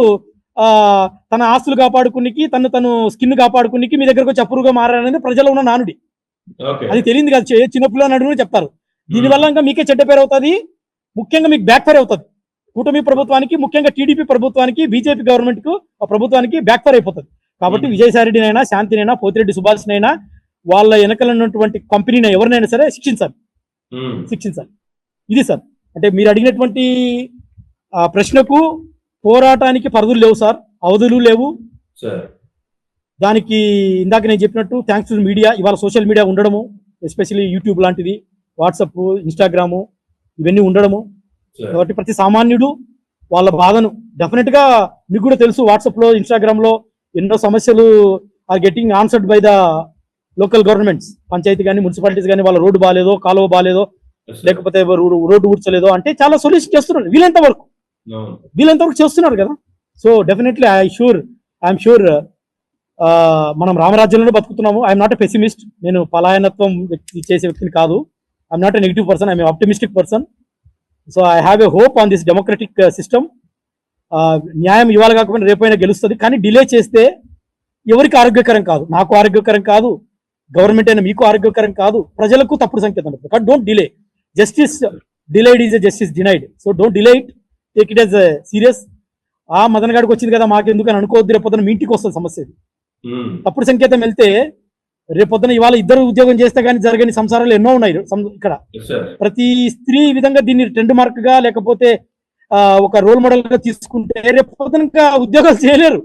తన ఆస్తులు కాపాడుకునికి, తను స్కిన్ కాపాడుకునికి మీ దగ్గరకు వచ్చి అప్రూవ్గా మారారనేది ప్రజలు ఉన్న నానుడి. అది తెలియదు కాదు, చిన్నపిల్లలు నడుగుని చెప్తారు. దీనివల్ల ఇంకా మీకే చెడ్డ పేరు అవుతుంది, ముఖ్యంగా మీకు బ్యాక్ ఫైర్ అవుతుంది. కూటమి ప్రభుత్వానికి, ముఖ్యంగా టీడీపీ ప్రభుత్వానికి, బీజేపీ గవర్నమెంట్ కు, ఆ ప్రభుత్వానికి బ్యాక్ ఫైర్ అయిపోతుంది. కాబట్టి విజయసాయిరెడ్డినైనా, శాంతినైనా, పోతిరెడ్డి సుభాష్నైనా, వాళ్ళ వెనకలు ఉన్నటువంటి కంపెనీని ఎవరినైనా సరే శిక్షించాలి. ఇది సార్. అంటే మీరు అడిగినటువంటి ప్రశ్నకు పోరాటానికి పరిధులు లేవు సార్, అవధులు లేవు. దానికి ఇందాక నేను చెప్పినట్టు థ్యాంక్స్ టు మీడియా, ఇవాళ సోషల్ మీడియా ఉండడము, ఎస్పెషల్లీ యూట్యూబ్ లాంటిది, వాట్సాప్, ఇన్స్టాగ్రాము ఇవన్నీ ఉండడము. కాబట్టి ప్రతి సామాన్యుడు వాళ్ళ బాధను డెఫినెట్ గా, మీకు కూడా తెలుసు, వాట్సాప్ లో, ఇన్స్టాగ్రామ్ లో ఎన్నో సమస్యలు are getting answered by the local governments, panchayat కానీ మున్సిపాలిటీస్ కానీ, వాళ్ళ రోడ్డు బాగాలేదో, కాలువ బాగాలేదో, లేకపోతే రోడ్డు ఊడ్చలేదో అంటే చాలా సొల్యూషన్ చేస్తున్నారు వీళ్ళంత వరకు చేస్తున్నారు కదా. సో డెఫినెట్లీ ఐఎమ్ షూర్ మనం రామరాజ్యంలోనే బతుకుతున్నాము. ఐఎమ్ నాట్ ఎ పెసిమిస్ట్, నేను పలాయనత్వం చేసే వ్యక్తిని కాదు. I'm not a negative person, I'm optimistic person. So I have a hope on this democratic system. న్యాయం ఇవాళ కాకపోయినా రేపైనా గెలుస్తుంది, కానీ డిలే చేస్తే ఎవరికి ఆరోగ్యకరం కాదు, నాకు ఆరోగ్యకరం కాదు, గవర్నమెంట్ అయినా మీకు ఆరోగ్యకరం కాదు, ప్రజలకు తప్పుడు సంకేతం. But don't delay. Justice delayed is a justice denied. So don't delay it, take it as serious. Madan గాడికి వచ్చింది కదా మాకెందుకు అని అనుకోవద్దు, రేపొద్దున మీ ఇంటికి వస్తుంది సమస్య. తప్పుడు సంకేతం వెళ్తే రేపొద్దున ఇవాళ ఇద్దరు ఉద్యోగం చేస్తే కానీ జరగని సంసారాలు ఎన్నో ఉన్నాయి ఇక్కడ. ప్రతి స్త్రీ ఈ విధంగా దీన్ని ట్రెండ్ మార్క్ గా లేకపోతే ఒక రోల్ మోడల్ గా తీసుకుంటే రేపొద్దున ఇంకా ఉద్యోగాలు చేయలేరు,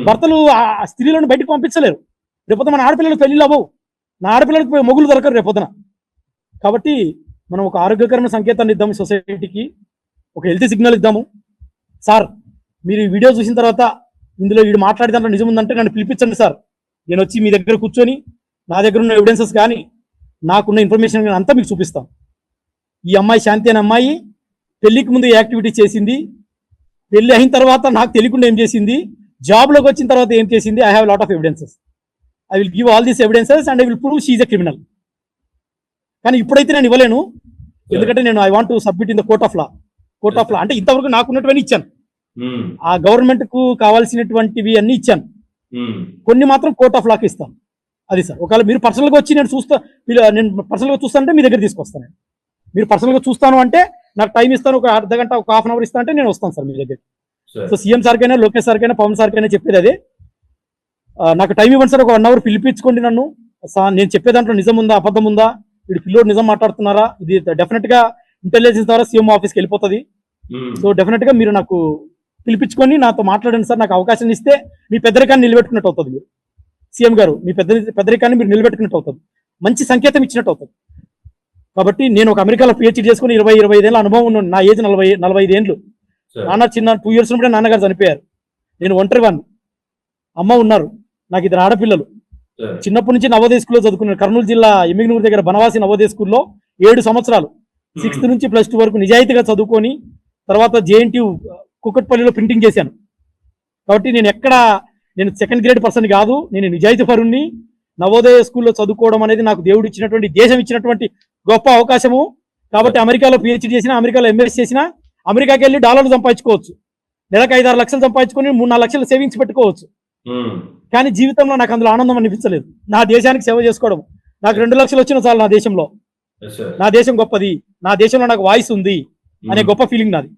భర్తలు ఆ స్త్రీలను బయటకు పంపించలేరు. రేపొద్దున మన ఆడపిల్లలకు పెళ్లిళ్ళు అవ్వవు, నా ఆడపిల్లలకు మొగులు దొరకరు రేపొద్దున. కాబట్టి మనం ఒక ఆరోగ్యకరమైన సంకేతాన్ని ఇద్దాము సొసైటీకి, ఒక హెల్తీ సిగ్నల్ ఇద్దాము. సార్ మీరు ఈ వీడియో చూసిన తర్వాత ఇందులో వీడు మాట్లాడే దాంట్లో నిజం ఉందంటే నన్ను పిలిపించండి సార్, నేను వచ్చి మీ దగ్గర కూర్చొని నా దగ్గర ఉన్న ఎవిడెన్సెస్ కానీ నాకున్న ఇన్ఫర్మేషన్ కానీ అంతా మీకు చూపిస్తాను. ఈ అమ్మాయి శాంతి అనే అమ్మాయి పెళ్లికి ముందు యాక్టివిటీ చేసింది, పెళ్లి అయిన తర్వాత నాకు తెలియకుండా ఏం చేసింది, జాబ్లోకి వచ్చిన తర్వాత ఏం చేసింది. I have lot of evidences. I will give all these evidences and I will prove she is a criminal. కానీ ఇప్పుడైతే నేను ఇవ్వలేను, ఎందుకంటే నేను I want to submit in the court of లా. అంటే ఇంతవరకు నాకున్నటువంటి ఇచ్చాను, ఆ గవర్నమెంట్ కు కావాల్సినటువంటివి అన్ని ఇచ్చాను, కొన్ని మాత్రం కోర్ట్ ఆఫ్ లాకి ఇస్తాను. అది సార్, ఒకవేళ మీరు పర్సనల్ గా వచ్చి నేను పర్సనల్ గా చూస్తానంటే మీ దగ్గర తీసుకొస్తాను. మీరు పర్సనల్ గా చూస్తాను అంటే నాకు టైం ఇస్తాను, ఒక అర్ధ గంట, ఒక హాఫ్ అన్ అవర్ ఇస్తాను అంటే నేను వస్తాను సార్ మీ దగ్గర. సో సీఎం సార్కైనా, లోకేష్ సార్కైనా, పవన్ సార్కైనా చెప్పేది అదే, నాకు టైం ఇవ్వండి సార్, ఒక 1 అవర్ పిలిపించుకోండి నన్ను. నేను చెప్పే దాంట్లో నిజం ఉందా, అబద్ధం ఉందా, వీడు పిల్లోడు నిజం మాట్లాడుతున్నారా, ఇది డెఫినెట్ గా ఇంటెలిజెన్స్ ద్వారా సీఎం ఆఫీస్కి వెళ్ళిపోతుంది. సో డెఫినెట్ గా మీరు నాకు పిలిపించుకొని నాతో మాట్లాడండి సార్, నాకు అవకాశం ఇస్తే మీ పెద్దరికాన్ని నిలబెట్టుకున్నట్టు అవుతుంది. మీరు సీఎం గారు మీ పెద్దరికాన్ని మీరు నిలబెట్టుకున్నట్టు అవుతుంది, మంచి సంకేతం ఇచ్చినట్టు అవుతుంది. కాబట్టి నేను ఒక అమెరికాలో పిహెచ్డీ చేసుకుని 20-25 ఏళ్ళ అనుభవం ఉన్నాను. నా ఏజ్ 45 ఏళ్ళు. నాన్న చిన్న 2 years ఉన్నప్పుడే నాన్నగారు చనిపోయారు. నేను ఒంటరి వాడిని, అమ్మ ఉన్నారు, నాకు 2 ఆడపిల్లలు. చిన్నప్పటి నుంచి నవోదయ స్కూల్లో చదువుకున్నాను. కర్నూలు జిల్లా ఎమ్మిగనూరు దగ్గర బనవాసి నవోదయ స్కూల్లో 7 సంవత్సరాలు 6th నుంచి +2 వరకు నిజాయితీగా చదువుకొని తర్వాత జేఎన్టీయూ కుకట్పల్లిలో ప్రింటింగ్ చేశాను. కాబట్టి నేను సెకండ్ గ్రేడ్ పర్సన్ కాదు, నేను నిజాయితీ పరుణ్ణి. నవోదయ స్కూల్లో చదువుకోవడం అనేది నాకు దేవుడు ఇచ్చినటువంటి, దేశం ఇచ్చినటువంటి గొప్ప అవకాశము. కాబట్టి అమెరికాలో పిహెచ్డీ చేసినా, అమెరికాలో ఎంఎస్ చేసినా, అమెరికాకి వెళ్ళి $డాలర్లు సంపాదించుకోవచ్చు, నెలకు 5-6 లక్షలు సంపాదించుకొని 3-4 లక్షలు సేవింగ్స్ పెట్టుకోవచ్చు. కానీ జీవితంలో నాకు అందులో ఆనందం అనిపించలేదు. నా దేశానికి సేవ చేసుకోవడం, నాకు 2 లక్షలు వచ్చిన చాలు నా దేశంలో, నా దేశం గొప్పది, నా దేశంలో నాకు వాయిస్ ఉంది అనే గొప్ప ఫీలింగ్ నాది.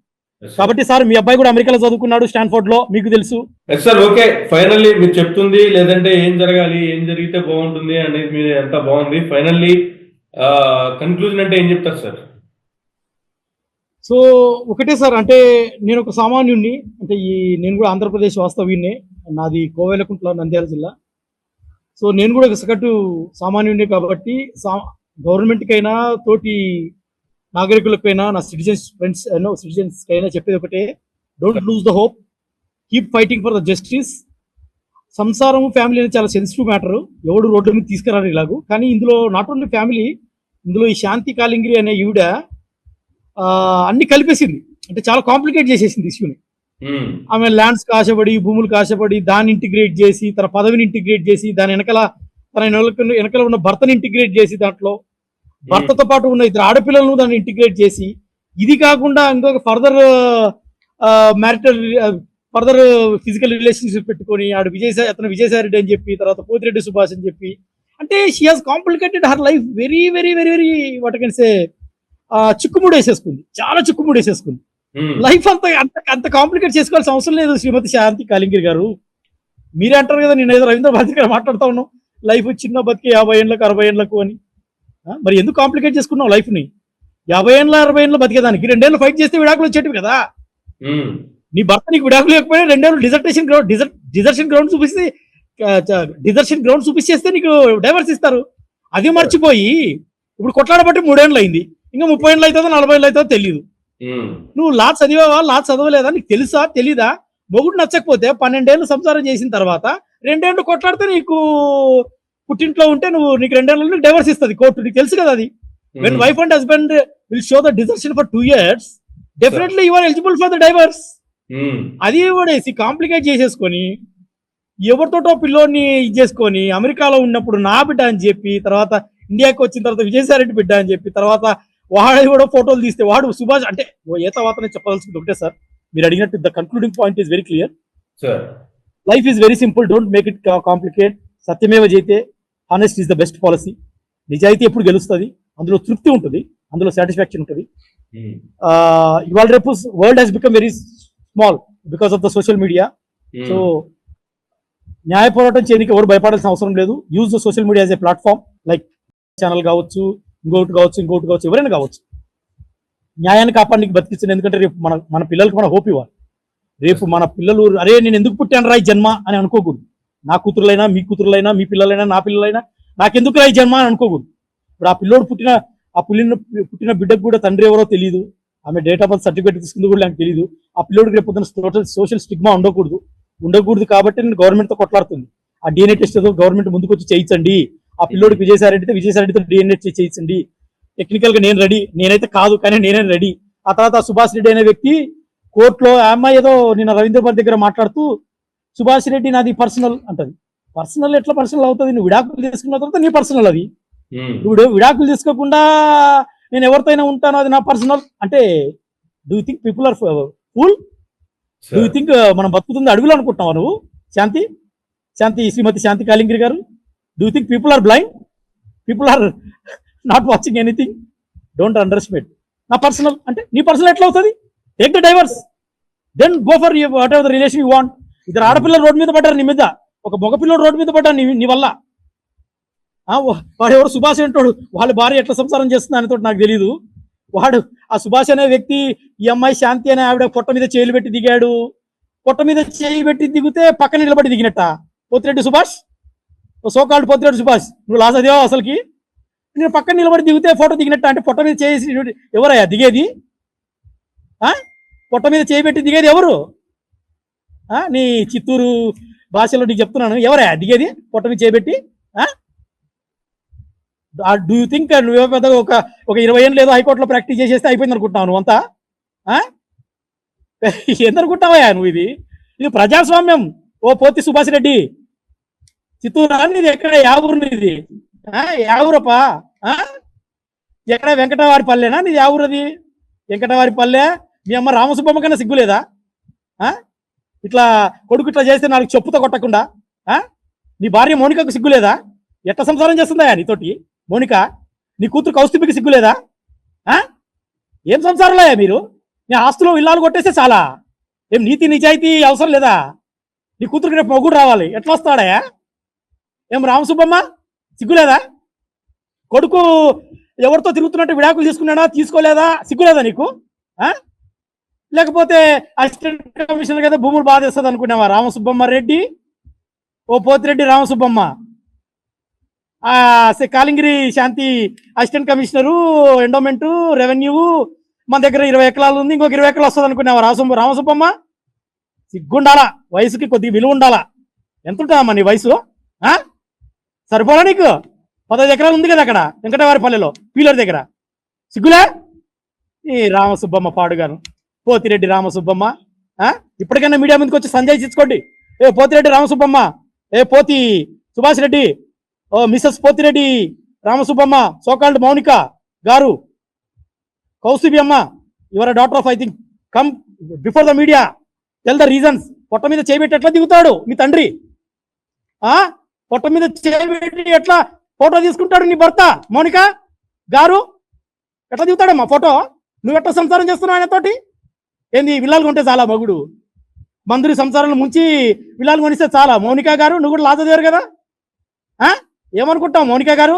కాబట్టి సార్ మీ అబ్బాయి కూడా అమెరికాలో చదువుకున్నాడు, స్టాన్ఫోర్డ్ లో, మీకు తెలుసు. సార్ ఓకే, ఫైనల్లీ మీరు చెప్తుంది లేదంటే ఏం జరగాలి, ఏం జరిగితే బాగుంటుంది అనేది మీరు ఎంత బాగుంది. ఫైనల్లీ కన్క్లూజన్ అంటే ఏం చెప్తారు సార్? సో ఒకటే సార్, అంటే నేను ఒక సామాన్యుడిని, అంటే నేను కూడా ఆంధ్రప్రదేశ్ వాస్తవ్యుడిని, నాది కోవెలకుంట్ల, నంద్యాల జిల్లా. సో నేను కూడా ఒక సగటు సామాన్యుడిని. కాబట్టి గవర్నమెంట్కైనా, తోటి నాగరికులకైనా, నా సిటిజన్స్ కైనా చెప్పేది ఒకటే, don't lose the hope, keep fighting for the justice. సంసారం, ఫ్యామిలీ అనేది చాలా సెన్సిటివ్ మ్యాటర్, ఎవడు రోడ్ల మీద తీసుకురారు ఇలాగూ. కానీ ఇందులో నాట్ ఓన్లీ ఫ్యామిలీ, ఇందులో ఈ శాంతి కాలింగిరి అనే ఈవిడ అన్ని కలిపేసింది, అంటే చాలా కాంప్లికేట్ చేసేసింది ఇష్యూని. ఆమె ల్యాండ్స్ కాశపడి, భూములు కాశపడి, దాన్ని ఇంటిగ్రేట్ చేసి, తన పదవిని ఇంటిగ్రేట్ చేసి, దాని వెనకాల ఉన్న భర్తని ఇంటిగ్రేట్ చేసి, దాంట్లో భర్తతో పాటు ఉన్న 2 ఆడపిల్లలను దాన్ని ఇంటిగ్రేట్ చేసి, ఇది కాకుండా ఇంకొక ఫర్దర్ ఫిజికల్ రిలేషన్షిప్ పెట్టుకొని, అతను విజయసాయి రెడ్డి అని చెప్పి, తర్వాత పోతిరెడ్డి సుభాష్ అని చెప్పి, అంటే she has complicated her life very very very very what can say, చిక్కుముడు వేసేసుకుంది, చాలా చిక్కుముడు వేసేసుకుంది. లైఫ్ అంత కాంప్లికేట్ చేసుకోవాల్సిన అవసరం లేదు శ్రీమతి శాంతి కాలింగిరి గారు. మీరే అంటారు కదా, నేను ఏదో రవీంద్ర భారతి గారు మాట్లాడుతా ఉన్నాం, లైఫ్ చిన్న బతికి 50 ఏళ్ళకు 60 ఏళ్ళకు అని. మరి ఎందుకు కాంప్లికేట్ చేసుకున్నావు లైఫ్ని? 50 ఏళ్ళ 60 ఏళ్ళు బతికేదానికి 2 ఏళ్ళు ఫైట్ చేస్తే విడాకులు వచ్చేటివి కదా. నీ భర్త నీకు విడాకులు లేకపోయినా 2 ఏళ్ళు డిజర్షన్ గ్రౌండ్ చూపిస్తే నీకు డైవర్స్ ఇస్తారు. అది మర్చిపోయి ఇప్పుడు కొట్లాడబట్టి 3 ఏళ్ళు అయింది, ఇంకా 30 ఏళ్ళు అవుతుందో 40 ఏళ్ళు అవుతుందో తెలియదు. నువ్వు లా చదివావా లా చదవలేదా నీకు తెలుసా తెలీదా? మొగుడు నచ్చకపోతే 12 ఏళ్ళు సంసారం చేసిన తర్వాత 2 ఏళ్ళు కొట్లాడితే నీకు పుట్టింట్లో ఉంటే నీకు 2 ఏళ్ళు డైవర్స్ ఇస్తుంది కోర్టు. నీకు తెలుసు కదా అది. When wife and husband will show the desertion for 2 years, definitely you are eligible for the divorce. అది కూడా కాంప్లికేట్ చేసేసుకొని ఎవరితోటో పిల్లోని ఇది చేసుకొని అమెరికాలో ఉన్నప్పుడు నా బిడ్డ అని చెప్పి, తర్వాత ఇండియాకి వచ్చిన తర్వాత విజయసాయిరెడ్డి బిడ్డ అని చెప్పి, తర్వాత వాడు కూడా ఫోటోలు తీస్తే వాడు సుభాష్ అంటే ఏ తర్వాత చెప్పదలుచుకుంటే ఒకటే సార్, మీరు అడిగినట్టు the concluding point is very clear. Life is very simple, don't make it complicate. సత్యమేవ జయితే, honest is the best policy. నిజాయితీ ఎప్పుడు గెలుస్తుంది, అందులో తృప్తి ఉంటుంది, అందులో సాటిస్ఫాక్షన్ ఉంటుంది. ఇవాళ రేపు world has become very small because of the social media. So న్యాయ పోరాటం చేయడానికి ఎవరు భయపడాల్సిన అవసరం లేదు. Use the social media as a platform, like channel కావచ్చు, ఇంకోటి కావచ్చు, ఎవరైనా కావచ్చు. న్యాయాన్ని కాపాడడానికి బతికించింది. ఎందుకంటే రేపు మన పిల్లలకి మన హోప్ ఇవ్వాలి. రేపు మన పిల్లలు అరే నేను ఎందుకు పుట్టాను రా ఈ జన్మ అని అనుకోకూడదు. నా కూతురులైనా, మీ కూతురులైనా, మీ పిల్లలైనా, నా పిల్లలైనా నాకెందుకు రా ఈ జన్మ అని అనుకోకూడదు. ఇప్పుడు ఆ పిల్లోడు పుట్టిన బిడ్డకు కూడా తండ్రి ఎవరో తెలియదు, ఆమె డేట్ ఆఫ్ బర్త్ సర్టిఫికేట్ తీసుకుంది కూడా నాకు తెలియదు. ఆ పిల్లోడికి రేపు పొద్దున సోషల్ స్టిగ్మా ఉండకూడదు కాబట్టి నేను గవర్నమెంట్ తో కొట్లాడుతుంది. ఆ డిఎన్ఏ టెస్ట్ గవర్నమెంట్ ముందుకు వచ్చి చేయించండి. ఆ పిల్లోడికి విజయసాయిరెడ్డితో డిఎన్ఏ చేయించండి. టెక్నికల్ గా నేను రెడీ, నేనైతే కాదు కానీ నేనే రెడీ. ఆ తర్వాత సుభాష్ రెడ్డి అనే వ్యక్తి కోర్టులో అమ్మాయి ఏదో నిన్న రవీంద్రబాద్ దగ్గర మాట్లాడుతూ సుభాష్ రెడ్డి నాది పర్సనల్ అంటది. పర్సనల్ ఎట్లా పర్సనల్ అవుతుంది? నువ్వు విడాకులు తీసుకున్న తర్వాత నీ పర్సనల్ అది. ఇప్పుడు విడాకులు తీసుకోకుండా నేను ఎవరితో ఉంటానో అది నా పర్సనల్ అంటే, do you think people are fool? Do you think మనం బతుకుతుంది అడవిలో అనుకుంటున్నావా నువ్వు? Shrimati Shanti Kalingiri garu, do you think people are blind? People are not watching anything. Don't underestimate. నా పర్సనల్ అంటే నీ పర్సనల్ ఎట్లా అవుతుంది? Take the divorce, then go for whatever the relation you want. ఇద్దరు ఆడపిల్లలు రోడ్డు మీద పడ్డారు నీ మీద, ఒక మగపిల్లలు రోడ్డు మీద పడ్డారు నీ వల్ల. వాడు ఎవరు సుభాష్ అంటాడు, వాళ్ళ భార్య ఎట్లా సంసారం చేస్తుంది అనేతో నాకు తెలియదు. వాడు ఆ సుభాష్ అనే వ్యక్తి ఈ అమ్మాయి శాంతి అనే ఆవిడ పొట్ట మీద చేయి పెట్టి దిగాడు. పొట్ట మీద చేయి పెట్టి దిగితే పక్కన నిలబడి దిగినట్ట పోతిరెడ్డి సుభాష్, సోకాల్డ్ పోతిరెడ్డి సుభాష్. నువ్వు లాస్ అదేవా అసలుకి? నేను పక్కన నిలబడి దిగితే ఫోటో దిగినట్ట అంటే పొట్ట మీద చేసి ఎవరయ్యా దిగేది? పొట్ట మీద చేయి పెట్టి దిగేది ఎవరు? నీ చిత్తూరు భాషలో నీకు చెప్తున్నాను, ఎవరయ్యా దిగేది పొట్ట మీద చేపెట్టి? డూ యూ థింక్ నువ్వే పెద్దగా ఒక 20 ఏళ్ళు ఏదో హైకోర్టులో ప్రాక్టీస్ చేసేస్తే అయిపోయింది అనుకుంటున్నావు నువ్వు అంతా? ఏందనుకుంటావయ్యా నువ్వు? ఇది ప్రజాస్వామ్యం. ఓ పోతి సుభాష్ రెడ్డి, చిత్తూరు నీది ఎక్కడ? యావూరు నీది? యావూరప్పా? ఎక్కడ వెంకటవారి పల్లెనా నీది? యావూరది వెంకటవారి పల్లె. మీ అమ్మ రామసుబ్బమ్మ కన్నా సిగ్గులేదా? ఇట్లా కొడుకు ఇట్లా చేస్తే నాకు చెప్పుతో కొట్టకుండా నీ భార్య మౌనికకు సిగ్గులేదా? ఎట్లా సంసారం చేస్తుందా నీతోటి మౌనిక? నీ కూతురు కౌస్తుభికి సిగ్గులేదా? ఏం సంసారంలో మీరు? నీ ఆస్తులో ఇల్లాలు కొట్టేస్తే చాలా, ఏం నీతి నిజాయితీ అవసరం లేదా? నీ కూతురికి రేపు మొగుడు రావాలి, ఎట్లా వస్తాడా? ఏం రామసుబ్బమ్మ సిగ్గులేదా? కొడుకు ఎవరితో తిరుగుతున్నట్టు విడాకులు తీసుకున్నాడా తీసుకోలేదా? సిగ్గులేదా నీకు? లేకపోతే అసిస్టెంట్ కమిషనర్ కదా భూములు బాధేస్తుంది అనుకున్నావా రామసుబ్బమ్మ రెడ్డి? ఓ పోతిరెడ్డి రామసుబ్బమ్మ, కాలింగిరి శాంతి అసిస్టెంట్ కమిషనరు, ఎండోమెంటు, రెవెన్యూ, మన దగ్గర 20 ఎకరాలు ఉంది, ఇంకొక 20 ఎకరాలు వస్తుంది అనుకున్నావా రామసుబ్బమ్మ? సిగ్గుండాలా, వయసుకి కొద్దిగా విలువ ఉండాలా. ఎంత ఉంటుందమ్మా నీ వయసు? సరిపోలా నీకు? 15 ఎకరాలు ఉంది కదా అక్కడ వెంకటవారి పల్లెలో పీలర్ దగ్గర. సిగ్గులే ఈ రామసుబ్బమ్మ పాడుగాను, పోతిరెడ్డి రామసుబ్బమ్మ. ఇప్పటికైనా మీడియా ముందుకు వచ్చి సంజయ్ తీసుకోండి. ఏ పోతిరెడ్డి రామసుబ్బమ్మ, ఏ పోతి సుభాష్ రెడ్డి, ఓ మిస్సెస్ పోతిరెడ్డి రామసుబ్బమ్మ, సోకాల్డ్ మౌనిక గారు, కౌస్తుభి అమ్మ, your daughter of I think, come before the media, tell the reasons. పొట్ట మీద చేయబెట్టి ఎట్లా దిగుతాడు మీ తండ్రి? పొట్ట మీద చేయబెట్టి ఎట్లా ఫోటో తీసుకుంటాడు నీ భర్త మౌనిక గారు? ఎట్లా దిగుతాడమ్మా ఫోటో? నువ్వు ఎట్లా సంసారం చేస్తున్నావు ఆయనతోటి? ఏంది విల్లాలు కొంటే చాలా మగుడు? మందురి సంసారంలో ముంచి విల్లాలు కొనిస్తే చాలా. మౌనిక గారు నువ్వు కూడా లాజదేవారు కదా? ఏమనుకుంటావు మౌనిక గారు?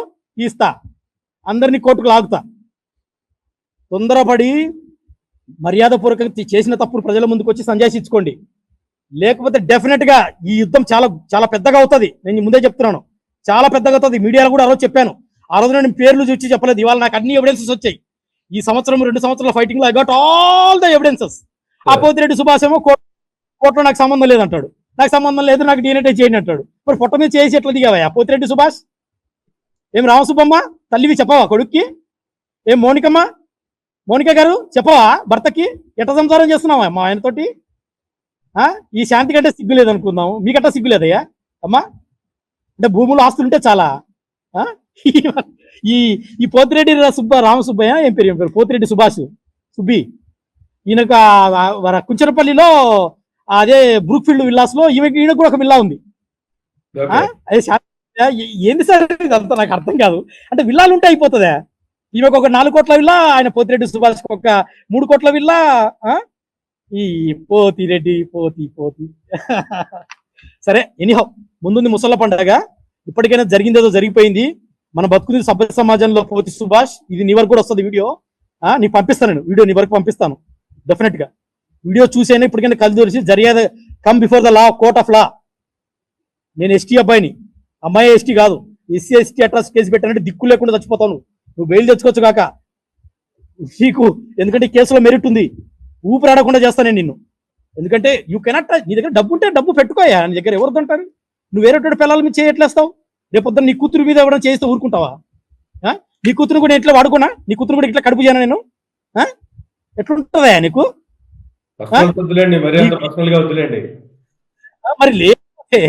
ఇస్తా, అందరినీ కోర్టుకు లాగుతా. తొందరపడి మర్యాదపూర్వకంగా చేసిన తప్పుడు ప్రజల ముందుకు వచ్చి సంజాయిషి ఇచ్చుకోండి. లేకపోతే డెఫినెట్ గా ఈ యుద్ధం చాలా చాలా పెద్దగా అవుతుంది. నేను ముందే చెప్తున్నాను, చాలా పెద్దగా అవుతుంది. మీడియాలో కూడా ఆ రోజు చెప్పాను. ఆ రోజు నేను పేర్లు చూసి చెప్పలేదు. ఇవాళ నాకు అన్ని ఎవిడెన్సెస్ వచ్చాయి. ఈ సంవత్సరం 2 సంవత్సరాల ఫైటింగ్ లో I got all the evidences. ఆ పోతిరెడ్డి సుభాష్ ఏమో కోర్టులో నాకు సంబంధం లేదంటాడు. నాకు సంబంధం లేదు, నాకు DNA చేయండి అంటాడు. మరి పొట్ట మీద చేసి ఎట్లా దిగావా పోతిరెడ్డి సుభాష్? ఏం రామసుబ్బమ్మ తల్లివి చెప్పవా కొడుక్కి? ఏం మోనిక గారు చెప్పవా భర్తకి? ఎట్ట సంసారం చేస్తున్నావా మా ఆయనతోటి? ఈ శాంతి కంటే సిగ్గు లేదనుకుందాము, మీకట్టా సిగ్గు లేదయ్యా అమ్మా? అంటే భూములు ఆస్తులు ఉంటే చాలా. ఈ పోతిరెడ్డి రామసుబ్బయ్య ఏం పేరు పోతిరెడ్డి సుభాష్ సుబ్బి, ఈయనకు కుంచరపల్లిలో అదే బ్రూక్ఫీల్డ్ విల్లాస్ లో ఈయన కూడా ఒక విల్లా ఉంది. అదే ఏంది సార్ ఇదంతా నాకు అర్థం కాదు. అంటే విల్లాలు ఉంటే అయిపోతుందా? ఈమెకు ఒక 4 కోట్ల విల్లా, ఆయన పోతిరెడ్డి సుభాష్ ఒక 3 కోట్ల విల్లా. ఈ పోతిరెడ్డి పోతి సరే, ఎనీహౌ ముందుంది ముసళ్ళ పండగ. ఇప్పటికైనా జరిగిందేదో జరిగిపోయింది. మన బతుకుది సభ్య సమాజంలో పోతి సుభాష్. ఇది నీ వరకు కూడా వస్తుంది వీడియో. నీకు పంపిస్తాను, నేను వీడియో నీ వరకు పంపిస్తాను డెఫినెట్ గా. వీడియో చూసేనా ఇప్పటికైనా కలిసి దొరిచి జరిగేది. Come before the law, court of లా. నేను ఎస్టీ అబ్బాయిని, అమ్మాయి ఎస్టీ కాదు. ఎస్సీ ఎస్టీ అట్రాసిటీ కేసు పెట్టానంటే దిక్కు లేకుండా చచ్చిపోతాను. నువ్వు బెయిల్ తెచ్చుకోవచ్చు కాక నీకు, ఎందుకంటే ఈ కేసులో మెరిట్ ఉంది. ఊపిరాడకుండా చేస్తాను నేను నిన్ను. ఎందుకంటే యూ కెనాట్. నీ దగ్గర డబ్బు ఉంటే డబ్బు పెట్టుకోయా, నీ దగ్గర ఎవరు అంటారు? నువ్వు వేరే పిల్లల మీద చేయట్లేస్తావు. రేపొద్దున నీ కూతురు మీద ఎవరైనా చేస్తే ఊరుకుంటావా? నీ కూతురు కూడా ఇట్లా వాడుకున్నా, నీ కూతురు కూడా ఇట్లా కడుపు చేయను నేను? ఎట్లుంటుందా నీకు? మరి లేకపోతే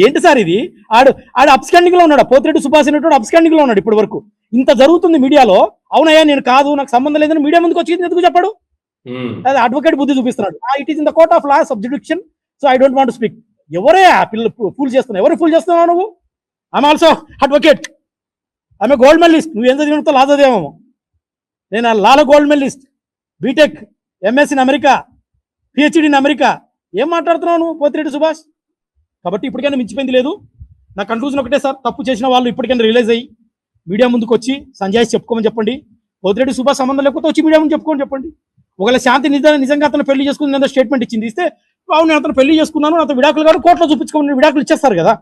ఏంటి సార్ ఇది? ఆడు అప్స్కాండింగ్ లో ఉన్నాడు. పోతిరెడ్డి సుభాష్ అనేటువంటి అప్స్కాండింగ్ లో ఉన్నాడు ఇప్పటి వరకు. ఇంత జరుగుతుంది మీడియాలో. అవునయ్యా నేను కాదు, నాకు సంబంధం లేదని మీడియా ముందుకు వచ్చి ఎందుకు చెప్పాడు? అది అడ్వకేట్ బుద్ధి చూపిస్తున్నాడు. It is in the court of law subjudiction, so I don't want to speak. ఎవరే ఆ పిల్లలు ఫూల్ చేస్తున్నావు? ఎవరు ఫూల్ చేస్తున్నావు నువ్వు? ఐఎమ్ ఆల్సో అడ్వకేట్, ఆమె గోల్డ్ మెడలిస్ట్. నువ్వు ఎంత చదివినంతో లా చదివామో. నేను లాలో gold medalist, BTech, MS in America, PhD in America. ఏం మాట్లాడుతున్నావు నువ్వు పోతిరెడ్డి సుభాష్? కాబట్టి ఇప్పటికైనా మించిపోయింది లేదు. నా కన్క్లూజన్ ఒకటే సార్, తప్పు చేసిన వాళ్ళు ఇప్పటికైనా రియలైజ్ అయ్యి మీడియా ముందుకు వచ్చి సంజాయిషి చెప్పుకోమని చెప్పండి. పోతిరెడ్డి సుభాష్ సంబంధం లేకపోతే వచ్చి మీడియా ముందు చెప్పుకోమని చెప్పండి. ఒకవేళ శాంతి నిజంగా అతను పెళ్లి చేసుకుని స్టేట్మెంట్ ఇస్తే, అవును అతను పెళ్లి చేసుకున్నాను, అతను విడాకులు గారు కోర్టులో చూపించుకోమని విడాకులు ఇచ్చేస్తారు కదా.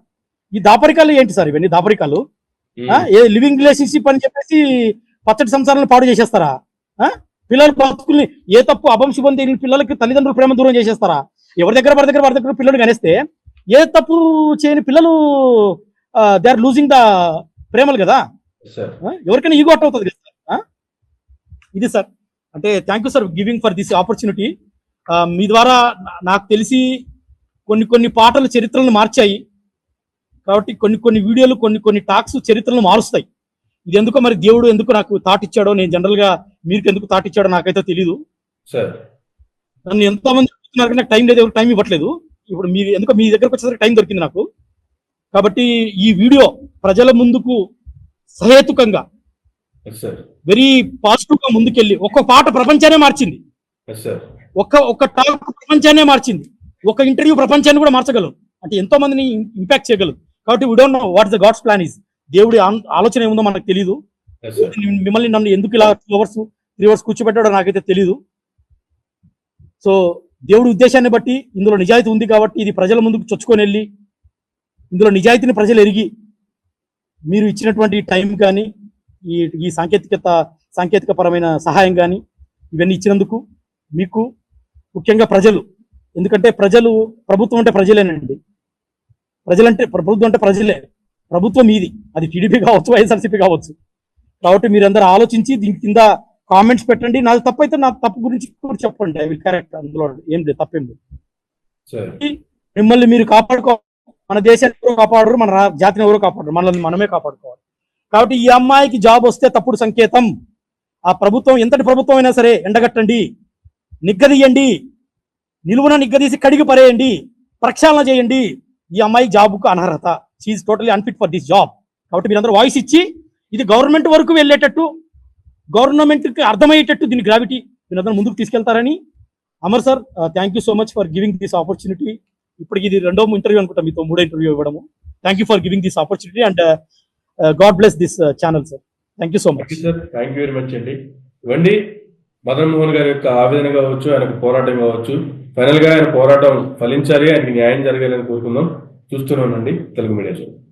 ఈ దాపరికాలు ఏంటి సార్ ఇవన్నీ? దాపరికాలు ఏ లివింగ్ రిలేషన్షిప్ అని చెప్పేసి పచ్చటి సంసారాలను పాడు చేసేస్తారా? పిల్లలు బతుకుల్ని ఏ తప్పు అభంశుభం తెలియని పిల్లలకి తల్లిదండ్రులు ప్రేమ దూరం చేసేస్తారా? వారి దగ్గర పిల్లలు కనిస్తే ఏ తప్పు చేయని పిల్లలు దే ఆర్ లూజింగ్ ద ప్రేమలు కదా. ఎవరికైనా ఈగో అవుతుంది కదా సార్. ఇది సార్. అంటే thank you sir giving for this opportunity. మీ ద్వారా నాకు తెలిసి కొన్ని పాటలు చరిత్రలను మార్చాయి. కాబట్టి కొన్ని వీడియోలు కొన్ని టాక్స్ చరిత్రలను మారుస్తాయి. ఇది ఎందుకో మరి దేవుడు ఎందుకు నాకు థాట్ ఇచ్చాడో, నేను జనరల్ గా మీకు ఎందుకు థాట్ ఇచ్చాడో నాకైతే తెలియదు. నన్ను ఎంతో మంది చెప్తున్నారు కానీ నాకు టైం లేదు, ఎవరు టైం ఇవ్వట్లేదు. ఇప్పుడు మీరు ఎందుకో మీ దగ్గరకు వచ్చేసరికి టైం దొరికింది నాకు. కాబట్టి ఈ వీడియో ప్రజల ముందుకు సహేతుకంగా వెరీ పాజిటివ్ గా ముందుకెళ్ళి ఒక్క పాట ప్రపంచాన్ని మార్చింది. ఒక్క టాక్ ప్రపంచాన్నే మార్చింది. ఒక ఇంటర్వ్యూ ప్రపంచాన్ని కూడా మార్చగలరు. అంటే ఎంతో మందిని ఇంపాక్ట్ చేయగలరు. కాబట్టి we don't know what the God's plan is. దేవుడి ఆలోచన ఏముందో మనకు తెలియదు. మిమ్మల్ని నన్ను ఎందుకు ఇలా 3 అవర్స్ కూర్చోబెట్టాడో నాకైతే తెలియదు. సో దేవుడి ఉద్దేశాన్ని బట్టి ఇందులో నిజాయితీ ఉంది కాబట్టి ఇది ప్రజల ముందుకు చొచ్చుకొని వెళ్ళి ఇందులో నిజాయితీని ప్రజలు ఎరిగి మీరు ఇచ్చినటువంటి టైం కానీ ఈ సాంకేతిక పరమైన సహాయం కానీ ఇవన్నీ ఇచ్చినందుకు మీకు ముఖ్యంగా ప్రజలు, ఎందుకంటే ప్రభుత్వం అంటే ప్రజలేనండి. ప్రభుత్వం అంటే ప్రజలే. ప్రభుత్వం ఇది, అది టీడీపీ కావచ్చు, వైఎస్ఆర్సీపీ కావచ్చు. కాబట్టి మీరందరూ ఆలోచించి దీని కింద కామెంట్స్ పెట్టండి. నాది తప్పు అయితే నా తప్పు గురించి కూడా చెప్పండి. I will correct. అందులో ఏం లేదు, తప్పేం లేదు. మిమ్మల్ని మీరు కాపాడుకోవాలి. మన దేశాన్ని ఎవరో కాపాడరు, మన జాతిని ఎవరో కాపాడరు, మనల్ని మనమే కాపాడుకోవాలి. కాబట్టి ఈ అమ్మాయికి జాబ్ వస్తే తప్పుడు సంకేతం. ఆ ప్రభుత్వం ఎంతటి ప్రభుత్వం అయినా సరే ఎండగట్టండి, నిగ్గదీయండి, నిలువున నిగ్గదీసి కడిగి పరేయండి, ప్రక్షాళన చేయండి. ఈ అమ్మాయి జాబ్కు అనర్హత. She's totally unfit for this job. కాబట్టి మీరందరూ వాయిస్ ఇచ్చి ఇది గవర్నమెంట్ వరకు వెళ్ళేటట్టు, గవర్నమెంట్కి అర్థమయ్యేటట్టు దీని గ్రావిటీ మీరందరూ ముందుకు తీసుకెళ్తారని. Amar sir, thank you so much for giving this opportunity. ఇప్పటికి ఇది 2వ ఇంటర్వ్యూ అనుకుంటా, మీతో 3వ ఇంటర్వ్యూ ఇవ్వడము. Thank you for giving this opportunity and God bless this channel sir. Thank you so much. Thank you very much అండి. ఇవ్వండి మదన్ మోహన్ గారి యొక్క ఆవేదన కావచ్చు, ఆయనకు పోరాటం కావచ్చు, ఫైనల్ గా ఆయన పోరాటం ఫలించాలి, ఆయనకి న్యాయం జరగాలని కోరుకుందాం. చూస్తూనే ఉండండి తెలుగు మీడియా జోన్.